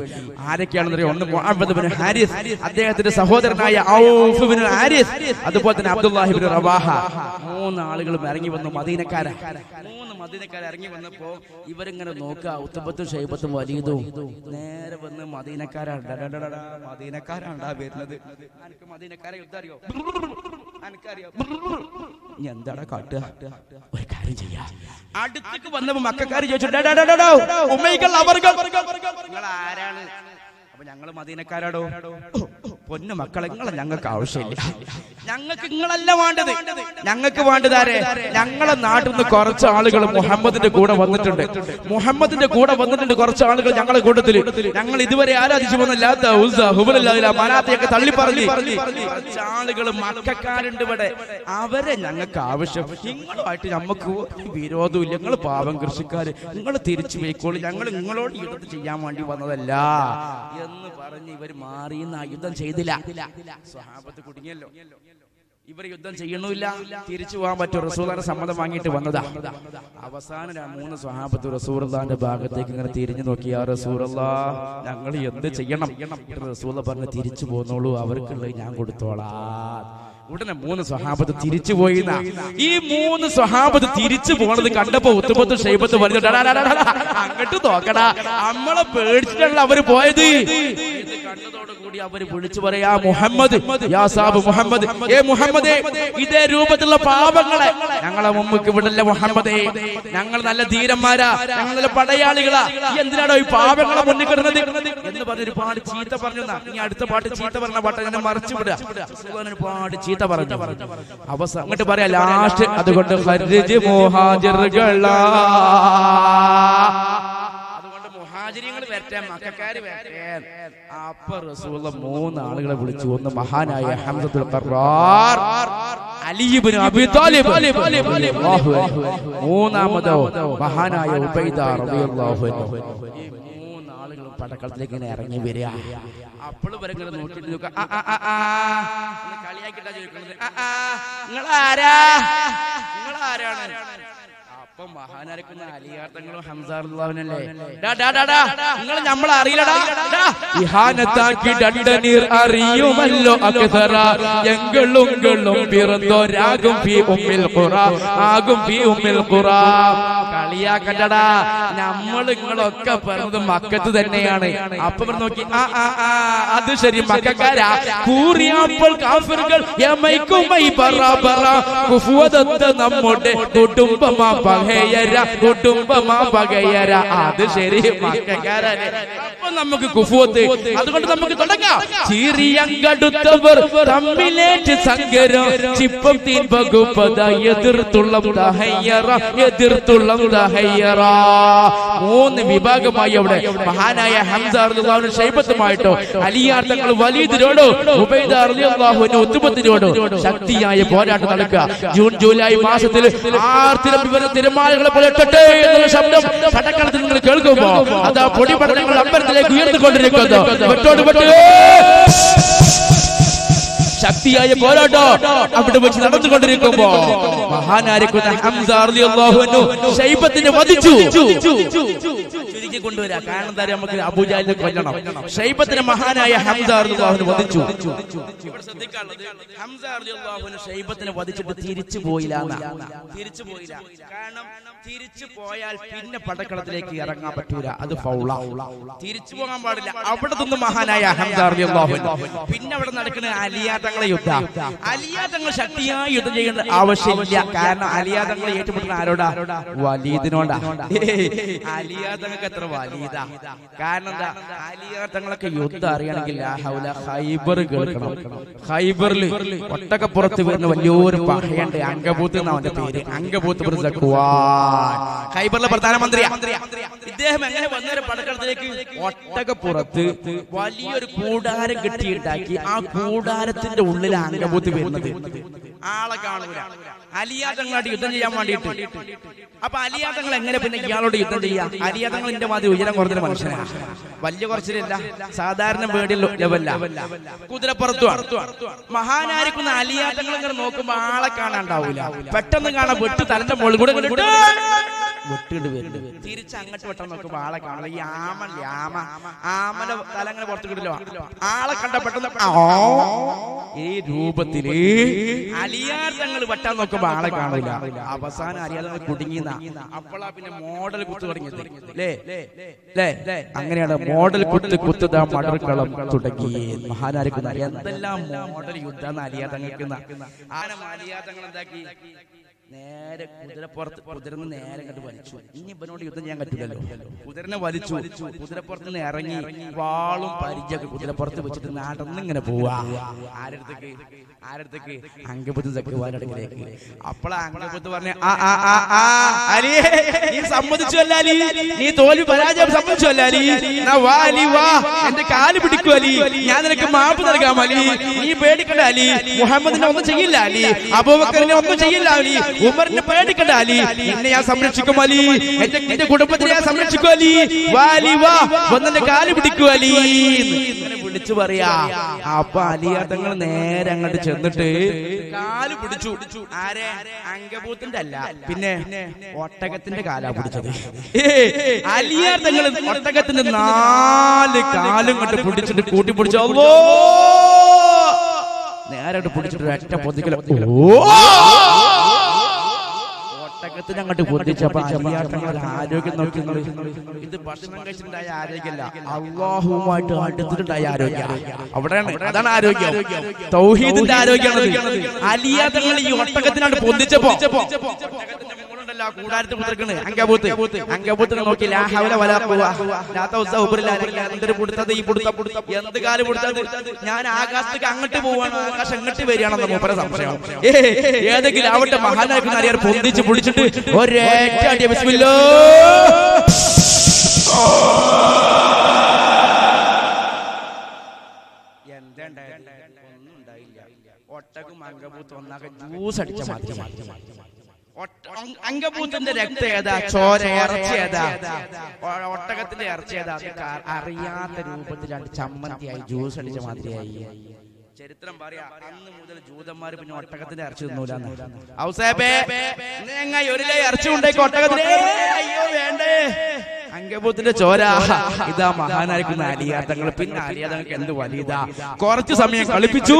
ആരൊക്കെയാണെന്നറിയോ? ഒന്ന് മുഅവ്വദ് ഇബ്നു ഹാരിസ്, അദ്ദേഹത്തിന്റെ സഹോദരനായ ഔഫ് ഇബ്നു ഹാരിസ്, അതുപോലെ തന്നെ അബ്ദുല്ലാഹി ഇബ്നു റവാഹ. 3 ആളുകളും ഇറങ്ങി വന്നു. മദീനക്കാരാ. 3 മദീനക്കാർ ഇറങ്ങി വന്നപ്പോ ഇവരിങ്ങനെ നോക്കുക. ഉത്ബത്തും ഷൈബത്തും വലീദും നേരെ വന്ന് മദീനക്കാരാണ് വരുന്നത്. എനിക്ക് മദീനക്കാരെ യുദ്ധം അറിയോ? എനിക്കറിയോ? എന്താടാ കാട്ടുക? ഒരു കാര്യം ചെയ്യാം. അടുത്തേക്ക് വന്നപ്പോ മക്കാര് ചോദിച്ചു, നിങ്ങൾ ആരാണ്? അപ്പൊ ഞങ്ങള് മദീനക്കാരാടോ. പൊന്നു മക്കളെ, നിങ്ങളെ ഞങ്ങൾക്ക് ആവശ്യമില്ല. ഞങ്ങൾക്ക് നിങ്ങളല്ല വേണ്ടത്. ഞങ്ങൾക്ക് വേണ്ടത് ആരെ? ഞങ്ങളെ നാട്ടിൽ നിന്ന് കുറച്ച് ആളുകൾ മുഹമ്മദിന്റെ കൂടെ വന്നിട്ടുണ്ട്. കുറച്ച് ആളുകൾ ഞങ്ങളെ കൂട്ടത്തില്. ഞങ്ങൾ ഇതുവരെ ആരാധിച്ചു വന്ന ലാത്ത, ഉസ്സ, ഹുബൽ, മനാത്തയൊക്കെ തള്ളി പറഞ്ഞ് കുറച്ച് ആളുകൾ മക്കാരുണ്ട് ഇവിടെ. അവരെ ഞങ്ങൾക്ക് ആവശ്യം. നിങ്ങളുമായിട്ട് നമുക്ക് വിരോധമില്ല. നിങ്ങൾ പാവം കൃഷിക്കാര്, നിങ്ങൾ തിരിച്ചു പോയിക്കോളൂ. ഞങ്ങൾ നിങ്ങളോട് യുദ്ധം ചെയ്യാൻ വേണ്ടി വന്നതല്ല എന്ന് പറഞ്ഞ് ഇവർ മാറിയെന്ന് യുദ്ധം ചെയ്തില്ല. സ്വഹാബത്ത് കുടുങ്ങിയല്ലോ. ഇവർ യുദ്ധം ചെയ്യണില്ല, തിരിച്ചു പോകാൻ പറ്റും. റസൂലുള്ളാഹിന്റെ സമ്മതം വാങ്ങിയിട്ട് വന്നതാ. അവസാനം 3 സ്വഹാബത്ത് റസൂലുള്ളാഹിന്റെ ഭാഗത്തേക്ക് ഇങ്ങനെ തിരിഞ്ഞു നോക്കി, യാ റസൂലല്ലാഹ്, ഞങ്ങൾ എന്ത് ചെയ്യണം? റസൂലുള്ളാഹി പറഞ്ഞു, തിരിച്ചു പോന്നോളൂ, അവർക്കുള്ളത് ഞാൻ കൊടുത്തോളാം. ഉടനെ 3 സ്വഹാബത്ത് തിരിച്ചു പോയി. ഈ 3 സ്വഹാബത്ത് തിരിച്ചു പോണത് കണ്ടപ്പോ ഉത്ബത്തും ഷൈബത്തും പറഞ്ഞു, അങ്ങോട്ട് നോക്കടാ, നമ്മളെ പേടിച്ചിട്ടുള്ള അവര് പോയത്. ഇത് കണ്ടതോടുകൂടി അവര് വിളിച്ചു പറയാ, മുഹമ്മദ്, യാ സാബ് മുഹമ്മദ്, ഏ മുഹമ്മദേ, ഇതേ രൂപത്തിലുള്ള പാപങ്ങളെ ഞങ്ങളെ മുമ്പ് വിടല്ല മുഹമ്മദേ. ഞങ്ങൾ നല്ല ധീരന്മാരാ, ഞങ്ങൾ നല്ല പടയാളികളാ. എന്തിനാണോ ഈ പാപങ്ങളെ മുന്നിൽ കിടന്നത് എന്ന് പറഞ്ഞ് ഒരുപാട് ചീത്ത പറഞ്ഞു. ഇനി അടുത്ത പാട്ട് ചീത്ത പറഞ്ഞ പാട്ട് ഞാൻ മറിച്ചു വിടുക. ഒരുപാട് ചീത്ത പറഞ്ഞു. അവസാനം അങ്ങോട്ട് പറയാ ലാസ്റ്റ്, അതുകൊണ്ട് മുഹാജിരികൾ വരട്ടെ, മക്കാര് വരട്ടെ. അപ്പൊ റസൂലുള്ളാഹി 3 ആളുകളെ വിളിച്ചു. ഒന്ന് മഹാനായ ഹംസത്തുൽ ഖറാർ, അലി ഇബ്നു അബീ ത്വാലിബ്, മൂന്നാമതോ മഹാനായ ഉബൈദ റളിയല്ലാഹു അൻഹു. ഈ 3 ആളുകളും പടക്കളത്തിലേക്ക് ഇങ്ങനെ ഇറങ്ങി വരിക. അപ്പോൾ ഇവരിങ്ങനെ നോക്കിയിട്ട് കളിയാക്കിട്ടാ ചോദിക്കുന്നത്, നിങ്ങളാരാണ്? അപ്പൊ മഹാനായിരിക്കുന്ന അലിയാർത്തങ്ങളും ഹംസാറുള്ളവനല്ലേ, നിങ്ങൾ നമ്മളെ അറിയില്ലടാ, ഇഹാനത്താക്കി ദണ്ഡനീർ അറിയുമല്ലോ അക്തറ, എങ്കളും പിറന്നോരാകും ഫീ ഉമ്മിൽ ഖുറ, ആകും ഫീ ഉമ്മിൽ ഖുറ. കളിയാക്കണ്ടടാ, നമ്മൾ നിങ്ങളൊക്കെ പറഞ്ഞത് മക്കത്ത് തന്നെയാണ്. അപ്പൊ നോക്കി, അത് ശരി, മക്കാരാ. കൂറിയപ്പോൾ കാഫിറുകൾ നമ്മുടെ കുടുംബമാ കുടുംബമാ പകയര. അത് ശരി, മക്കാരല്ലേ. അപ്പൊ നമുക്ക് കുഫുവത്ത്. അതുകൊണ്ട് നമുക്ക് തുടങ്ങാം. ചിറിയങ്കടുത്തവർ തമ്മിലേറ്റ് സങ്കരം, ചിപ്പം തീൻ വകുപ്പത എതിർത്തുള്ളം ദഹയ്യറ, എതിർത്തുള്ളം ദഹയ്യറ. 3 വിഭാഗമായി അവിടെ മഹാനായ ഹംസ റളിയല്ലാഹു അൻഹു ഷൈബത്തുമായിട്ടോ, അലിയാർ തങ്ങൾ വലീദിനോടോ, ഉബൈദ റളിയല്ലാഹു അൻഹു ഉത്ബത്തിനോടോ ശക്തിയായ പോരാട്ടം നടക്കുക. ജൂൺ ജൂലൈ മാസത്തിൽ ആർത്തിരം തിരമാലകളെ പോലെ എന്നുള്ള ശബ്ദം പടക്കളത്തിൽ നിങ്ങൾ കേൾക്കുമ്പോ അതാ പൊടിപടലങ്ങൾ അമ്പലത്തിലേക്ക് ഉയർത്തിക്കൊണ്ടിരിക്കുന്നു. ശക്തിയായ പോരാട്ടം അവിടെ വെച്ച് നടന്നുകൊണ്ടിരിക്കുമ്പോ മഹാനായിരിക്കുന്ന ഹംസ റളിയല്ലാഹു അൻഹു ഷൈബത്തിനെ വധിച്ചു. ചുരുക്കി കൊണ്ടുവരാ, കാരണം എന്താ, നമുക്ക് അബൂജഹലിനെ കൊല്ലണം. ഷൈബത്തിനെ മഹാനായ ഹംസ റളിയല്ലാഹു അൻഹു വധിച്ചു. ഇവിടെ ശ്രദ്ധിക്കാനുള്ളത്, ഹംസ റളിയല്ലാഹു അൻഹു ഷൈബത്തിനെ വധിച്ചിട്ട് തിരിച്ചു പോയില്ല. കാരണം തിരിച്ചു പോയാൽ പിന്നെ പടക്കളത്തിലേക്ക് ഇറങ്ങാൻ പറ്റൂല, അത് ഫൗളാ. തിരിച്ചു പോകാൻ പാടില്ല. അവിടെ നിന്ന് മഹാനായ ഹംസ റളിയല്ലാഹു അൻഹു. പിന്നെ അവിടെ നടക്കുന്ന അലിയാതങ്ങളെ യുദ്ധം. അലിയാതങ്ങൾ ശക്തിയായി യുദ്ധം ചെയ്യേണ്ട ആവശ്യമില്ല. കാരണം അലിയാതങ്ങളെ ഏറ്റുമുട്ടുന്ന ആരോടാ? വലീദിനോടാ. അലിയാതങ്ങൾക്ക് എത്ര വലീദാ. കാരണം എന്താ, അലിയാതങ്ങളൊക്കെ യുദ്ധം അറിയണമെങ്കിൽ ഖൈബർ കേൾക്കണം. ഖൈബറിൽ ഒട്ടകപ്പുറത്ത് വരുന്ന വലിയൊരു പഹയുണ്ട്, അങ്കബൂത്ത് എന്നാ അവന്റെ പേര്. അങ്കബൂത്ത് ഖൈബറിലെ പ്രധാനമന്ത്രിയാ. ഇദ്ദേഹം എങ്ങനെ വന്നൊരു പടക്കളത്തിലേക്ക് ഒട്ടകപ്പുറത്ത് വലിയൊരു കൂടാരം കെട്ടിയുണ്ടാക്കി ആ കൂടാരത്തിന്റെ ഉള്ളിൽ അങ്കബൂത്ത് വരുന്നത് ആളെ കാണൂല. അലിയാതങ്ങളായിട്ട് യുദ്ധം ചെയ്യാൻ വേണ്ടിയിട്ട്. അപ്പൊ അലിയാതങ്ങൾ എങ്ങനെ പിന്നെ ഇയാളോട് യുദ്ധം ചെയ്യാം? അലിയാതങ്ങൾ എന്റെ മാതിരി ഉയരം കുറഞ്ഞൊരു മനുഷ്യനാണ്, വലിയ കുറച്ചിലില്ല, സാധാരണ പേടി ലെവല്ല, കുതിരപ്പുറത്തുമാണ്. മഹാനായിരിക്കുന്ന അലിയാതങ്ങൾ ഇങ്ങനെ നോക്കുമ്പോ ആളെ കാണാണ്ടാവൂല. പെട്ടെന്ന് കാണാൻ വെട്ട് തലന്റെ മുകളിൽ കൂടെ വെട്ടിട്ട് വരുന്നത്. തിരിച്ച് അങ്ങോട്ട് വെട്ടാൻ നോക്കുമ്പോ ആളെ കാണും. ഈ ആമല തല അങ്ങനെ പുറത്തു കിട്ടില്ലോ. ആളെ കണ്ട പെട്ടെന്ന് ഈ രൂപത്തില് അലിയാർ തങ്ങൾ വെട്ടാൻ നോക്കുമ്പോ ആളെ കാണൂല. അവസാനം അറിയാതെ കുടുങ്ങിന്ന. അപ്പോഴാ പിന്നെ മോഡൽ കുത്തു തുടങ്ങിയത് അല്ലേ? അങ്ങനെയാണ് മോഡൽ കുത്തുതാ മടർക്കളം തുടങ്ങി. മഹാനായിരിക്കുന്ന എന്തെല്ലാം മോഡൽ യുദ്ധാന്ന് അലിയാർ തങ്ങൾക്കുന്ന. അലിയാർ തങ്ങൾ എന്താക്കി? നേരെ കുതിരപ്പുറത്ത് കുതിരന്ന് നേരെ കണ്ട് വലിച്ചു. ഇനി ഇവനോട് യുദ്ധം ചെയ്യാൻ പറ്റില്ലല്ലോ. കുതിരനെ വലിച്ചു. കുതിരപ്പുറത്ത് നിന്ന് ഇറങ്ങി വാളും പരിചയൊക്കെ കുതിരപ്പുറത്ത് വെച്ചിട്ട് നടന്നിങ്ങനെ പോവാ. ആരടുത്തേക്ക്? അങ്കബൂത്ത് സഖ്യവാനടുക്കിലേക്ക്. അപ്പോഴാ അങ്കബൂത്ത് പറഞ്ഞ നീ സമ്മതിച്ചു അല്ല അലി, നീ തോൽവി പരാജയം സമ്മതിച്ചു അല്ല അലി, വാ അലി വാ, എന്റെ കാല് പിടിക്കൂ അലി, ഞാൻ നിനക്ക് മാപ്പ് നൽകാം അലി, നീ പേടിക്കണ്ട അലി, മുഹമ്മദിനെ ഒന്നും ചെയ്യില്ല അലി, അബൂബക്കറിനെ ഒന്നും ചെയ്യില്ല അലി, ഉമറിനെ പേടിക്കണ്ട അലി, എന്നെ ഞാൻ സംരക്ഷിക്കും അലി, എന്റെ കുടുംബത്തിനെ ഞാൻ സംരക്ഷിക്കും അലി, വാ അലി വാ, വന്നെ കാല് പിടിക്കൂ അലി വിളിച്ചു പറയാ. അപ്പൊ അലിയാർ തങ്ങൾ നേരെ അങ്ങോട്ട് ചെന്നിട്ട് കാല് പിടിച്ചു. ആരെ? അങ്കബൂത്തിന്റെ അല്ല, പിന്നെ ഒട്ടകത്തിന്റെ കാലാ പിടിച്ചത്. അലിയാർ തങ്ങൾ ഒട്ടകത്തിന്റെ 4 കാലും കണ്ട് പിടിച്ചിട്ട് കൂട്ടിപ്പിടിച്ചു. അല്ലോ നേരെ പിടിച്ചിട്ട് ഒറ്റ പൊതിക്കല ഒട്ടകത്തിന് അങ്ങോട്ട് പൊതിച്ചപ്പോ അലിയാർ തങ്ങൾ ആരോഗ്യം നോക്കി. ഇത് ഭക്ഷണം കഴിച്ചിട്ടുണ്ടായ ആരോഗ്യമല്ല, അള്ളാഹുവുമായിട്ട് അടുത്തിട്ടുണ്ടായ ആരോഗ്യം. അവിടെയാണ്, അതാണ് ആരോഗ്യം, തൗഹീദിന്റെ ആരോഗ്യമാണ്. അലിയാർ തങ്ങൾ ഈ ഒട്ടകത്തിനാണ് പൊതിച്ചപ്പോ കൂടാരത്ത് കുതിർക്കണ് അങ്കബൂത്ത് നോക്കി. എന്ത് കാല് കൊടുത്തത്? ഞാൻ ആകാശത്തേക്ക് അങ്ങോട്ട് പോവാണ്, ആകാശം അങ്ങോട്ട് വരികയാണെന്ന് മൂപ്പര സംശയം. ഏതെങ്കിലും ആവട്ടെ മഹാനായിരിക്കുന്ന അലിയാർ പൊന്തിച്ച് പിടിച്ചിട്ട് ഒരേറ്റ അടി. ബിസ്മില്ലാ. ഒന്നും ഉണ്ടായില്ല. ഒട്ടകം അങ്കബൂത്ത് ഒന്നാകെ ജ്യൂസ് അടിച്ച മാറ്റി. അങ്കബൂത്തിന്റെ രക്തം ഏതാ? ചോര, ഇറച്ചി ഏതാ? ഒട്ടകത്തിന്റെ ഇറച്ചി ഏതാ? അറിയാത്ത രൂപത്തിലാണ് ചമ്മന്തിയായി, ജ്യൂസ് അടിച്ച മാതിരിയായി. ചരിത്രം പറയാ, അന്ന് മുതൽ ജൂതന്മാര് പിന്നെ ഒട്ടകത്തിന്റെ ഇറച്ചി തിന്നൂലെന്ന്. ഒരു ഇറച്ചി ഉണ്ടാക്കി ഒട്ടകത്തിന് അയ്യോ വേണ്ടേ, അങ്കബൂത്തിന്റെ ചോര. ഇതാ മഹാനായിരിക്കുന്ന അലിയാർ തങ്ങൾ. പിന്നെ അലിയാർ തങ്ങൾക്ക് എന്ത് വലിയതാ. കുറച്ചു സമയം കളിപ്പിച്ചു,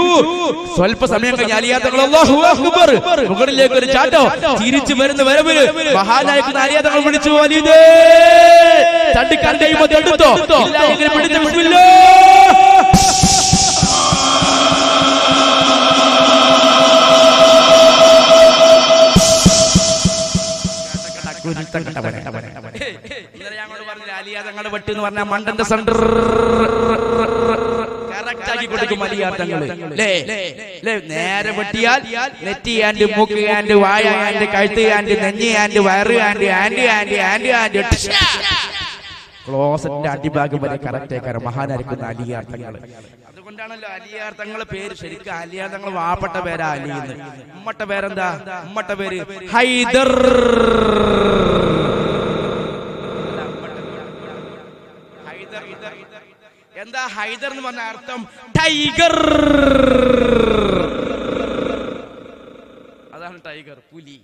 സ്വല്പ സമയം കഴിഞ്ഞ് അലിയാർ തങ്ങൾ അല്ലാഹു അക്ബർ മുകളിലേക്ക് ഒരു ചാട്ടോ. തിരിച്ചു വരുന്ന വരവില് മഹാനായിരിക്കുന്ന അലിയാർ തങ്ങൾ വിളിച്ചു, വലിയതേ തട്ടിക്കാൻ കഴിയുമ്പോ തടുത്തോ, ഇല്ല എങ്ങനെ പിടിച്ച ബിസ്മില്ലാ. അലിയാർ തങ്ങളുടെ വെട്ട് എന്ന് പറഞ്ഞാൽ മണ്ടന്റെ സെന്റർ കറക്റ്റ് ആക്കി കൊടുക്കും അലിയാർ തങ്ങള്. നേരെ വെട്ടിയാൽ നെറ്റി ആൻഡ്, മൂക്ക് ആൻഡ്, വായ ആൻഡ്, കഴുത്ത് ആൻഡ്, നെഞ്ഞി ആൻഡ്, വയറ് ആൻഡ്, ആൻഡ് ക്ലോസറ്റിന്റെ അടിഭാഗം വരെ കറക്റ്റ് ആക്കാറ് മഹാനായിരിക്കുന്ന അലിയാർ തങ്ങള്. അതുകൊണ്ടാണല്ലോ അലിയാർ തങ്ങളെ പേര്. ശരിക്കും അലിയാർ തങ്ങൾ വാപ്പട്ട പേരാ അലി എന്ന്. ഉമ്മട്ട പേരെന്താ? ഉമ്മട്ട പേര് ഹൈദർ. എന്താ ഹൈദർ എന്ന് പറഞ്ഞ അർത്ഥം? ടൈഗർ. അതാണ് ടൈഗർ, പുലി.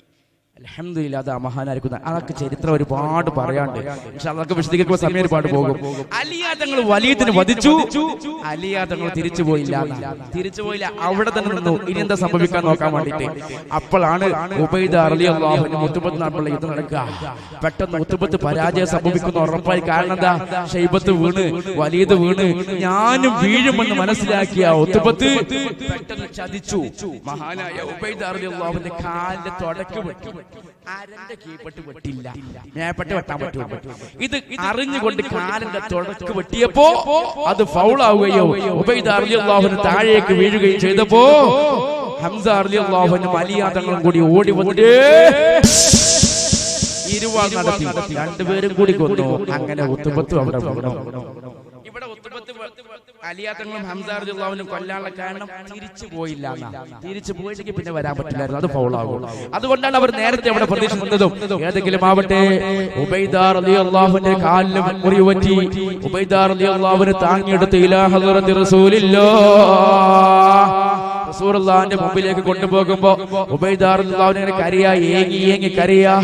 അൽഹംദുലില്ലാ, അതാ മഹാനായിരിക്കുന്ന. അതൊക്കെ ചരിത്രം ഒരുപാട് പറയാണ്ട്. അതൊക്കെ വിശദീകരിക്കുമ്പോൾ സമയം ഒരുപാട് പോകും. അലിയാർ തങ്ങൾ വലീദിനെ വധിച്ചു. അലിയാർ തങ്ങൾ തിരിച്ചുപോയില്ല. അവിടെ തന്നെ നിന്നു. ഇനി എന്താ സംഭവിക്കാൻ നോക്കാൻ വേണ്ടിട്ട്. അപ്പോഴാണ് ഉബൈദ റളിയല്ലാഹു അൻഹു മുത്തുബത്ത് യുദ്ധം നടക്കുക. പെട്ടെന്ന് മുത്തുബത്ത് പരാജയം സംഭവിക്കുന്ന ഉറപ്പായി. കാരണം എന്താ? ഷൈബത്ത് വീണ്, വലീദ് വീണ്, ഞാനും വീഴുമെന്ന് മനസ്സിലാക്കിയ ഉത്തുബത്ത് പെട്ടെന്ന് ചതിച്ചു. മഹാനായ ഉബൈദ റളിയല്ലാഹു അൻഹുവിന്റെ കാലിന്റെ തുടക്ക് വെട്ടി. ആരന്റെ കീഴ്പെട്ട് വെട്ടില്ല, മേപ്പെട്ട് വെട്ടാൻ പറ്റുമോ? ഇത് അറിഞ്ഞുകൊണ്ട് കാലിന്റെ തുടക്ക് വെട്ടിയപ്പോ അത് ഫൗളാവുകയോ ഉബൈദ റളിയല്ലാഹു അൻഹു താഴേക്ക് വീഴുകയും ചെയ്തപ്പോ ഹംസ റളിയല്ലാഹു അൻഹു അലിയാർ തങ്ങളും കൂടി ഓടി വന്നിട്ട് ഇരുവാൾ നടത്തി രണ്ടുപേരും കൂടി കൊന്നു. അങ്ങനെ ഉത്തുബത്ത് അവിടെ വീണു. ഇവിടെ ഉത്തുബത്ത് അലിയാത്തങ്ങളും ഹംസ റളിയല്ലാഹുവിനും കൊല്ലാനുള്ള കാരണം തിരിച്ചു പോയില്ല. തിരിച്ചു പോയില്ലെങ്കിൽ പിന്നെ വരാൻ പറ്റില്ലായിരുന്നു, അത് ഫൗളാകും. അതുകൊണ്ടാണ് അവർ നേരത്തെ അവിടെ പ്രതീക്ഷ നിന്നതും. ഏതെങ്കിലും ആവട്ടെ, ഉബൈദ റളിയല്ലാഹുവിന്റെ കാലിന് മുറിവ് പറ്റി. ഉബൈദ റളിയല്ലാഹുവിനെ താങ്ങിയെടുത്ത് ഇലാ ഹദ്റത്തി റസൂലില്ലാഹ് റസൂലുള്ളാഹിന്റെ മുമ്പിലേക്ക് കൊണ്ടുപോകുമ്പോ ഉബൈദ റളിയല്ലാഹുവിനെ കരയാ, ഏങ്ങി കരയാ.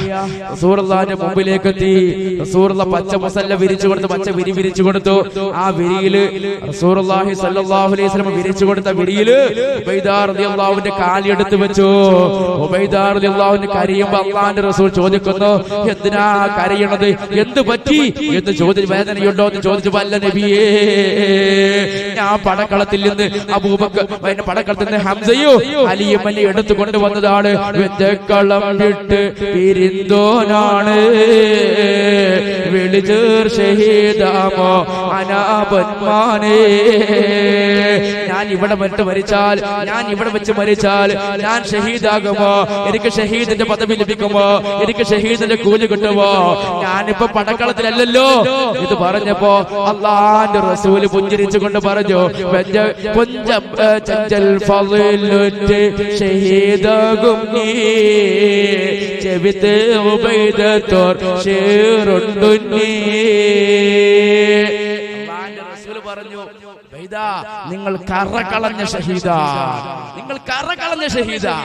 റസൂലുള്ളാഹിന്റെ മുമ്പിലേക്ക് എത്തി. റസൂലുള്ള പച്ച മുസല്ല വിരിച്ചു കൊടുത്തു, പച്ച വിരി വിരിച്ചു കൊടുത്തു. ആ വിരിയില് റസൂലുള്ളാഹി സ്വല്ലല്ലാഹു അലൈഹി വസല്ലം വിരിച്ചു കൊടുത്ത വിരിയില് ഉബൈദ റളിയല്ലാഹുവിന്റെ കാലെടുത്ത് വെച്ചു. ഉബൈദ റളിയല്ലാഹുവിന് കരയുമ്പോ അല്ലാഹുവിന്റെ റസൂൽ ചോദിക്കുന്നു, എന്തിനാ കരയണത്, എന്ത് പറ്റി എന്ന് ചോദിച്ചു. വേദനയുണ്ടോ എന്ന് ചോദിച്ചു. വല്ല നബിയേ, ഞാൻ പടക്കളത്തിൽ നിന്ന് അബൂബക്കർ പടക്കളത്തിൽ നിന്ന് ഹംസയോ അലിയും അലി എടുത്തു കൊണ്ടുവന്നതാണ്. വെന്തക്കളം വിട്ട് പിരിന്തോനാണ്, വിളിച്ചേർ ഷഹീദാമോ അനാപന്മാനേ. ഞാൻ ഇവിടെ വെച്ച് മരിച്ചാൽ ഞാൻ ഷഹീദാകുമോ? എനിക്ക് ഷഹീദിന്റെ പദവി ലഭിക്കുമോ? എനിക്ക് ഷഹീദിന്റെ കൂലി കിട്ടുമോ? ഞാനിപ്പോ പടക്കളത്തിലല്ലോ. ഇത് പറഞ്ഞപ്പോ അല്ലാഹുവിന്റെ റസൂല് പുഞ്ചിരിച്ചുകൊണ്ട് പറഞ്ഞു, ഷഹീദാകും നീ ചെവിത്ത് ഉബൈദത്തോർ ഷേറുണ്ടു നീ. പറഞ്ഞു, നിങ്ങൾ കറകളഞ്ഞ ഷഹീദാ, നിങ്ങൾ കറകളഞ്ഞ ഷഹീദാ.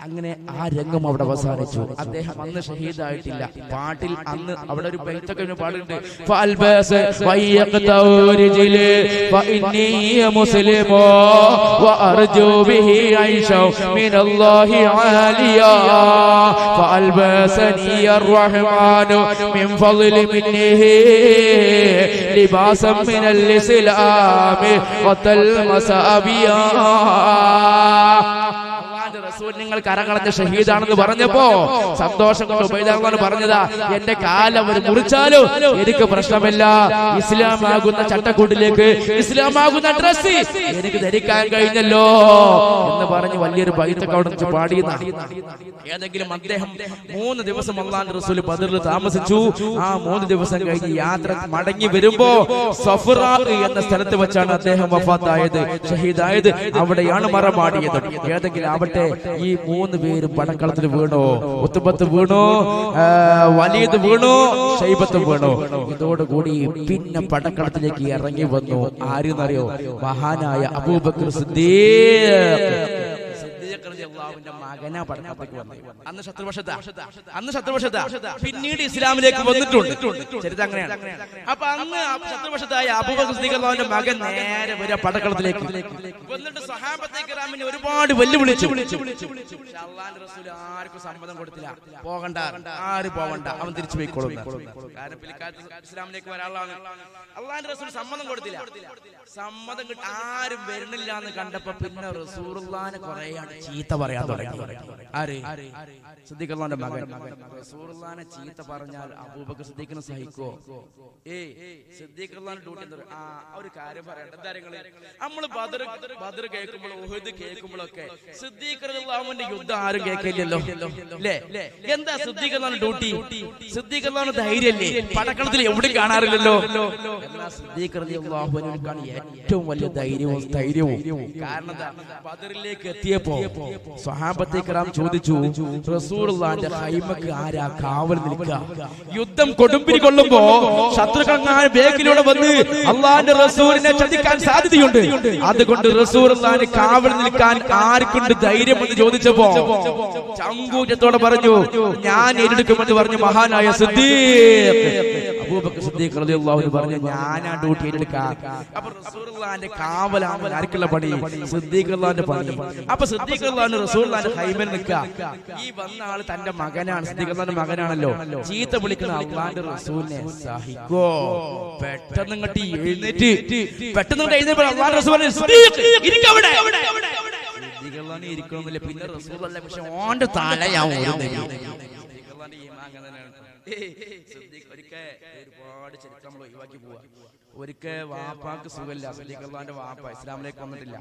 അങ്ങനെ ആ രംഗം അവിടെ അവസാനിച്ചു. അദ്ദേഹം അന്ന് ഷഹീദായിട്ടില്ല. പാട്ടിൽ അന്ന് അവിടെ ഒരു ബൈത്തൊക്കെ പാടുണ്ട്. നിങ്ങൾ കരകളഞ്ഞ ഷഹീദാണെന്ന് പറഞ്ഞപ്പോ സന്തോഷം കൊണ്ട് ഉബൈദ പറഞ്ഞതാ, എന്റെ കാലം അവർ മുറിച്ചാലോ എനിക്ക് പ്രശ്നമില്ല. ഇസ്ലാമാകുന്ന ചട്ടക്കൂട്ടിലേക്ക്, ഇസ്ലാമാകുന്ന ഡ്രസ് എനിക്ക് ധരിക്കാൻ കഴിഞ്ഞല്ലോ എന്ന് പറഞ്ഞ് വലിയൊരു ബൈത്തൊക്കെ അവിടെ വെച്ച് പാടിയെന്ന. ഏതെങ്കിലും അദ്ദേഹം 3 ദിവസം അല്ലാഹുവിന്റെ റസൂൽ ബദറിൽ താമസിച്ചു. ആ 3 ദിവസം കഴിഞ്ഞ് യാത്ര മടങ്ങി വരുമ്പോ സഫ്റാ എന്ന സ്ഥലത്ത് വെച്ചാണ് അദ്ദേഹം വഫാത്തായത്, ഷഹീദായത്. അവിടെയാണ് മറമാടിയത്. ഏതെങ്കിലും ആവട്ടെ, ഈ 3 പേരും പടക്കളത്തിൽ വീണു. ഉത്ബത്ത് വീണു, വലീദ് വീണു, ശൈബത്ത് വീണു. ഇതോടുകൂടി പിന്നെ പടക്കളത്തിലേക്ക് ഇറങ്ങി വന്നു ആരെന്നറിയോ? മഹാനായ അബൂബക്കർ സിദ്ദീഖ് മകനാ പടക്കളത്തേക്ക് വന്നത്. അന്ന് ശത്രുപക്ഷത്താ, പിന്നീട് ഇസ്ലാമിലേക്ക് വന്നിട്ടുണ്ട്. ചരിത്രം അങ്ങനെയാണ്. അപ്പൊ അന്ന് ശത്രുപക്ഷത്തായ അബൂബക്കർ സിദ്ദീഖ് റളിയല്ലാഹുവിന്റെ മകൻ നേരെ വരെ പടക്കളത്തിലേക്ക് വന്നിട്ട് സ്വഹാബത്തെ കിറാമിനെ ഒരുപാട് വെല്ലുവിളിച്ചു. അല്ലാഹുവിന്റെ റസൂൽ ആർക്കും സമ്മതം കൊടുത്തില്ല. പോകണ്ട, ആരും പോകണ്ട, അവൻ തിരിച്ചു പോയിക്കോളും. കാരണം പിൽക്കാലത്ത് ഇസ്ലാമിലേക്ക് വരാനുള്ളതാണ്. അല്ലാഹുവിന്റെ റസൂൽ സമ്മതം കൊടുത്തില്ല. സമ്മതം കിട്ടി ആരും വരുന്നില്ല എന്ന് കണ്ടപ്പോ പിന്നെ റസൂലുള്ളാഹിനെ കുറെയാണ് ചീത്ത പറയാൻ തുടങ്ങി. ആര്? സിദ്ദീഖ് റളിയല്ലാഹുവിന്റെ മകൻ. റസൂലുള്ളാഹിനെ ചീത്ത പറഞ്ഞാൽ അബൂബക്കർ സിദ്ദീഖിനെ സഹിക്കോ? സിദ്ദീഖ് റളിയല്ലാഹുവിന്റെ ഡ്യൂട്ടി എന്താ? ഒരു കാര്യം പറയട്ടെ. നമ്മള് ബദർ കേൾക്കുമ്പോൾ, ഉഹദ് കേൾക്കുമ്പോഴൊക്കെ സിദ്ദീഖ് റളിയല്ലാഹുവിന്റെ യുദ്ധം ആരും കേൾക്കില്ലല്ലോ അല്ലേ? എന്താ സിദ്ദീഖ് റളിയല്ലാഹുവിന്റെ ഡ്യൂട്ടി? സിദ്ദീഖ് റളിയല്ലാഹുവിന്റെ ധൈര്യല്ലേ? പടക്കളത്തിൽ എവിടെയും കാണാറില്ലല്ലോ. എന്നാ സിദ്ദീഖ് റളിയല്ലാഹുവിനാണ് ഏറ്റവും വലിയ ധൈര്യവും. കാരണം ബദറിലേക്ക് എത്തിയപ്പോ സ്വഹാബത്തെ കിറാം ചോദിച്ചു, റസൂലുള്ളാഹിന്റെ ഖൈമക്ക് ആരാ കാവൽ നിൽക്കുക? യുദ്ധം കൊടുമ്പിരി കൊള്ളുമ്പോ ശത്രുക്കൾ ബേക്കിലൂടെ വന്ന് അല്ലാഹുവിന്റെ റസൂലിനെ ചതിക്കാൻ സാധ്യതയുണ്ട്. അതുകൊണ്ട് റസൂലുള്ളാഹിനെ കാവൽ നിൽക്കാൻ ആർക്കുണ്ട് ധൈര്യം എന്ന് ചോദിച്ചപ്പോ ചങ്കൂറ്റത്തോടെ പറഞ്ഞു, ഞാൻ ഏറ്റെടുക്കുമെന്ന് പറഞ്ഞു മഹാനായ സിദ്ദീഖ് അബൂബക്കർ സിദ്ദീഖ് റളിയല്ലാഹു അൻഹു പറഞ്ഞു, ഞാൻ ആ ഡ്യൂട്ടി ഏറ്റെടുക്കാം. അപ്പൊ റസൂലുള്ളാഹിന്റെ കാവലാണ് ആർക്കുള്ള പണി? സിദ്ദീഖ് റളിയല്ലാഹുവിന്റെ പണി. അപ്പൊ സിദ്ദീഖ് റളിയല്ലാഹു റസൂലുള്ളാഹിന്റെ ഖൈമയിൽ നിൽക്കുക. ഈ വന്ന ആള് തന്റെ മകനാണ്, സിദ്ദീഖ് റളിയല്ലാഹുവിന്റെ മകനാണല്ലോ. ചീത്ത വിളിക്കുന്ന അല്ലാഹുവിന്റെ റസൂലിനെ സഹിക്കോ? പെട്ടെന്ന് ഇങ്ങോട്ട് എഴുന്നേറ്റ് അല്ലാഹുവിന്റെ റസൂൽ പറഞ്ഞു, സിദ്ദീഖ് ഇരിക്കവിടെ. സിദ്ദീഖ് റളിയല്ലാഹു ഇരിക്കണമെന്നില്ല. പിന്നെ റസൂലുള്ളാഹി പക്ഷെ ഓന്റെ തലയാവും ഒരുപാട് ചരിത്രം നമ്മൾ ഒഴിവാക്കി പോവാ. ഒരിക്കൽ വാപ്പാക്ക് സുഖമില്ല. സിദ്ദീഖ് റളിയല്ലാഹുവിന്റെ വാപ്പ ഇസ്ലാമിലേക്ക് വന്നിട്ടില്ല.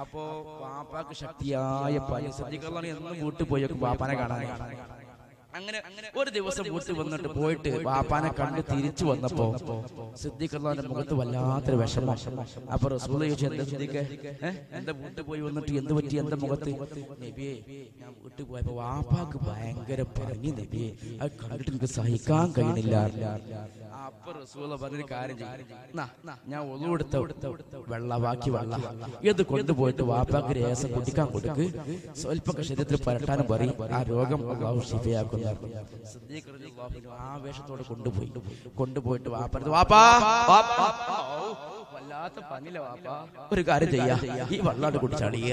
അപ്പോ വാപ്പാക്ക് ശക്തിയായ പനി. സിദ്ദീഖ് റളിയല്ലാഹു എന്നും വീട്ടിൽ പോയി വാപ്പാനെ കാണാൻ. അങ്ങനെ ഒരു ദിവസം വീട്ടിൽ വന്നിട്ട് പോയിട്ട് വാപ്പാനെ കണ്ട് തിരിച്ചു വന്നപ്പോ സിദ്ദീഖ് റളിയല്ലാഹുവിന്റെ മുഖത്ത് വല്ലാത്തൊരു വിഷമം. അപ്പൊ റസൂൽ ചോദിച്ചു, എന്താ സിദ്ദീഖേ, എന്താ വീട്ടിൽ പോയി വന്നിട്ട് എന്ത് പറ്റി, എന്താ മുഖത്ത്? നബിയെ, ഞാൻ വീട്ടിൽ പോയപ്പോ വാപ്പാക്ക് ഭയങ്കര പനി നബിയെ, അത് കണ്ടിട്ട് എനിക്ക് സഹിക്കാൻ കഴിയണില്ല. അപ്പൊ റസൂൽ പറഞ്ഞൊരു കാര്യം ചെയ്യും, ഞാൻ ഒളു കൊടുത്ത ബാക്കി വെള്ളം ഇത് കൊണ്ടുപോയിട്ട് വാപ്പാക്ക് രേസം കുടിക്കാൻ കൊടുക്ക്, സ്വൽപ്പൊക്കെ ശരീരത്തിൽ പരട്ടാനും പറയും, ആ രോഗം അല്ലാഹു ശിഫയാക്കുന്ന. സിദ്ദീഖ് റളിയല്ലാഹു ആവേശത്തോടെ കൊണ്ടുപോയിട്ട് വാപ്പാ വല്ലാത്ത പനില വാപ്പാ, ഒരു കാര്യം ചെയ്യാ, ഈ വെള്ളാട് കുടിച്ചാടിയ.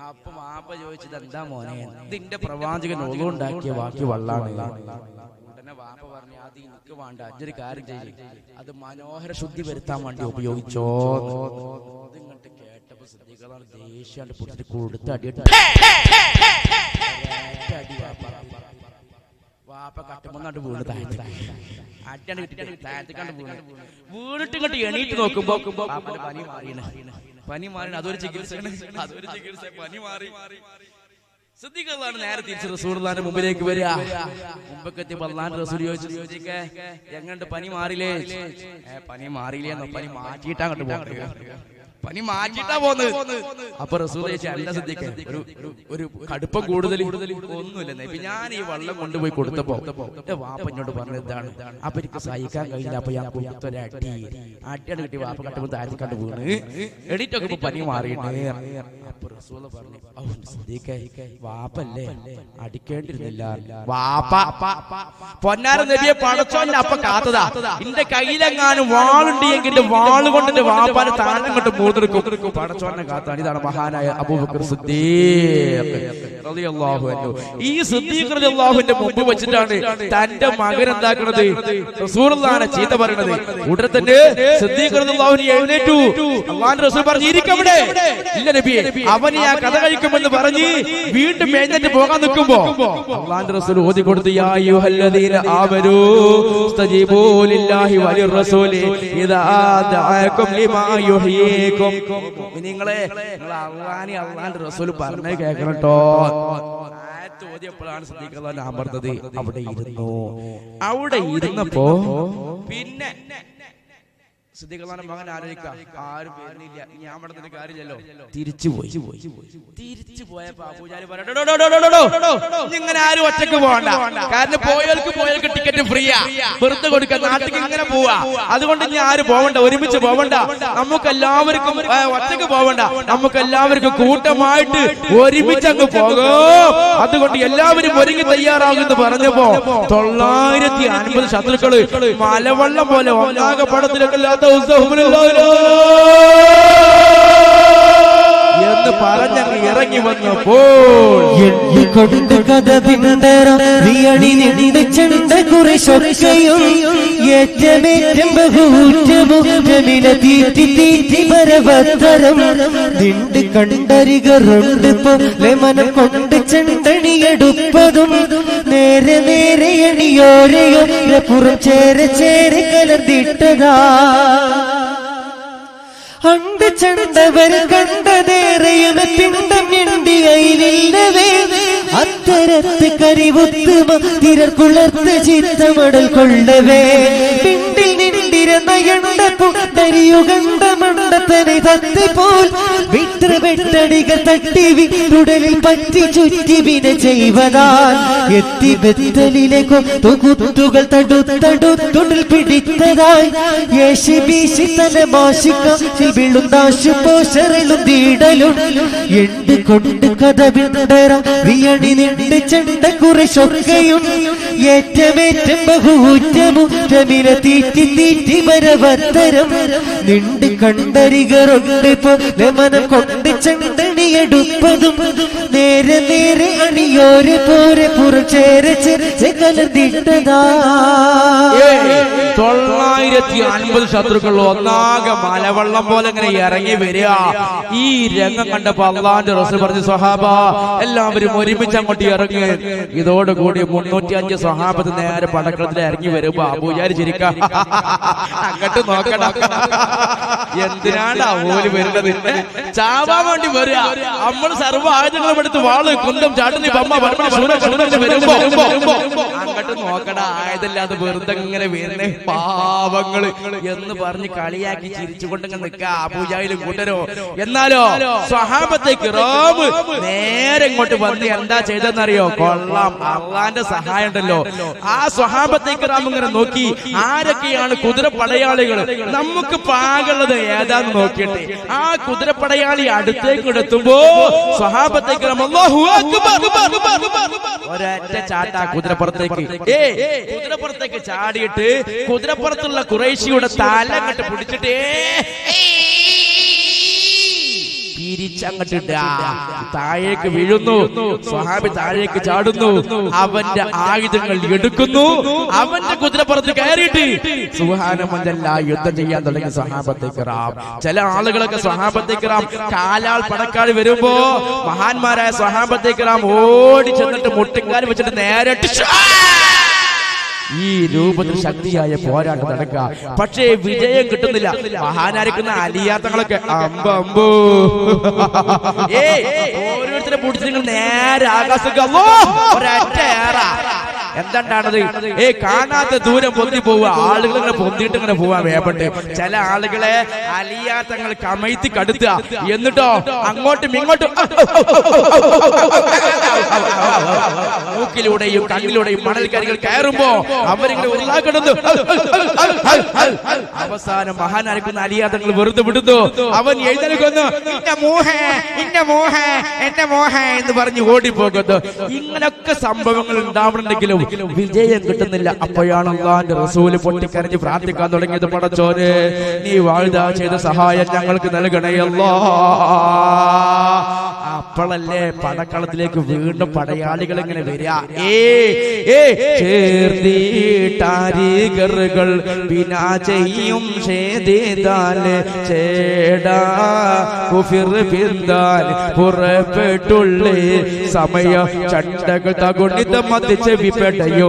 അപ്പൊ വാപ്പ ചോദിച്ചത്, എന്താ മോനെ, ഇതിന്റെ പ്രവാചകൻ ഒളുണ്ടാക്കിയ ബാക്കി വെള്ളാണ്. വാപ്പ പറഞ്ഞു, അത് എനിക്ക് വേണ്ട, അഞ്ചൊരു കാര്യം ചെയ്യും, അത് മനോഹര ശുദ്ധി വരുത്താൻ വേണ്ടി ഉപയോഗിച്ചോ. ഇതിങ്ങോട്ട് കേട്ടപ്പോ സിദ്ദീഖ് ദേഷ്യാണ്ട് പൊടിച്ചിട്ട് കൊടുത്ത് അടിയിട്ട് വാപ്പ കട്ടുമ്പൊന്നാണ്ട് വീണ് താഴത്ത് അടിയാണ് കിട്ടിട്ട് താഴത്തേക്കാണ്ട് വീണിട്ട് ഇങ്ങോട്ട് എണീറ്റ് നോക്കുമ്പോ പനി മാറി. അതൊരു ചികിത്സ, പനി മാറി. സിദ്ദീഖ് റളിയല്ലാഹു നേരെ തിരിച്ച് റസൂലുള്ളാഹിന്റെ മുമ്പിലേക്ക് വരിക. മുമ്പൊക്കെ എത്തിയപ്പോൾ അല്ലാഹുവിന്റെ റസൂൽ ചോദിച്ചു, എങ്ങോട്ട് പനി മാറിയില്ലേ? പനി മാറിയില്ലേന്നോ, പനി മാറ്റിയിട്ടാ അങ്ങോട്ട് പോകുന്നത്, പനി മാറ്റിയിട്ടാ പോകുന്നത്. അപ്പൊ റസൂൽ ചോദിച്ചു, അല്ല സിദ്ദീഖേ, ഒരു കടുപ്പം കൂടുതൽ ഒന്നുമില്ല. ഇപ്പൊ ഞാൻ ഈ വെള്ളം കൊണ്ടുപോയി കൊടുത്തപ്പോ വാപ്പഞ്ഞോട് പറഞ്ഞത് ഇതാണ്. അപ്പൊ എനിക്ക് സഹിക്കാൻ കഴിഞ്ഞില്ല. അപ്പൊ ഞാൻ അടിയാണ് കിട്ടി. വാപ്പ കട്ടുമ്പോ താഴ്ത്തി കണ്ടു വീണ് എണീറ്റൊക്കെ പനി മാറിയിട്ട്. അപ്പൊ റസൂൽ പറഞ്ഞു, സിദ്ദീഖേ, വാപ്പല്ലേ, അടിക്കേണ്ടിരുന്നില്ല. വാപ്പ പൊന്നാര നബിയെ പടച്ചോന്റെ അപ്പ കാത്തതാ. എന്റെ കയ്യിലെങ്ങാനും വാളുണ്ടെങ്കിൽ എന്റെ വാള് കൊണ്ട് എന്റെ വാപ്പാനെ താഴെ കൊണ്ട് മൂന്നെടുക്കും. പടച്ചോനെ കാത്താണ്. ഇതാണ് മഹാനായ അബൂബക്കർ സിദ്ദീഖ് റളിയല്ലാഹു അൻഹു. ഈ സിദ്ദീഖ് റളിയല്ലാഹുവിന്റെ മുമ്പ് വെച്ചിട്ടാണ് തന്റെ മകൻ എന്താക്കുന്നത്, റസൂലുള്ളാഹിനെ ചീത്ത പറയുന്നത്. ഉടനെ തന്നെ സിദ്ദീഖ് റളിയല്ലാഹു എഴുന്നേറ്റു. അല്ലാഹുവിന്റെ റസൂൽ പറഞ്ഞു, ഇരിക്കവിടെ. ഇല്ല നബിയെ, അവനെ ആ കഥ കഴിക്കുമെന്ന് പറഞ്ഞ് വീണ്ടും എഴുന്നേറ്റ് പോകാൻ നിൽക്കുമ്പോ അല്ലാഹുവിന്റെ റസൂൽ ഓതി കൊടുത്തു, യാ അയ്യുഹല്ലദീന ആമനൂ ഇസ്തജീബൂ ലില്ലാഹി വലിർ റസൂലി ഇദാ ദഅഅകും ലിമാ യുഹ്യീകും. നിങ്ങളെ അള്ളാന്റെ റസൂൽ പറഞ്ഞേ കേൾക്കണം കേട്ടോ. ചോദ്യപ്പോഴാണ് സിദ്ദീഖ് റളിയല്ലാഹു അമർന്നത്. അവിടെ ഇരുന്നപ്പോ പിന്നെ സിദ്ദീഖ് റളിയല്ലാഹു മകൻ ആലോചിക്കാം, ആരും വരുന്നില്ല, ഞാൻ പറഞ്ഞിട്ട് കാര്യമില്ലല്ലോ. തിരിച്ചുപോയി. തിരിച്ചുപോയപ്പോ പൂജാരി പറഞ്ഞു, ഇങ്ങനെ ആരും ഒറ്റക്ക് പോകണ്ട, കാരണം പോയവർക്ക് ടിക്കറ്റ് ഫ്രീയാ, വെറുതെ കൊടുക്കാൻ, നാട്ടിലേക്ക് ഇങ്ങനെ പോവാ. അതുകൊണ്ട് ഇനി ആരും പോവണ്ട, ഒരുമിച്ച് പോവണ്ട, നമുക്കെല്ലാവർക്കും ഒറ്റക്ക് പോവണ്ട, നമുക്കെല്ലാവർക്കും കൂട്ടമായിട്ട് ഒരുമിച്ച് അങ്ങ് പോകാം. അതുകൊണ്ട് എല്ലാവരും ഒരുങ്ങി തയ്യാറാകുമെന്ന് പറഞ്ഞപ്പോ 950 ശത്രുക്കള് മലവെള്ളം പോലെ ഒന്നാകെ പടത്തിലൊക്കെ എന്ന് പറഞ്ഞങ്ങ് ഇറങ്ങി വന്നപ്പോൾ എണ്ണിക്കൊണ്ട് കഥ പിന്നീട് ചെണ്ട കുറശൊക്കെയും ഏറ്റമേറ്റം ബഹൂറ്റവും ജമില തീറ്റി പരവത്തരം നിണ്ട് കണ്ടരികറുണ്ട് പോലെ മനം കൊണ്ട് ചെണ്ടണിയെടുപ്പതും നേരെ നേരെ എണിയോരെയോ പുറം ചേരെ കലർന്നിട്ടതാ. അണ്ട് ചണ്ടവർ കണ്ടതേറെയും പിണ്ടം എണ്ടിയയിലില്ലവേ അത്തരത്ത് കരിവുത്തുമ തിരക്കുളർത്ത് ചിത്തമടൽ കൊള്ളവേ പിണ്ടിൽ നിണ്ടിരുന്ന എണ്ണ പുണ്ടരിയുകണ്ട മണ്ടത്തനെ തത്തിപ്പോൽ വിത്ര വെട്ടടികൾ തട്ടി വിട്ടുടലിൽ പറ്റി ചുറ്റി വിന ചെയ്വതാൽ എത്തി ബെത്തലിലെ കുത്തുകൾ തടുത്തുടൽ പിടിത്തതായി യേശി വീശി തല മോശിക്കം വിളുന്നാശു പോഷറിലും വീടലും എണ്ട് കൊണ്ട് കഥ വിണ്ടറ വിയണി നിണ്ട് ചെണ്ട കുറശൊക്കെയും ഏറ്റമേറ്റം ബഹൂറ്റവും ജമില തീറ്റി മരവത്തരം നിണ്ട് കണ്ടരികറുണ്ട് പോലെ മനം കൊണ്ട് ചെണ്ടണിയെടുപ്പതും നേരെ നേരെ അണിയോരെ പോരെ പുറച്ചേരെ കലർന്നിട്ടതാ. 950 1050 ശത്രുക്കൾ ഒന്നാകെ മലവെള്ളം പോലെ ഇങ്ങനെ ഇറങ്ങി വരിക. ഈ രംഗം കണ്ടപ്പോ അള്ളാന്റെ റസൂൽ പറഞ്ഞു, സ്വഹാബ എല്ലാവരും ഒരുമിച്ച് അങ്ങോട്ട് ഇറങ്ങി. ഇതോടുകൂടി 305 സ്വഹാബത്ത് നേരെ പടക്കളത്തിൽ ഇറങ്ങി വരുമ്പോ അബൂജാൽ ചിരിക്ക, അങ്ങോട്ട് നോക്കണ്ട, എന്തിനാണ് ഓല് വരുന്നത്? ചാവാൻ വേണ്ടി വരിക. നമ്മൾ സർവ്വ ആയുധങ്ങളും എടുത്ത് വാള് കുന്തം ചാട്ടുന്ന വരുമ്പോ അങ്ങോട്ട് നോക്കട, ആയുധമില്ലാതെ വെറുതെ ഇങ്ങനെ വരുന്നേ പാവങ്ങള് എന്ന് പറഞ്ഞ് കളിയാക്കി ചിരിച്ചുകൊണ്ടിങ്ങനെ നിൽക്ക അബൂജാഹിലും കൂട്ടരോ. എന്നാലോ സ്വഹാബത്തേക്ക് റോബ് നേരെ ഇങ്ങോട്ട് വന്ന് എന്താ ചെയ്തെന്നറിയോ? കൊള്ളാം, അള്ളാന്റെ സഹായം ഉണ്ടല്ലോ. ആ സ്വഹാബത്തേക്ക് റാം ഇങ്ങനെ നോക്കി, ആരൊക്കെയാണ് കുതിരപ്പടയാളികൾ, നമുക്ക് പാകുള്ളത് ഏതാന്ന് നോക്കിയിട്ട് ആ കുതിരപ്പടയാളി അടുത്തേക്ക് എടുത്തുമ്പോ സ്വഹാബത്തേക്ക് റാം അല്ലാഹു അക്ബർ ഒരൊറ്റ ചാട്ടാ കുതിരപ്പുറത്തേക്ക്. കുതിരപ്പുറത്തേക്ക് ചാടിയിട്ട് കുതിരപ്പുറത്തുള്ള ഖുറൈശിയുടെ തല അങ്ങോട്ട് പിടിച്ചിട്ട് തിരിച്ചങ്ങോട്ട് താഴേക്ക് വീഴുന്നു. സ്വഹാബി താഴേക്ക് ചാടുന്നു. അവന്റെ ആയുധങ്ങൾ എടുക്കുന്നു. അവന്റെ കുതിരപ്പുറത്ത് കയറിയിട്ട് സുബ്ഹാനല്ലാഹ് യുദ്ധം ചെയ്യാൻ തുടങ്ങി സ്വഹാബത്തേക്ക് റാം. ചില ആളുകളൊക്കെ സ്വഹാബത്തേക്ക് റാം കാലാൾ പടക്കാളി വരുമ്പോ മഹാന്മാരായ സ്വഹാബത്തേക്ക് റാം ഓടി ചെന്നിട്ട് മുട്ടിക്കാൽ വെച്ചിട്ട് നേരെ ഈ രൂപത്തിൽ ശക്തിയായ പോരാട്ടം നടക്കുക. പക്ഷേ വിജയം കിട്ടുന്നില്ല. മഹാനായിരിക്കുന്ന അലിയാത്തങ്ങളൊക്കെ അമ്പോ ഓരോരുത്തരെ പിടിച്ച് നിങ്ങൾ നേരെ ആകാശത്തേക്ക് ഒരൊറ്റ ഏറ. എന്താണത്? കാണാത്ത ദൂരം പൊന്തി പോവുക. ആളുകൾ ഇങ്ങനെ പൊന്തിയിട്ട് ഇങ്ങനെ പോവാൻ വേപ്പെട്ട്. ചില ആളുകളെ അലിയാത്തങ്ങൾ കമഴ്ത്തി കടുത്തുക. എന്നിട്ടോ അങ്ങോട്ടും ഇങ്ങോട്ടും മൂക്കിലൂടെയും കണ്ണിലൂടെയും മണൽക്കരികൾ കയറുമ്പോ അവരിങ്ങനെ ഉരുളാക്കിടുന്നു. അവസാനം മഹാനായിരിക്കുന്ന അലിയാത്തങ്ങൾ വെറുതെ വിടുന്നു. അവൻ എഴുന്നേൽക്കുന്നു, എന്റെ മോഹ എന്ന് പറഞ്ഞ് ഓടിപ്പോകുന്നു. ഇങ്ങനൊക്കെ സംഭവങ്ങൾ ഉണ്ടാവണമെങ്കിലും വിജയം കിട്ടുന്നില്ല. അപ്പോഴാണ് അല്ലാഹുവിന്റെ റസൂല് പൊട്ടിക്കരഞ്ഞ് പ്രാർത്ഥിക്കാൻ തുടങ്ങിയത്, പടച്ചോനെ നീ വാഴ്ദ ചെയ്ത സഹായം ഞങ്ങൾക്ക് നൽകണേ അല്ലാഹ്. അപ്പോഴല്ലേ പടക്കളത്തിലേക്ക് വീണ്ടും പടയാളികൾ ഇങ്ങനെ വരിക. ചേർത്തിട്ടാരികറുകൾ ബിനാ ചെയ്യും പുറപ്പെട്ടുള്ളേ സമയ ചണ്ടകൾ തകുണിത മതിച്ച് വിപടയോ.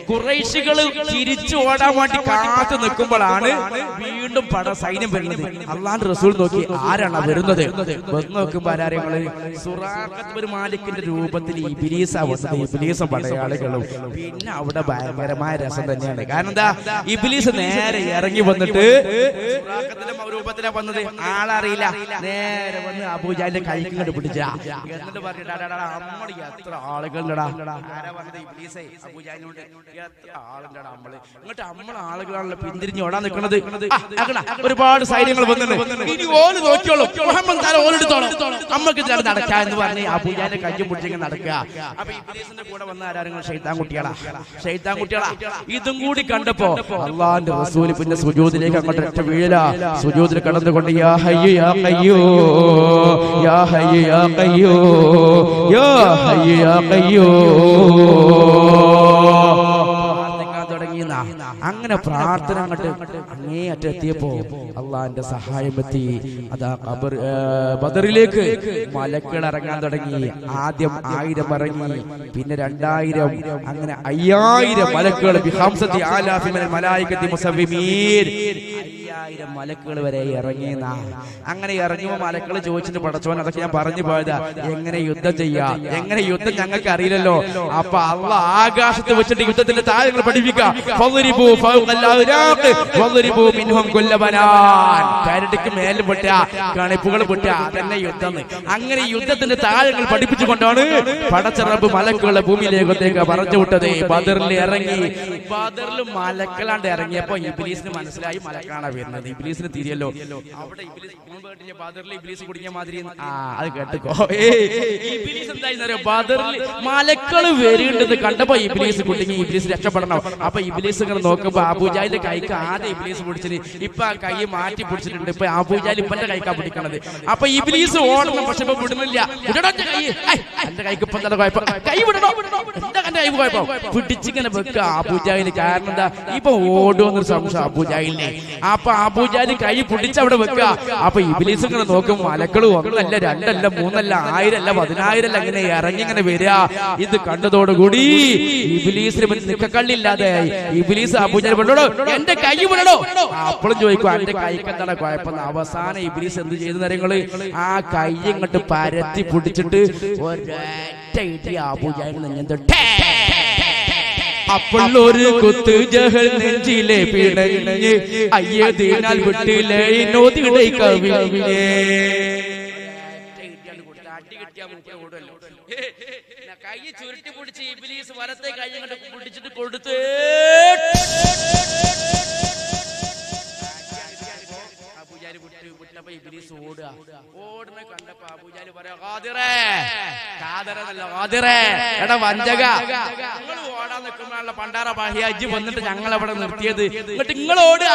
ഖുറൈശികള് തിരിച്ചു ഓടാൻ വേണ്ടി കാത്തു നിൽക്കുമ്പോഴാണ് വീണ്ടും സൈന്യം വരുന്നത്. അള്ളാഹുവിന്റെ റസൂൽ നോക്കി, ആരാണ് വരുന്നത്? വന്ന് നോക്കുമ്പോ ആരാര്യങ്ങള് സുറാഖത്ത് ബിൻ മാലിക്കിന്റെ രൂപത്തിൽ ഇബ്ലീസാ വന്നത്. ഇബ്ലീസും പടയാളികളും. പിന്നെ അവിടെ ഭയങ്കരമായ രസം തന്നെയാണ്. കാരണം എന്താ? ഇബ്ലീസ് നേരെ ഇറങ്ങി വന്നിട്ട് സുറാഖത്തിന്റെ രൂപത്തിലാ വന്നത്. ആളറിയില്ല. നേരെ വന്ന് അബൂജാലിന്റെ കൈക്ക് കണ്ട് പിടിച്ച. എന്നിട്ട് പറഞ്ഞിട്ട് അമ്മടി എത്ര ആളുകളുടെടാ. ആരാ വന്നത്? ഇബ്ലീസേ. അബൂജാലിനോട് ആളുണ്ടടാ നമ്മള്. എന്നിട്ട് നമ്മളെ ആളുകളാണല്ലോ പിന്തിരിഞ്ഞ് ഓടാൻ നിൽക്കുന്നത്. ഒരുപാട് സൈന്യങ്ങൾ വന്നിട്ടുണ്ട്. ഇനി ഓല് നോക്കിയോളൂ, മുഹമ്മദ് താരം ഓലെടുത്തോളൂ, നമ്മൾക്ക് നടക്കുക എന്ന് പറഞ്ഞ് അബൂജാലിന്റെ കയ്യും പിടിച്ചിങ്ങനെ നടക്കുക. അപ്പൊ ഇബ്ലീസിന്റെ കൂടെ വന്ന ആരാരങ്ങൾ ശൈത്താൻ കുട്ടികളാ. ഇതും കൂടി കണ്ടപ്പോ അള്ളാഹുവിന്റെ റസൂല് പിന്നെ സുജൂദിലേക്ക് അങ്ങോട്ട് ഒറ്റ വീഴല. സുജൂദിൽ കടന്നുകൊണ്ട് യാ ഹയ്യു യാ ഖയ്യൂ യാ ഹയ്യു യാ ഖയ്യൂ യാ ഹയ്യു യാ ഖയ്യൂ അങ്ങനെ പ്രാർത്ഥന അങ്ങോട്ട് അങ്ങേ അറ്റെത്തിയപ്പോ അള്ളാഹിന്റെ സഹായം എത്തി. അതാ ബദറിലേക്ക് മലക്കുകൾ ഇറങ്ങാൻ തുടങ്ങി. ആദ്യം 1000 ഇറങ്ങി, പിന്നെ 2000, അങ്ങനെ 5000 മലക്കുകൾ. 5000 മലക്കുകൾ വരെ ഇറങ്ങിയെന്ന. അങ്ങനെ ഇറങ്ങുമ്പോ മലക്കുകൾ ചോദിച്ചിട്ട്, പടച്ചോൻ അതൊക്കെ ഞാൻ പറഞ്ഞു പോയതാ, എങ്ങനെ യുദ്ധം ചെയ്യാം, എങ്ങനെ യുദ്ധം ഞങ്ങൾക്ക് അറിയില്ലല്ലോ. അപ്പൊ അള്ളാഹ് ആകാശത്ത് വെച്ചിട്ട് യുദ്ധത്തിന്റെ താരങ്ങൾ പഠിപ്പിക്കാം. കരടിക്ക് മേലും പൊട്ടുക, കണിപ്പുകൾ പൊട്ടുക, അതന്നെ യുദ്ധം. അങ്ങനെ യുദ്ധത്തിന്റെ താരങ്ങൾ പഠിപ്പിച്ചുകൊണ്ടാണ് പടച്ചറബ് മലക്കുകളെ ഭൂമിയിലേക്കത്തേക്ക് പറഞ്ഞു വിട്ടത്. ബദറിൽ ഇറങ്ങി. ബദറിൽ മലക്കളാണ്ട് ഇറങ്ങിയപ്പോ ഇബ്ലീസിന് മനസ്സിലായി മലക്കാണ് വരുന്നത്. ഇബ്ലീസിന് തിരിയല്ലോ. അവിടെ ബദറിൽ ഇബ്ലീസ് കുടുങ്ങിയ മാതിരി അത് കേട്ടോ. ഇബ്ലീസ് എന്തായിരുന്നോ ബദറിൽ മലക്കള് വരുന്നുണ്ടെന്ന് കണ്ടപ്പോ ഇബ്ലീസ് കുടുങ്ങി. ഇബ്ലീസ് രക്ഷപ്പെടണം. അപ്പൊ ഇബ്ലീസ് ഇങ്ങനെ നോക്കുമ്പോ അബൂജാലിന്റെ കൈക്ക് ആദ്യം ഇബ്ലീസ് പിടിച്ചിട്ട് ഇപ്പൊ ആ കൈ മാറ്റി പിടിച്ചിട്ടുണ്ട്. ഇപ്പൊ അബൂജാൽ ഇപ്പന്റെ കൈക്കാ പിടിക്കണത്. അപ്പൊ ഇബ്ലീസ് ഓടണം. പക്ഷെ ഇപ്പൊ വിടുന്നില്ല. എന്റെ കൈക്ക് ഇപ്പൊ എന്താ കുഴപ്പം? കൈ വിടണോ? എന്റെ കൈ കുഴപ്പം? പിടിച്ചിങ്ങനെ വെക്ക അബൂജാലിന്. കാരണം എന്താ ഇപ്പൊ ഓടുമെന്നൊരു സംശയം അബൂജാലിനെ. അപ്പൊ അബൂജാലി കൈ പിടിച്ചവിടെ വെക്ക. അപ്പൊ ഇബ്ലീസ് ഇങ്ങനെ നോക്കും. മലക്കള് ഒന്നല്ല രണ്ടല്ല മൂന്നല്ല 1000 അല്ല 10000 അല്ല ഇങ്ങനെ ഇറങ്ങി ഇങ്ങനെ വരിക. ഇത് കണ്ടതോടുകൂടി ഇബ്ലീസിന് നിക്കക്കള്ളില്ലാതെ ഇബ്ലീസ് അബൂജാലി വിടണോ? എന്റെ കൈ വിടണോ? അപ്പോഴും ചോദിക്കും എന്റെ കൈക്ക് എന്താണ് കുഴപ്പം? അവസാനം ഇബ്ലീസ് എന്ത് ചെയ്തു നിറങ്ങള് ആ കൈ ഇങ്ങോട്ട് പരത്തി പിടിച്ചിട്ട് ഒരൊറ്റ ഇടി അബൂജാലിന് നെഞ്ഞത്ത്. അപ്പോഴൊരു കുത്ത് ജഹൽ നെഞ്ചിലെ പിടഞ്ഞ് അയ്യതിനാൽ വിട്ടില്ലേ നോതിയുടെ കവിഞ്ഞേ. കൈ ചുരുട്ടി പിടിച്ച് ഇബ്ലീസ് വലത്തെ കൈ അങ്ങോട്ട് പിടിച്ചിട്ട് കൊടുത്ത് അബൂജാലി വിട്ടപ്പോ ഇബ്ലീസ് ഓടുക. ഓടുന്ന കണ്ടപ്പോ അബൂജാലി പറയാ എടാ വഞ്ചക, നിങ്ങൾ ഓടാൻ നിൽക്കുമ്പോഴാണല്ലോ പണ്ടാറ ബാഹിയാജി വന്നിട്ട് ഞങ്ങൾ അവിടെ നിർത്തിയത്. എന്നിട്ട് നിങ്ങൾ ഓടുക.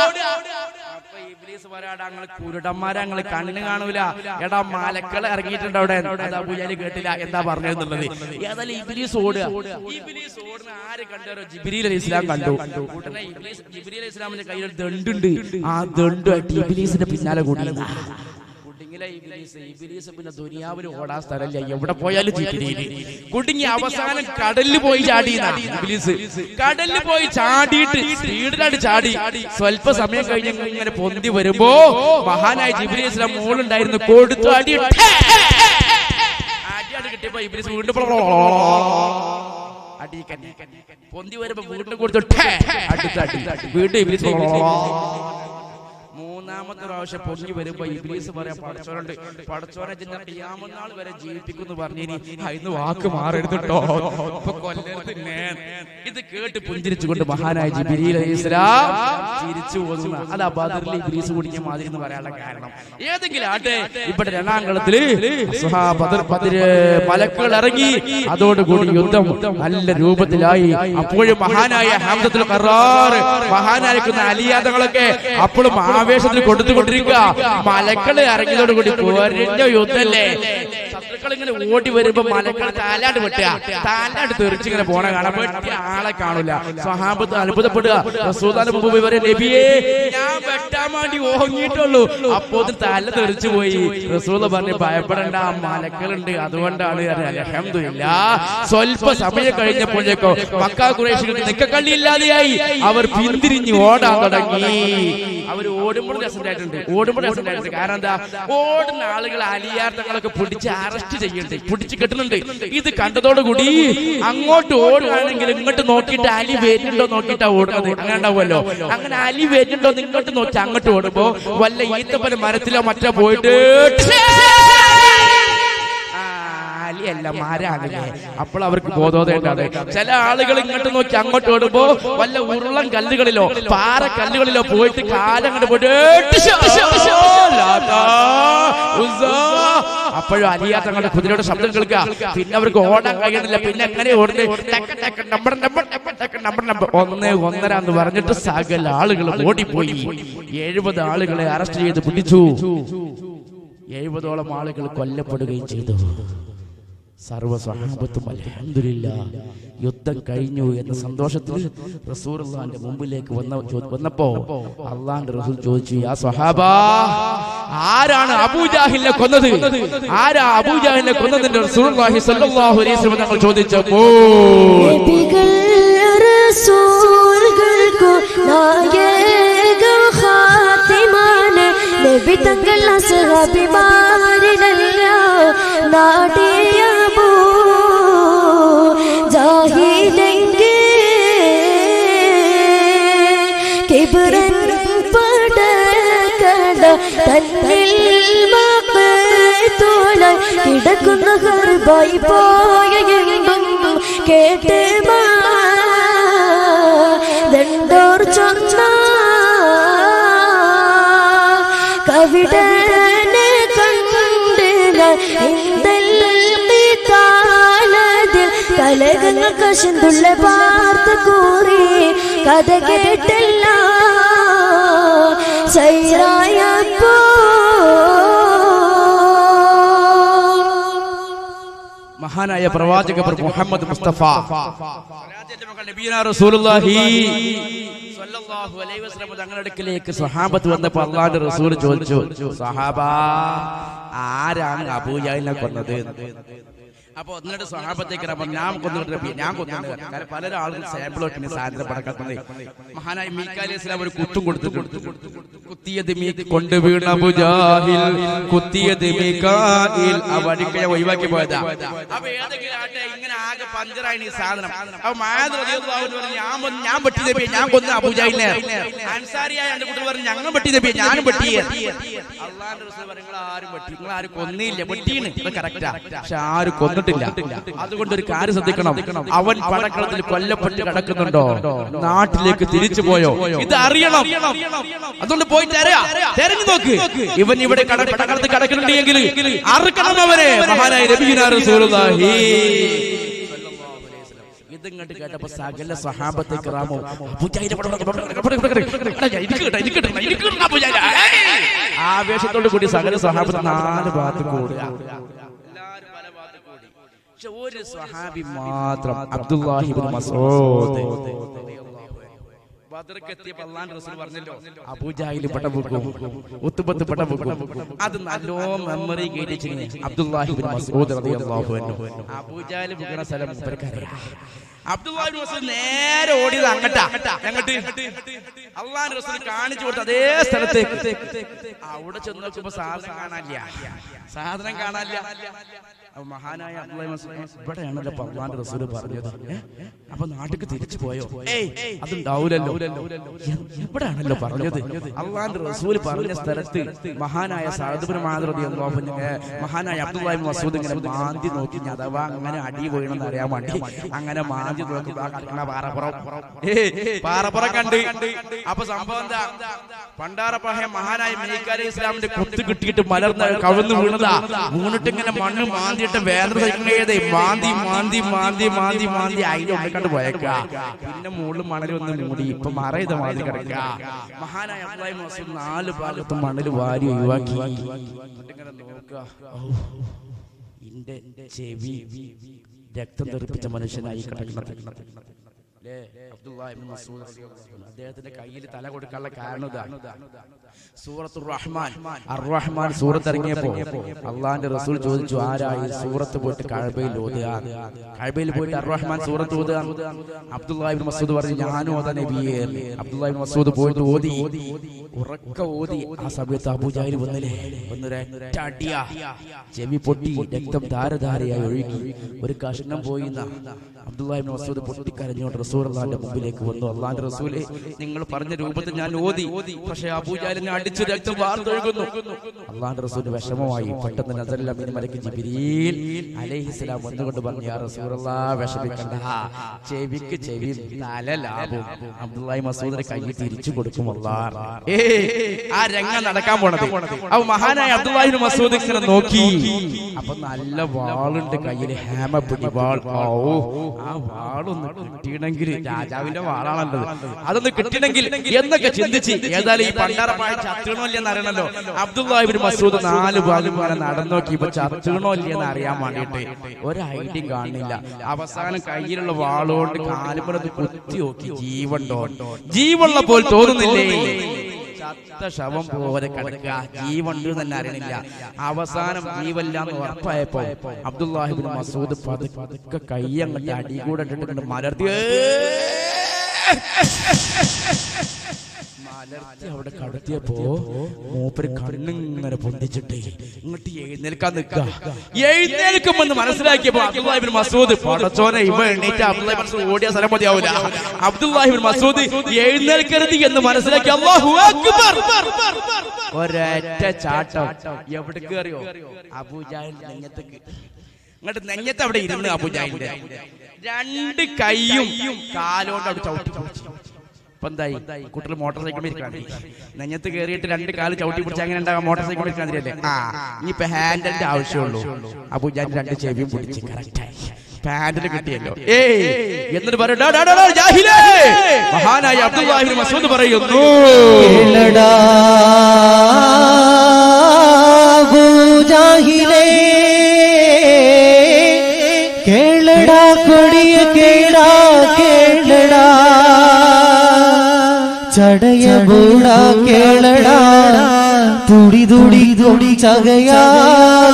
അപ്പൊ ഇബ്ലീസ് പറയാടാ ഞങ്ങള് കുരുടന്മാരെ ഞങ്ങള് കണ്ണ് കാണൂല. എടാ മലക്കള് ഇറങ്ങിയിട്ടുണ്ട് അവിടെ. അത് അബൂജാലി കേട്ടില്ല എന്താ പറഞ്ഞെന്നുള്ളത്. ഏതായാലും ഇബ്ലീസ് ഓടുക. ഇബ്ലീസ് ഓടുന്ന ആര് കണ്ടോ? ജിബ്രീൽ അലൈഹിസ്സലാം കണ്ടു. ഉടനെ ജിബ്രീൽ അലൈഹിസ്സലാമിന്റെ കയ്യിൽ ഒരു ദണ്ടുണ്ട്. ആ ദണ്ടുമായിട്ട് ഇബ്ലീസിന്റെ പിന്നാലെ കൂടിയതാ. ഇബ്ലീസ് പിന്നെ ദുനിയാവിന് ഓടാൻ സ്ഥലമില്ല. എവിടെ പോയാലും കുടുങ്ങി. അവസാനം കടലിൽ പോയി ചാടിയെന്നാ ഇബ്ലീസ്. കടലിൽ പോയി ചാടിയിട്ട് സ്പീഡിലായിട്ട് ചാടി. സ്വല്പ സമയം കഴിഞ്ഞ് ഇങ്ങനെ പൊന്തി വരുമ്പോ മഹാനായ ജിബ്രീൽ അലൈഹിസ്സലാം മോളുണ്ടായിരുന്നു. കൊടുത്തു അടി. അടിയാണ് കിട്ടിയപ്പോ ഇബ്ലീസ് വീണ്ടും അടി പൊന്തി വരുമ്പോ വീണ്ടും കൊടുത്തു അടുത്ത അടി. വീണ്ടും ഇബ്ലീസ്. മൂന്നാമത്തെ പ്രാവശ്യം പൊങ്ങി വരുമ്പോ ഇബ്ലീസ് പറയാം പടച്ചോനുണ്ട്, പടച്ചോനെ ഖിയാമത്ത് വരെ ജീവിപ്പിക്കുന്നു പറഞ്ഞിനി ഇന്ന് വാക്ക് മാറരുതട്ടോ, ഇപ്പൊ കൊല്ലരുത്. ഇത് കേട്ട് പുഞ്ചിരിച്ചുകൊണ്ട് മഹാനായ ജിബ്രീൽ അലൈഹിസ്സലാം ചിരിച്ചു പോകുന്ന അതാ ബദറിൽ ഇബ്ലീസ് കുടിക്കാൻ മാതിരി എന്ന് പറയാനുള്ള കാരണം. ഏതെങ്കിലും ആട്ടെ ഇവിടെ രണാങ്കളത്തില് മലക്കുകൾ ഇറങ്ങി. അതോടുകൂടി യുദ്ധം നല്ല രൂപത്തിലായി. അപ്പോഴും മഹാനായ ഹംസത്തുൽ ഖറാർ, മഹാനായിരിക്കുന്ന അലിയാദങ്ങളൊക്കെ അപ്പോഴും ആവേശത്തിൽ കൊടുത്തുകൊണ്ടിരിക്കുക. മലക്കള് ഇറങ്ങിയതോടുകൂടി പോരിന്റെ യുദ്ധല്ലേ. ശത്രുക്കൾ ഇങ്ങനെ ഓടി വരുമ്പോ മലക്കള് താലാണ്ട് വെട്ടുക. താലാണ്ട് തെറിച്ചിങ്ങനെ പോണ കാണാൻ വെട്ടിയ ആളെ കാണൂല. സ്വഹാബത്ത് അത്ഭുതപ്പെടുക. റസൂലുള്ളാഹിന്റെ മുമ്പ് വരെ നബിയേ ഞാൻ വെട്ടാൻ വേണ്ടി ഓങ്ങിയിട്ടുള്ളൂ. അപ്പോ തല തെറിച്ചു പോയി. റസൂലുള്ളാഹി പറഞ്ഞു ഭയപ്പെടേണ്ട, മലക്കളുണ്ട് അതുകൊണ്ടാണ്. അൽഹംദുലില്ലാഹ്. സ്വല്പ സമയം കഴിഞ്ഞപ്പോഴേക്കോ മക്ക ഖുറൈശികൾക്ക് നിക്കക്കള്ളിയില്ലാതെയായി. അവർ പിന്തിരിഞ്ഞ് ഓടാൻ തുടങ്ങി. അവർ ഓടുമ്പോൾ രസമുണ്ടായിട്ടുണ്ട്. കാരണം എന്താ, ഓടുന്ന ആളുകൾ അലിയാർത്ഥങ്ങളൊക്കെ പിടിച്ച് അറസ്റ്റ് ചെയ്യുന്നുണ്ട്, പിടിച്ച് കെട്ടുന്നുണ്ട്. ഇത് കണ്ടതോടുകൂടി അങ്ങോട്ട് ഓടുകയാണെങ്കിൽ ഇങ്ങോട്ട് നോക്കിയിട്ട് അലി വരുന്നുണ്ടോ നോക്കിയിട്ടാ ഓടുന്നത്. അങ്ങനെ ഉണ്ടാവുമല്ലോ. അങ്ങനെ അലി വരുന്നുണ്ടോ ഇങ്ങോട്ട് നോക്കി അങ്ങോട്ട് ഓടുമ്പോ വല്ല ഈത്തപ്പന മരത്തിലോ മറ്റോ പോയിട്ട് അല്ല മാരാണില്ലേ. അപ്പോൾ അവർക്ക് ബോധോദയുണ്ടാണ്. ചില ആളുകൾ ഇങ്ങോട്ട് നോക്കി അങ്ങോട്ട് ഓടുമ്പോ വല്ല ഉരുളം കല്ലുകളിലോ പാറ കല്ലുകളിലോ പോയിട്ട് കാലങ്ങോട്ട് പോയിട്ട് അപ്പോഴും അലിയാത്തങ്ങളുടെ കുതിരയുടെ ശബ്ദം കേൾക്കുക. പിന്നെ അവർക്ക് ഓടാൻ കഴിയുന്നില്ല. പിന്നെ എങ്ങനെ ഓടുന്നത്? 1-1-1 എന്ന് പറഞ്ഞിട്ട് സകല ആളുകൾ ഓടിപ്പോയി. 70 ആളുകളെ അറസ്റ്റ് ചെയ്ത് പിടിച്ചു. 70ഓളം ആളുകൾ കൊല്ലപ്പെടുകയും ചെയ്തു. സർവ്വ സ്വഹാബത്തും അൽഹംദുലില്ലാഹ് യുദ്ധം കഴിഞ്ഞു എന്ന സന്തോഷത്തിൽ റസൂലുള്ളാഹിന്റെ മുമ്പിലേക്ക് വന്നപ്പോ അല്ലാഹുവിന്റെ റസൂൽ ചോദിച്ചു, യാ സ്വഹാബാ, ആരാണ് അബൂജാഹിലിനെ കൊന്നത്? ആരാ അബൂജാഹിലിനെ കൊന്നതെന്ന് റസൂലുള്ളാഹി സ്വല്ലല്ലാഹു അലൈഹി വസല്ലം തങ്ങൾ ചോദിച്ചപ്പോൾ നബി തങ്ങൾ അസ്ഹാബിമാരിലല്ല നാടിയ ജാഹിലെങ്കിൽ കിബ്റൻ പടകട തന്നിൽ മഖ്തൂലായി കിടക്കുന്ന ഹർബായി പോയെന്നും കേട്ട് ദണ്ടോർ ചൊന്ന പവിടനെ കണ്ട് കാലതിൽ കലകങ്ങൾ കശന്തുള്ള വാർത്ത കൂറി കഥ കേട്ടല്ല സൈറായപ്പോ മഹാനായ പ്രവാചക മുഹമ്മദ് മുസ്തഫ നബിയുനാ റസൂലുള്ളാഹി സ്വല്ലല്ലാഹു അലൈഹി വസല്ലം തങ്ങളുടെ അടുക്കലേക്ക് സ്വഹാബത്ത് വന്നപ്പോൾ അല്ലാഹുവിന്റെ റസൂൽ ചോദിച്ചു, സഹാബ ആരാണ് അബൂജഹലിനെ കൊന്നത്? അപ്പൊ ഒന്നിട്ട് സ്വഹാബത്തേക്ക് ഞാൻ കൊന്നിട്ട് കാരണം പല ആളുകൾ സാമ്പിളോട്ടിന് സാധനം പടക്കുന്നത്. മഹാനായ മീകായിൽ അലൈഹിസ്സലാം ഒരു കുത്തും കൊടുത്തു, കുത്തിയത് കൊണ്ട് വീണ അബൂജഹൽ, കുത്തിയത് മീകായിൽ. ആ വടിക്കഴ ഒഴിവാക്കി പോയതാ. അപ്പൊ ഏതെങ്കിലും ആട്ടെ ഇങ്ങനെ ആകെ പഞ്ചറായി ഈ സാധനം. അപ്പൊ മഅദ് റളിയല്ലാഹു അൻഹു പറഞ്ഞു, ഞാൻ വെട്ടി നബിയെ, ഞാൻ കൊന്ന അബൂജഹലിനെ. അൻസാരിയായ രണ്ട് കുട്ടികൾ പറഞ്ഞു, ഞങ്ങൾ വെട്ടി നബിയെ, ഞാനും വെട്ടിയേ. അല്ലാഹുവിന്റെ റസൂൽ പറഞ്ഞു, നിങ്ങൾ ആരും വെട്ടി, നിങ്ങൾ ആരും കൊന്നില്ല. വെട്ടിയാണ്, ഇത് കറക്റ്റാ, പക്ഷെ ആരും കൊന്നിട്ടില്ല. അതുകൊണ്ട് ഒരു കാര്യം ശ്രദ്ധിക്കണം, അവൻ പടക്കളത്തിൽ കൊല്ലപ്പെട്ട് കിടക്കുന്നുണ്ടോ, നാട്ടിലേക്ക് തിരിച്ചു പോയോ, ഇത് അറിയണം. അതുകൊണ്ട് പോയി തെരഞ്ഞു നോക്ക്. ഇവൻ ഇവിടെ പടക്കളത്തിൽ കിടക്കുന്നുണ്ടെങ്കിൽ അറുക്കണം അവരെ. മഹാനായ നബിയുനാ റസൂലുള്ളാഹി ഇതിങ്ങോട്ട് കേട്ടപ്പോ സകല സ്വഹാബത്തെ കിറാമോ ആവേശത്തോട് കൂടി സകല സ്വഹാബത്ത് നാല് ഭാഗത്ത് കൂടുക. പക്ഷെ ഒരു സ്വഹാബി മാത്രം, അബ്ദുല്ലാഹി ഇബ്നു മസ്ഊദ് ബദർക്കെത്തിയപ്പോൾ അല്ലാഹുവിന്റെ റസൂൽ പറഞ്ഞല്ലോ, അബൂജഹൽ പടപൊക്കും, ഉത്ബത്ത് പടപൊക്കും. അത് നല്ലോ മെമ്മറി കേട്ടിച്ചിന് അബ്ദുല്ലാഹി ഇബ്നു മസ്ഊദ് റളിയല്ലാഹു അൻഹു. അബൂജഹൽ പുകണ സ്ഥലം മൂപ്പർക്കറിയാം. അബ്ദുല്ലാഹി ഇബ്നു മസ്ഊദ് നേരെ ഓടിയത് അങ്ങട്ടാ. അല്ലാഹുവിന്റെ റസൂൽ കാണിച്ചു കൊടുത്ത അതേ സ്ഥലത്തേക്ക്. അവിടെ ചെന്ന് നോക്കുമ്പോ സാധനം കാണാനില്ല. മഹാനായ അബ്ദുല്ലാഹി മസ്ഊദ്, ഇവിടെയാണല്ലോ അല്ലാഹുവിന്റെ റസൂൽ പറഞ്ഞത്. അപ്പൊ നാട്ടിലേക്ക് തിരിച്ചു പോയോ? അതുണ്ടാവൂലല്ലോ. എവിടെയാണല്ലോ പറഞ്ഞത്? അല്ലാഹുവിന്റെ റസൂൽ പറഞ്ഞ സ്ഥലത്ത് മഹാനായ സഅദ് ഇബ്നു മുആദ് റളിയല്ലാഹു അൻഹു, മഹാനായ അബ്ദുല്ലാഹി ഇബ്നു മസ്ഊദ് ഇങ്ങനെ മാന്തി നോക്കി, അഥവാ അങ്ങനെ അടി വീണെന്ന് അറിയാൻ വേണ്ടി അങ്ങനെ മാന്തി നോക്കി പാറപ്പുറം കണ്ട്. അപ്പൊ സംഭവം എന്താ? പണ്ടാറപ്പാഹ മഹാനായ മീകായിൽ അലൈഹിസ്സലാമിന്റെ കുത്ത് കിട്ടിയിട്ട് മലർന്ന് കവിന്ന് വീണതാ. വീണിട്ട് ഇങ്ങനെ മണ്ണ് മാന്തിയിട്ട് വേദന സഹിക്കുന്നതേ മാന്തി അതിന്റെ ഉള്ളിൽ കണ്ട് പോയേക്ക. പിന്നെ മുകളിൽ മണൽ ഒന്ന് മൂടി, ഇപ്പൊ മറയത് മാതിരി കിടക്ക. മഹാനായ അബ്ദുല്ലാഹി ഇബ്നു മസ്ഊദ് നാല് ഭാഗത്തും മണൽ വാരി ഒഴിവാക്കി. ഇങ്ങനെ നോക്കുക, എന്റെ ചെവി രക്തം തെറിപ്പിച്ച മനുഷ്യനായി കിടക്കുന്നത്. അബ്ദുല്ലാഹി ഇബ്നു മസ്ഊദ് അദ്ദേഹത്തിന്റെ കയ്യിൽ തല കൊടുക്കാനുള്ള കാരണം ഇതാണ്. സൂറത്തുർ റഹ്മാൻ, അർ-റഹ്മാൻ സൂറത്ത് ഇറങ്ങിയപ്പോ അള്ളാഹിന്റെ റസൂൽ ചോദിച്ചു, ആരാ ഈ സൂറത്ത് പോയിട്ട് കഅബയിൽ ഓതുക? കഅബയിൽ പോയിട്ട് അർ-റഹ്മാൻ സൂറത്ത് ഓതുക. അബ്ദുല്ലാഹി ഇബ്നു മസ്ഊദ് പറഞ്ഞു, ഞാനും ഓതാ നബിയേ. അബ്ദുല്ലാഹി ഇബ്നു മസ്ഊദ് പോയിട്ട് ഓതി, ഉറക്ക ഓതി. ആ സമയത്ത് അബൂജഹൽ വന്നൊരൊറ്റ അടിയാ, ചെവി പൊട്ടി, രക്തം ധാരധാരയായി ഒഴുകി, ഒരു കഷ്ണം പോയി. അബ്ദുല്ലാഹി ഇബ്നു മസ്ഊദ് പൊട്ടിക്കരഞ്ഞുകൊണ്ട് റസൂലുള്ളാഹിന്റെ മുമ്പിലേക്ക് വന്നു. അല്ലാഹുവിന്റെ റസൂലേ, നിങ്ങൾ പറഞ്ഞ രൂപത്തിൽ ഞാൻ ഓതി, പക്ഷേ അബൂജഹലിനെ അടിച്ചു രക്തം വാർന്നൊഴുകുന്നു. അല്ലാഹുവിന്റെ റസൂലിന് വിഷമമായി. പെട്ടെന്ന് നസല മിൻ മലക്ക് ജിബ്രീൽ അലൈഹിസ്സലാം വന്നുകൊണ്ട് പറഞ്ഞു, യാ റസൂലല്ലാഹ്, വിഷമിക്കണ്ട, ചെവിക്ക് ചെവി തല ലാഭം. അബ്ദുല്ലാഹി മസ്ഊദിന്റെ കൈ തിരിച്ചു കൊടുക്കും അല്ലാഹ്. ആ രംഗം നടക്കാൻ പോണത്. അപ്പൊ മഹാനായ അബ്ദുല്ലാഹി ഇബ്നു മസ്ഊദ് ഇങ്ങനെ നോക്കി. അപ്പൊ നല്ല വാളുണ്ട് കയ്യിൽ, ഹാമ പിടി വാൾ. ആ വാളൊന്ന് കിട്ടിയിണെങ്കിൽ, രാജാവിന്റെ വാളാണല്ലോ, അതൊന്ന് കിട്ടിയില്ലെങ്കിൽ എന്നൊക്കെ ചിന്തിച്ച്, ഏതായാലും ഈ പണ്ടാറപ്പായ ചത്തണോ ഇല്ലെന്ന് അറിയണല്ലോ. അബ്ദുല്ലാഹി ഇബ്നു മസ്ഊദ് നാല് ഭാഗം ഇങ്ങനെ നടന്നു നോക്കി. ഇപ്പൊ ചത്തണോ ഇല്ലെന്ന് അറിയാൻ വേണ്ടിയിട്ട് ഒരു ഐഡിയും കാണില്ല. അവസാനം കയ്യിലുള്ള വാളുകൊണ്ട് കാലുമ്പൊന്ന് കുത്തി നോക്കി, ജീവനുള്ള പോലെ തോന്നുന്നില്ലേ? ചത്ത ശവം പോലെ കിടക്കുക, ജീവണ്ട് തന്നെ അറിയണില്ല. അവസാനം ജീവല്ലാന്ന് ഉറപ്പായപ്പോ അബ്ദുല്ലാഹി ഇബ്നു മസ്ഊദ് പതുക്കെ കൈ അങ്ങോട്ട് അടി കൂടെ ഇട്ടിട്ട് മലർത്തി അവിടെ കടത്തിയപ്പോ മൂപ്പര് കണ്ണിങ്ങനെ പൊന്തിച്ചിട്ട് ഇങ്ങോട്ട് എഴുന്നേൽക്കാൻ നിൽക്കുക. എഴുന്നേൽക്കുമെന്ന് മനസ്സിലാക്കിയപ്പോ അബ്ദുല്ലാഹി ഇബ്നു മസ്ഊദ്, പടച്ചോനെ, ഇവ എണീറ്റ അബ്ദുല്ലാഹി ഇബ്നു മസ്ഊദ് ഓടിയ സ്ഥലം മതിയാവൂല. അബ്ദുല്ലാഹി ഇബ്നു മസ്ഊദ് എഴുന്നേൽക്കരുത് എന്ന് മനസ്സിലാക്കി അല്ലാഹു അക്ബർ, ഒരൊറ്റ ചാട്ടം. എവിടേക്ക് അറിയോ? അബൂജഹലിന്റെ നെഞ്ഞത്തേക്ക്. ഇങ്ങോട്ട് നെഞ്ഞത്ത് അവിടെ ഇരുന്ന് അബൂജഹലിന്റെ രണ്ട് കൈയും കാലോണ്ട് അവിടെ ചവിട്ടി. ഇപ്പൊ എന്തായി? കുട്ടികൾ മോട്ടോർ സൈക്കിൾ ഇരിക്കാണ്ട് നെഞ്ഞത്ത് കയറിയിട്ട് 2 കാല് ചവിട്ടി പിടിച്ച് അങ്ങനെ ഉണ്ടാകാം. മോട്ടോർ സൈക്കിൾ ഇരിക്കാതില്ലേ? ഇനിയിപ്പൊ ഹാൻഡലിന്റെ ആവശ്യമുള്ളൂ. അപ്പൊ ഞാൻ 2 ചെവിയും പിടിച്ച് കറക്റ്റായി പാന്റിൽ കിട്ടിയല്ലോ. എന്നിട്ട് മഹാനായ അബ്ദുല്ലാഹി ഇബ്നു മസ്ഊദ് പറയുന്നു, കേളടാ കൊടിയ കേടാ കേളടാ ചടയ ബൂടാ കേളടാ തുടി തുടി തുടി ചകയാ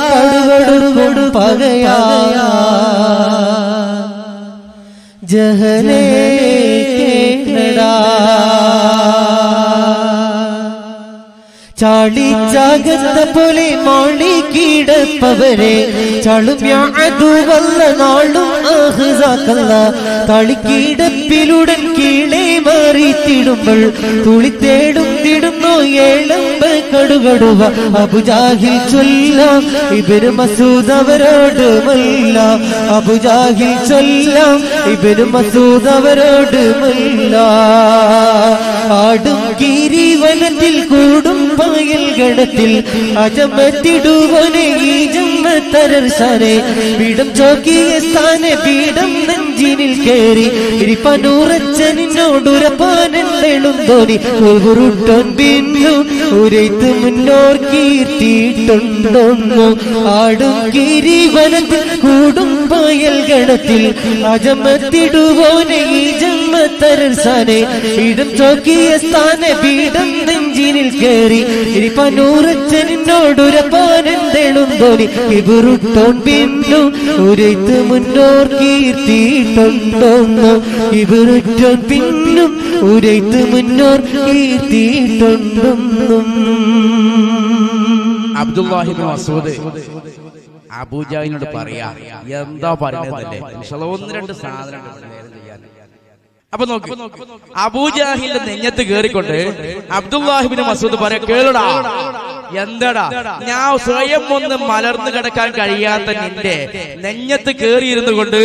കടുകടുകൊടു പകയാ ജഹലേ കേളടാ ചാടി ചാകത്ത പോലെ മാളി കീടപ്പവരെ ചളും വല്ല നാളും കളിക്കീടപ്പിലുടൻ കീഴേ മാറിത്തിടുമ്പോൾ തുളിത്തേടും തിടുന്നു ഏളമ്പ കടുകടുവ അബുജാഹിൽ ചൊല്ലാം ഇബ്നു മസ്ഊദ് അവരോട് മല്ല അബുജാഹിൽ ചൊല്ലാം ഇബ്നു മസ്ഊദ് അവരോട് മല്ല ആടും ഗിരിവനത്തിൽ കൂടും പായൽ ഗണത്തിൽ അജമത്തിടുവനെ ഈ ജമ്മത്തരർശാനെ പീഠം ചോക്കിയ സ്ഥാനെ പീഠം നെഞ്ചിനിൽ കയറി ഇരിപ്പനൂറച്ച നിന്നോടുരപ്പാനെന്തേളും തോന്നി ഉരുട്ടോൻ പിന്നു ഉരയ്ത്ത് മുന്നോർ കീർത്തിയിട്ടുണ്ടോന്നു ആടും ഗിരിവനത്തിൽ കൂടും പായൽ ഗണത്തിൽ അജമത്തിടുവോനെ ഈ ജമ്മത്തരർശാനെ പീഠം ചോക്കിയ സ്ഥാനെ പീഠം നെഞ്ചിനിൽ കയറി ഇരിപ്പനൂറച്ച നിന്നോടുരപ്പാനെന്തേളും തോന്നി ഇബുരുട്ടോൻ പിന്നു ഉരയ്ത്ത് മുന്നോർ കീർത്തിയിട്ടുണ്ടോന്നു ഇബുരുട്ടോൻ പിന്നും ഉരയ്ത്ത് മുന്നോർ കീർത്തിയിട്ടുണ്ടോന്നും. അബ്ദുല്ലാഹി ഇബ്നു മസ്ഊദ് അബൂജഹലിനോട് പറയാ, എന്താ പറയുന്നതല്ലേ, 1-2 സാധനങ്ങൾ ചെയ്യാൻ. അപ്പൊ നോക്ക്, അബൂജഹലിന്റെ നെഞ്ഞത്ത് കേറിക്കൊണ്ട് അബ്ദുല്ലാഹി ഇബ്നു മസ്ഊദ് പറയാ, കേളടാ എന്താടാ, ഞാൻ സ്വയം ഒന്ന് മലർന്നു കിടക്കാൻ കഴിയാത്ത നിന്റെ നെഞ്ഞത്ത് കേറിയിരുന്നു കൊണ്ട്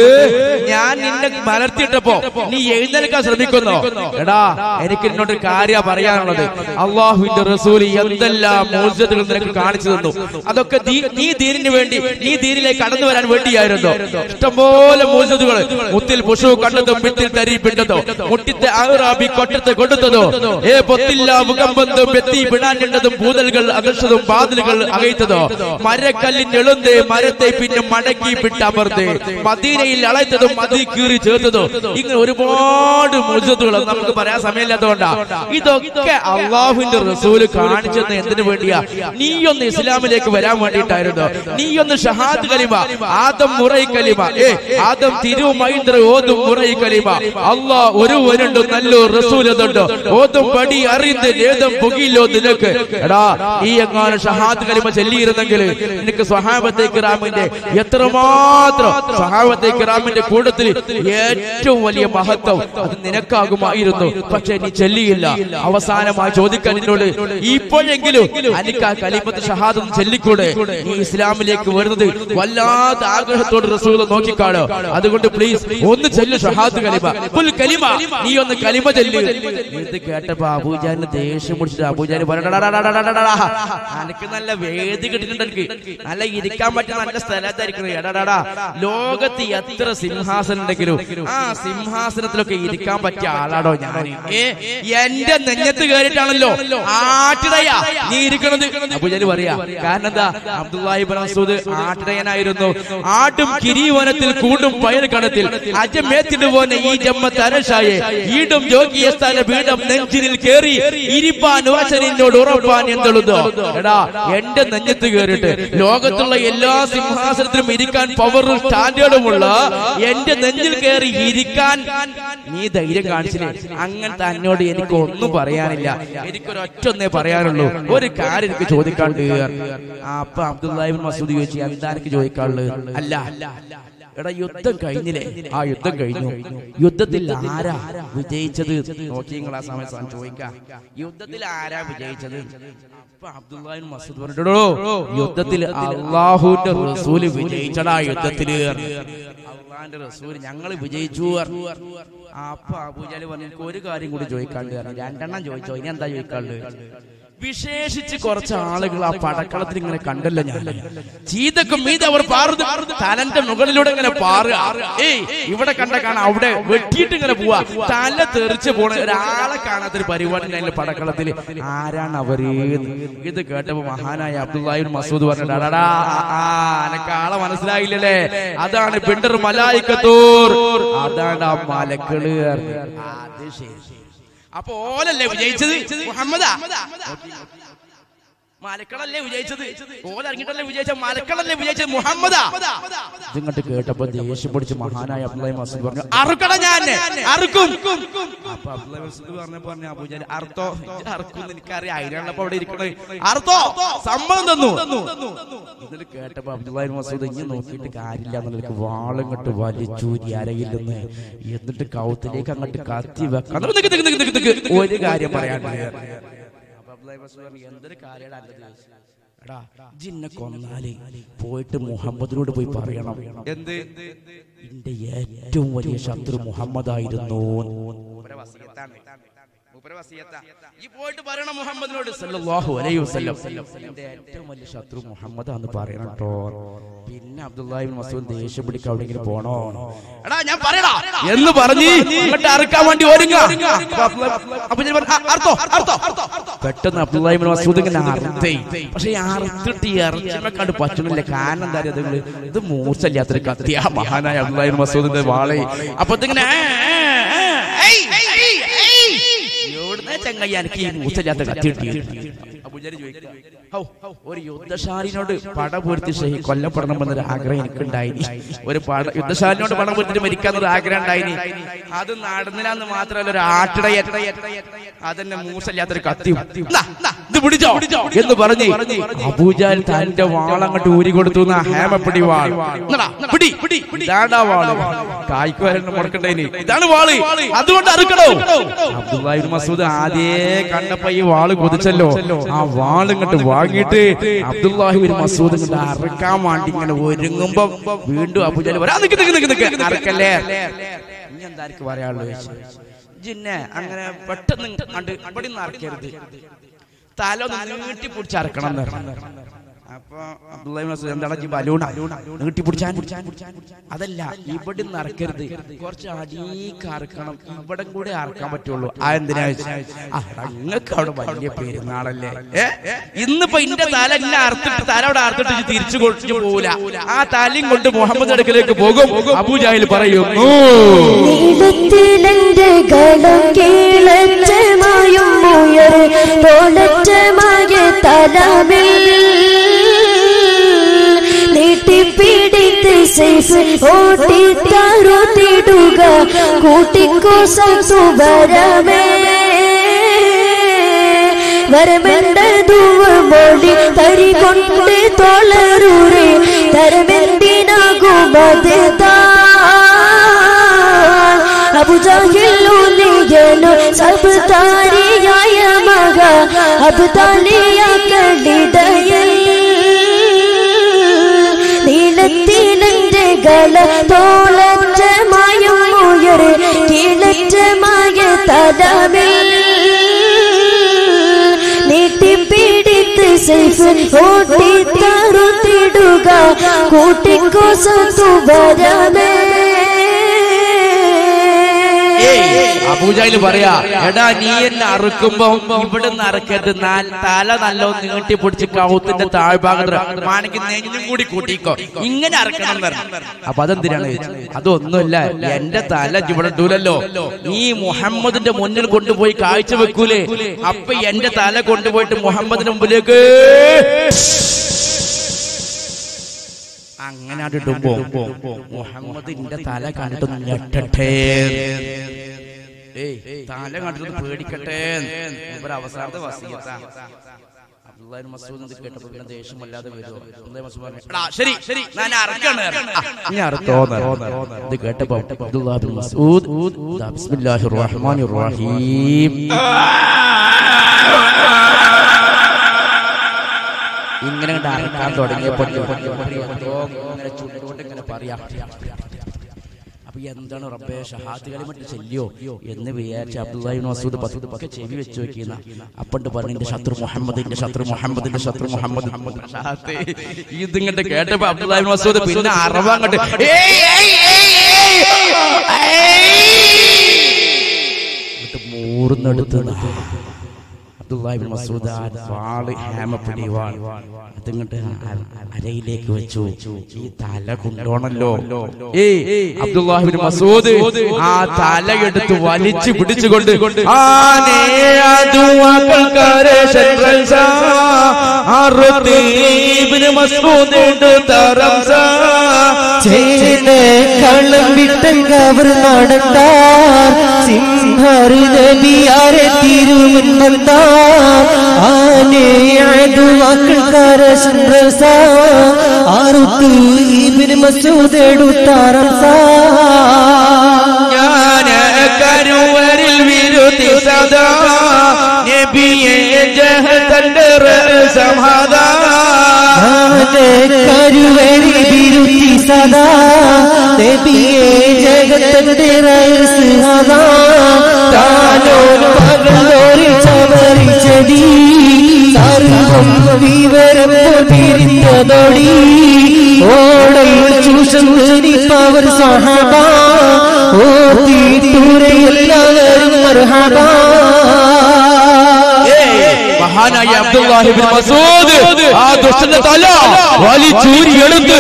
ഞാൻ നിന്നെ മലർത്തിയിട്ടപ്പോ നീ എഴുന്നേൽക്കാൻ ശ്രമിക്കുന്നോ? എടാ, എനിക്ക് നിന്നോട് കാര്യം പറയാനുള്ളത്. അള്ളാഹുവിന്റെ റസൂൽ എന്തെല്ലാം മോചിതകൾ നിനക്ക് കാണിച്ചു തന്നു. അതൊക്കെ നീ ദീനിന് വേണ്ടി, നീ ദീനിലേക്ക് കടന്നു വരാൻ വേണ്ടിയായിരുന്നു. ഇഷ്ടംപോലെ മോചിതകൾ, മുത്തിൽ പുഷു കണ്ടതും പിത്തിൽ തരിപ്പിട്ടതോ, മുട്ടിത്തെ ആറാബി കൊട്ടത്തെ കൊടുത്തതോ, പൊത്തില്ല മുഖംബന്ധം എത്തി പിണാഞ്ഞതും പൂതലുകൾ അകർഷതും ബാതിലുകൾ അകൈത്തതോ, മരക്കല്ലിന്റെ എളുന്തേ മരത്തെ പിന്നെ മടക്കി വിട്ടമർത്ത് മദീനയിൽ അളൈത്തതും മതി കീറി ചേർത്തതോ, ഇങ്ങനെ ഒരുപാട് മുഅ്ജിസത്തുകൾ നമുക്ക് പറയാൻ സമയമില്ലാത്തതുകൊണ്ടാ. ഇതൊക്കെ അള്ളാഹുവിന്റെ റസൂല് കാണിച്ചെന്ന് എന്തിനു വേണ്ടിയാ? നീയൊന്ന് ഇസ്ലാമിലേക്ക് വരാൻ വേണ്ടിയിട്ടായിരുന്നു. നീയൊന്ന് ഷഹാദ് കലിമ, ആദം മുറൈ കലിമ, ആദം തിരുമൈന്ദ്ര ഓതും മുറൈ കലിമ, അള്ളാഹ് ഒരുവനുണ്ട് നല്ലൊരു റസൂലുണ്ട് ഓതും പടി അറിந்து ഏതും പുകില്ലോ നിനക്ക്. എടാ, ഈ എങ്ങാനും ഷഹാദ് കലിമ ചൊല്ലിയിരുന്നെങ്കിൽ നിനക്ക് സ്വഹാബത്തെ കിറാമിന്റെ എത്രമാത്രം സ്വഹാബത്തെ കിറാമിന്റെ കൂട്ടത്തിൽ ഏറ്റവും വലിയ മഹത്വം അത് നിനക്കാകുമായിരുന്നു. പക്ഷെ നീ ചൊല്ലിയില്ല. അവസാനമായി ചോദിക്കാൻ നിന്നോട്, ഇപ്പോഴെങ്കിലും എനിക്ക് ആ കലിമത്ത് ഷഹാദ് ചൊല്ലിക്കൂടെ? നീ ഇസ്ലാമിലേക്ക് വരുന്നത് വല്ലാത്ത ആഗ്രഹത്തോട് റസൂൽ നോക്കിക്കാണോ. അതുകൊണ്ട് പ്ലീസ് ഒന്ന് ചൊല്ലു ഷഹാദ് കലിമ, ഫുൽ കലിമ, നീ ഒന്ന് കലിമ ചൊല്ലു. ഇത് കേട്ടപ്പോ അബൂജഹലിന് ദേഷ്യം പിടിച്ചിട്ട് അബൂജഹൽ എനിക്ക് നല്ല വേദി കിട്ടിയിട്ടുണ്ട്, എനിക്ക് നല്ല ഇരിക്കാൻ പറ്റുന്ന നല്ല സ്ഥലത്തായിരിക്കുന്നത്. എടാടാ, ലോകത്ത് എത്ര സിംഹാസനം ഉണ്ടെങ്കിലും ആ സിംഹാസനത്തിലൊക്കെ ഇരിക്കാൻ പറ്റിയ ആളാടോ ഞാൻ. എന്റെ നെഞ്ഞത്ത് കയറിയിട്ടാണല്ലോ ആട്ടിടയാ നീ ഇരിക്കണത്. അബൂജഹൽ പറയാ, കാരണം എന്താ? അബ്ദുല്ലാഹി ഇബ്നു മസ്ഊദ് ആട്ടിടയനായിരുന്നു. ആട്ടും കിരീവനത്തിൽ കൂടും പയർ കണത്തിൽ അജമേത്തിട്ട് പോന്നെ ഈ ജമ്മത്ത് അരശായെ ഈടും ജോഗിയ സ്ഥല പീഠം നെഞ്ചിനിൽ കേറി ഇരിപ്പാൻ വചനിന്നോട് ഉറപ്പാൻ എന്തെളുതോ. എടാ, എന്റെ നെഞ്ഞത്ത് കയറിയിട്ട് ലോകത്തുള്ള എല്ലാ സിംഹാസനത്തിലും ഇരിക്കാൻ പവറും സ്റ്റാൻഡേർഡുമുള്ള എന്റെ നെഞ്ചിൽ കയറി ഇരിക്കാൻ നീ ധൈര്യം കാണിച്ചില്ലേ? അങ്ങനത്തെ എന്നോട് എനിക്ക് ഒന്നും പറയാനില്ല. എനിക്കൊരൊറ്റൊന്നേ പറയാനുള്ളൂ, ഒരു കാര്യം എനിക്ക് ചോദിക്കാണ്ട്. അപ്പൊ അബ്ദുല്ലാഹി ഇബ്നു മസ്ഊദ് ചോദിച്ചു, എന്താ എനിക്ക് ചോദിക്കാനുള്ളത്? അല്ല, എടാ യുദ്ധം കഴിഞ്ഞില്ലേ? ആ യുദ്ധം കഴിഞ്ഞു. യുദ്ധത്തിൽ ആരാ വിജയിച്ചത്? നോക്കി നിങ്ങൾ ആ സമയത്ത് ചോദിക്കാം, യുദ്ധത്തിൽ ആരാ വിജയിച്ചത്? അപ്പൊ അബ്ദുല്ലാഹിബ്നു മസ്ഊദ് പറഞ്ഞിട്ടോ, യുദ്ധത്തിൽ അല്ലാഹുവിന്റെ റസൂല് വിജയിച്ചടാ യുദ്ധത്തില്. അള്ളാന്റെ റസൂല് ഞങ്ങൾ വിജയിച്ചു. അപ്പൊ അബൂജഹൽ പറഞ്ഞു, ഒരു കാര്യം കൂടി ചോദിക്കാണ്ട്. രണ്ടെണ്ണം ചോദിച്ചോ, ഇനി എന്താ ചോദിക്കാണ്ട്? വിശേഷിച്ച് കുറച്ച് ആളുകൾ ആ പടക്കളത്തിൽ ഇങ്ങനെ കണ്ടല്ലോ ഞാൻ. ചീതക്കും മീതെ അവർ പാറുന്നു, തലന്റെ മുകളിലൂടെ ഇങ്ങനെ പാറുക. ഇവിടെ കാണാം, അവിടെ വെട്ടിയിട്ട് ഇങ്ങനെ പോവാ, തല തെറിച്ച് പോണ ഒരാളെ കാണാത്തൊരു പരിപാടി അതിന്റെ പടക്കളത്തിൽ. ആരാണ് അവര്? ഇത് കേട്ടപ്പോ മഹാനായ അബ്ദുല്ലാഹിബ്നു മസ്ഊദ് പറഞ്ഞു, എനക്ക് ആളെ മനസ്സിലായില്ലല്ലേ, അതാണ് ബിണ്ടർ മലായികത്തൂർ, അതാണ് ആ മലക്കള്. അത് ശരി. അപ്പൊ ഓലല്ലേ വിജയിച്ചത്? മുഹമ്മദാ? മലക്കളല്ലേ വിജയിച്ചത്? ഓലിറങ്ങിട്ടല്ലേ വിജയിച്ച? മലക്കളല്ലേ വിജയിച്ചത്? മുഹമ്മദാ? ഇതിങ്ങോട്ട് കേട്ടപ്പോ ദേഷ്യം പിടിച്ച് മഹാനായ അബ്ദുല്ലാഹിബ്നു മസ്ഊദ് പറഞ്ഞു, അറുക്കട ഞാൻ അറുക്കും. അപ്പൊ അബ്ദുല്ലാഹിബ്നു മസ്ഊദ് പറഞ്ഞു, അബൂജഹൽ അറുത്തോ? അറുക്കും എനിക്കറിയാം, അതിനാണല്ലോ അവിടെ ഇരിക്കണേ. അറുത്തോ? സമ്മതം തന്നു. ഇതിൽ കേട്ടപ്പോ അബ്ദുല്ലാഹിബ്നു മസ്ഊദ് ഇനി നോക്കിയിട്ട് കാര്യമില്ല എന്നുള്ളവർക്ക് വാളിങ്ങോട്ട് വലിച്ചൂരി അരയിൽ നിന്ന്, എന്നിട്ട് കൗത്തിലേക്ക് അങ്ങോട്ട് കത്തി വെക്കാൻ. ഒരു കാര്യം പറയാണ്ട് എന്തൊരു കാര്യമാണ് എടാ, ജിന്നെ കൊന്നാല് പോയിട്ട് മുഹമ്മദിനോട് പോയി പറയണം, എന്ത്? എന്റെ ഏറ്റവും വലിയ ശത്രു മുഹമ്മദായിരുന്നു. ഈ പോയിട്ട് പറയണം മുഹമ്മദിനോട് സല്ലല്ലാഹു അലൈഹി വസല്ലം, എന്റെ ഏറ്റവും വലിയ ശത്രു മുഹമ്മദാന്ന് പറയണം കേട്ടോ. പിന്നെ അബ്ദുല്ലാഹിബ്നു മസ്ഊദ് ദേഷ്യം പിടിക്കാൻ എവിടെയെങ്കിലും പോണോ? എടാ ഞാൻ പറയടാ എന്ന് പറഞ്ഞ് ഇങ്ങോട്ട് അറുക്കാൻ വേണ്ടി ഒരുങ്ങാ. പെട്ടെന്ന് അബ്ദുല്ലാഹിബ്നു മസ്ഊദ് ഇങ്ങനെ അറുത്തേ. പക്ഷെ അറുത്തിട്ട് ഇറച്ചിമക്കാണ്ട് പറ്റുന്നില്ല. കാരണം എന്താ അറിയാ, ഇത് മൂർച്ചല്ലാത്തൊരു കത്തിയാ മഹാനായ അബ്ദുല്ലാഹിബ്നു മസ്ഊദിന്റെ വാളെ. അപ്പൊ ഇതിങ്ങനെ ചങ്ങയ്യ എനിക്ക് ഈ മൂച്ചല്ലാത്ത കത്തി കിട്ടി. ഒരു യുദ്ധശാലിനോട് പടപൊരുത്തി കൊല്ലപ്പെടണമെന്നൊരു ആഗ്രഹം എനിക്കുണ്ടായിനി. ഒരു യുദ്ധശാലിനോട് പടം പൊരുത്തിട്ട് മരിക്കാന്നൊരു ആഗ്രഹം ഉണ്ടായിനി. അത് നടന്നില്ലാന്ന് മാത്രമല്ല, ഒരു ആട്ടിടയ അതെന്നെ മൂസല്ലാത്തൊരു കത്തി ഇത് പിടിച്ചോ എന്ന് പറഞ്ഞ് അബൂജഹൽ തന്റെ വാളങ്ങോട്ട് ഊരി കൊടുത്തു. ഹേമപ്പിടി വാൾ, ഇതാണ്ടാ വാള്, കായ്ക്കുവരണ്ട് മുടക്കണ്ടേനി, ഇതാണ് വാള്, അതുകൊണ്ട് അറുക്കണോ? അബ്ദുല്ലാഹിബ്നു മസ്ഊദ് ആദ്യേ കണ്ടപ്പോ ഈ വാള് കൊതിച്ചല്ലോ. ആ വാളിങ്ങോട്ട് വാങ്ങിയിട്ട് അബ്ദുല്ലാഹിബ്നു മസ്ഊദ് ഇങ്ങോട്ട് അറുക്കാൻ വേണ്ടി ഇങ്ങനെ ഒരുങ്ങുമ്പോ വീണ്ടും അബൂജഹൽ അറക്കല്ലേ, ഇനി എന്താ എനിക്ക് പറയാനുള്ളത്? ജിന്നെ അങ്ങനെ പെട്ടെന്ന് കണ്ട് അവിടെ നിന്ന് അറക്കരുത്, തല ഒന്ന് നീട്ടി പിടിച്ചറക്കണം എന്ന് പറഞ്ഞു. അപ്പൊ അബ്ദുല്ലാഹിബ്നു മസ്ഊദ് എന്താണ് ബലൂണ നീട്ടി പിടിച്ചാൻ? അതല്ല, ഇവിടെ നിന്ന് അറക്കരുത്, കുറച്ച് അടീക്ക് അറക്കണം, ഇവിടെ കൂടെ അറക്കാൻ പറ്റുള്ളൂ. ആ എന്തിനാ? നിങ്ങൾക്ക് അവിടെ വലിയ പെരുന്നാളല്ലേ, ഇന്നിപ്പോ ഇന്റെ തല എന്നെ അറുത്തിട്ട് തല അവിടെ അറുത്തിട്ട് തിരിച്ചു കൊണ്ടു പോകൂല. ആ തലയും കൊണ്ട് മുഹമ്മദ് അടുക്കലേക്ക് പോകും. അബൂജഹൽ പറയുന്നു, നീട്ടിപ്പിടിത്ത് സൈഫ് ഓട്ടിത്തറുത്തിടുക കൂട്ടിക്കോ സസുവരമേ വരമെണ്ടതുവ മൊഴി തരികൊണ്ട് തോളറൂരെ തരമെന്തിനാകുമത് അബുജഹലുലിയനു സബ് താരിയായ മക അബ്ദാലിയ കടിതയൽ നീളത്തിലെന്റെ ഗല തോളറ്റമായും ഉയരെ കീഴറ്റമായ തലമിൽ നീട്ടിപ്പിടിത്ത് സൈഫ് ഓട്ടിത്തറുത്തിടുക കൂട്ടിക്കോ സതുവരമേ. അബൂജഹൽ പറയാ, എടാ നീ എന്നെ അറുക്കുമ്പോ ഇവിടെ നിന്ന് അറക്കരുത്, തല നല്ല നീട്ടി പിടിച്ച് കൗത്തിന്റെ താഴ്ഭാഗമാണെങ്കിൽ നെഞ്ഞും കൂടി കൂട്ടിക്കോ, ഇങ്ങനെ അറക്കണം എന്ന് പറഞ്ഞു. അപ്പൊ അതെന്തിനാണ്? അതൊന്നുമില്ല, എന്റെ തല ഇവിടെ ഇടൂലല്ലോ, നീ മുഹമ്മദിന്റെ മുന്നിൽ കൊണ്ടുപോയി കാഴ്ച വെക്കൂലേ, അപ്പൊ എന്റെ തല കൊണ്ടുപോയിട്ട് മുഹമ്മദിന്റെ മുമ്പിലേക്ക് അങ്ങനെ ഇടുമ്പോ മുഹമ്മദിന്റെ തല കണ്ടിട്ടൊന്ന് ഞെട്ടട്ടെ, തല കണ്ടിട്ടൊന്ന് പേടിക്കട്ടെ, അവസാനത്തെ വസിയത്താ. മസൂദ് കേട്ടപ്പോൾ പിന്നെ ദേഷ്യമല്ലാതെ വരുമോ? ശരി ശരി ഞാൻ അറക്കാണ് ഇത് കേട്ടപ്പോ അബ്ദുല്ലാഹ് ബിൻ മസ്ഊദ് ബിസ്മില്ലാഹിർ റഹ്മാനിർ റഹീം ഇങ്ങനെ അറക്കാൻ തുടങ്ങിയപ്പോൾ ചുണ്ടുകൊണ്ട് ഇങ്ങനെ പറയാം. അപ്പൊ എന്താണ് റബ്ബേ ഷഹാദത്ത് കലിമത്ത് ചൊല്ലിയോ എന്ന് വിചാരിച്ച അബ്ദുല്ലാഹി ഇബ്നു മസ്ഊദ് പതുക്കെ ചെവി വെച്ച് നോക്കിയെന്ന അപ്പണ്ട് പറഞ്ഞു എന്റെ ശത്രു മുഹമ്മദിന്റെ ശത്രു മുഹമ്മദിന്റെ ശത്രു മുഹമ്മദ്. ഇതിങ്ങോട്ട് കേട്ടപ്പോ അബ്ദുല്ലാഹി ഇബ്നു മസ്ഊദ് പിന്നെ അറവാങ്ങട്ട് മൂർന്നെടുത്ത് അബ്ദുല്ലാഹി ഇബ്നു മസ്ഊദ് വാള് ഹാമപ്പിടി വാൾ അതിങ്ങോട്ട് അരയിലേക്ക് വെച്ചു. ഈ തല കൊണ്ടോണല്ലോ. അബ്ദുല്ലാഹി ഇബ്നു മസ്ഊദ് ആ തല എടുത്ത് വലിച്ചു പിടിച്ചുകൊണ്ട് കള്ളം വിട്ടവർ നടത്താർ സിംഹറി നബിയാരെ തിരുമുന്നന്താർ ആനെ അതുവാക്കൾക്കാര സംരസ ആറുത്ത് ഇബ്നു മസ്ഊദ് എടുത്താരം സാ ഞാൻ കരുവരിൽ വിരുത്തി സദാ നബിയെ ജഹതന്റെ സമാദാ കരുവരിൽ വിരുത്തി സദാ നബിയെ ജഗതന്റെ സദാ താനോ പകലോരിൽ ചമരിച്ചടി സർവം വിവരം തിരിഞ്ഞതോടി ഓടയിൽ ചൂഷണിപ്പവർ സഹബ ഓ തീരയെല്ലാവരും മർഹബ. മഹാനായ അബ്ദുല്ലാഹി ഇബ്നു മസ്ഊദ് ആ ദുഷ്ടന്റെ തല വലിച്ചൂരി എടുത്ത്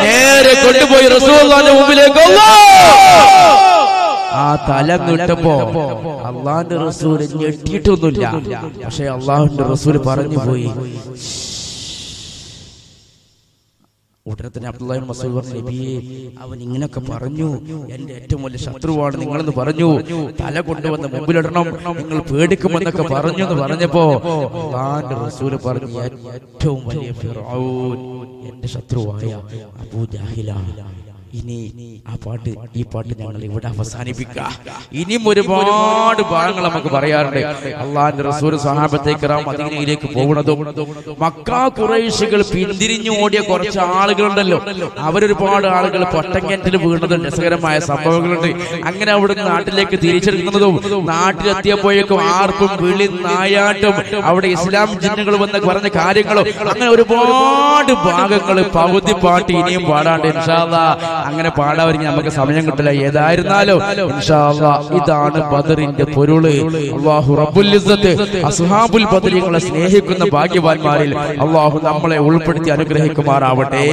നേരെ കൊണ്ടുപോയി റസൂലുള്ളാഹിന്റെ മുമ്പിലേക്ക് ആ തല കിട്ടപ്പോ അള്ളാന്റെ റസൂല് ഞെട്ടിയിട്ടൊന്നുമില്ല. പക്ഷെ അള്ളാഹുന്റെ റസൂല് പറഞ്ഞു പോയി. ഉടനെ തന്നെ അബ്ദുല്ലാഹി ഇബ്നു മസ്ഊദ് പറഞ്ഞു നബിയേ അവൻ ഇങ്ങനൊക്കെ പറഞ്ഞു, എന്റെ ഏറ്റവും വലിയ ശത്രുവാണ് നിങ്ങളെന്ന് പറഞ്ഞു, തല കൊണ്ടുവന്ന് മുമ്പിലിടണം, നിങ്ങൾ പേടിക്കുമെന്നൊക്കെ പറഞ്ഞു എന്ന് പറഞ്ഞപ്പോ അള്ളാന്റെ റസൂല് പറഞ്ഞു ഏറ്റവും വലിയ ഫിർഔൻ എന്റെ ശത്രുവായ അബൂ ജഹലാണ്. ഇനി ഈ പാട്ട് ഞങ്ങൾ ഇവിടെ അവസാനിപ്പിക്കാം. ഇനിയും ഒരുപാട് ഭാഗങ്ങൾ നമുക്ക് പറയാറുണ്ട്. അള്ളാന്റെ റസൂൽ സ്വഹാബത്തെ കിറാം മദീനയിലേക്ക് പോകുന്നതും മക്ക ഖുറൈശികൾ പിന്തിരിഞ്ഞു ഓടിയ കുറച്ച് ആളുകളുണ്ടല്ലോ, അവരൊരുപാട് ആളുകൾ പൊട്ടങ്കറ്റിൽ വീണതും രസകരമായ സംഭവങ്ങളുണ്ട്. അങ്ങനെ അവിടുന്ന് നാട്ടിലേക്ക് തിരിച്ചെടുക്കുന്നതും നാട്ടിലെത്തിയപ്പോഴേക്കും ആർപ്പും വിളി നായാട്ടും അവിടെ ഇസ്ലാം ജിന്നുകൾ വന്ന് പറഞ്ഞ കാര്യങ്ങളും അങ്ങനെ ഒരുപാട് ഭാഗങ്ങൾ പകുതി പാട്ട് ഇനിയും പാടാണ്ട്. ഇൻഷാ അല്ലാഹ് അങ്ങനെ പാടാവരിഞ്ഞ് നമുക്ക് സമയം കിട്ടില്ല. ഏതായിരുന്നാലും ഇൻഷാ അല്ലാഹ് ഇതാണ് ബദറിന്റെ പൊരുള്. അല്ലാഹു റബ്ബുൽ ഇസ്സത്ത് അസ്ഹാബുൽ ബദരികളെ സ്നേഹിക്കുന്ന ഭാഗ്യവാന്മാരിൽ അല്ലാഹു നമ്മളെ ഉൾപ്പെടുത്തി അനുഗ്രഹിക്കുമാറാവട്ടെ.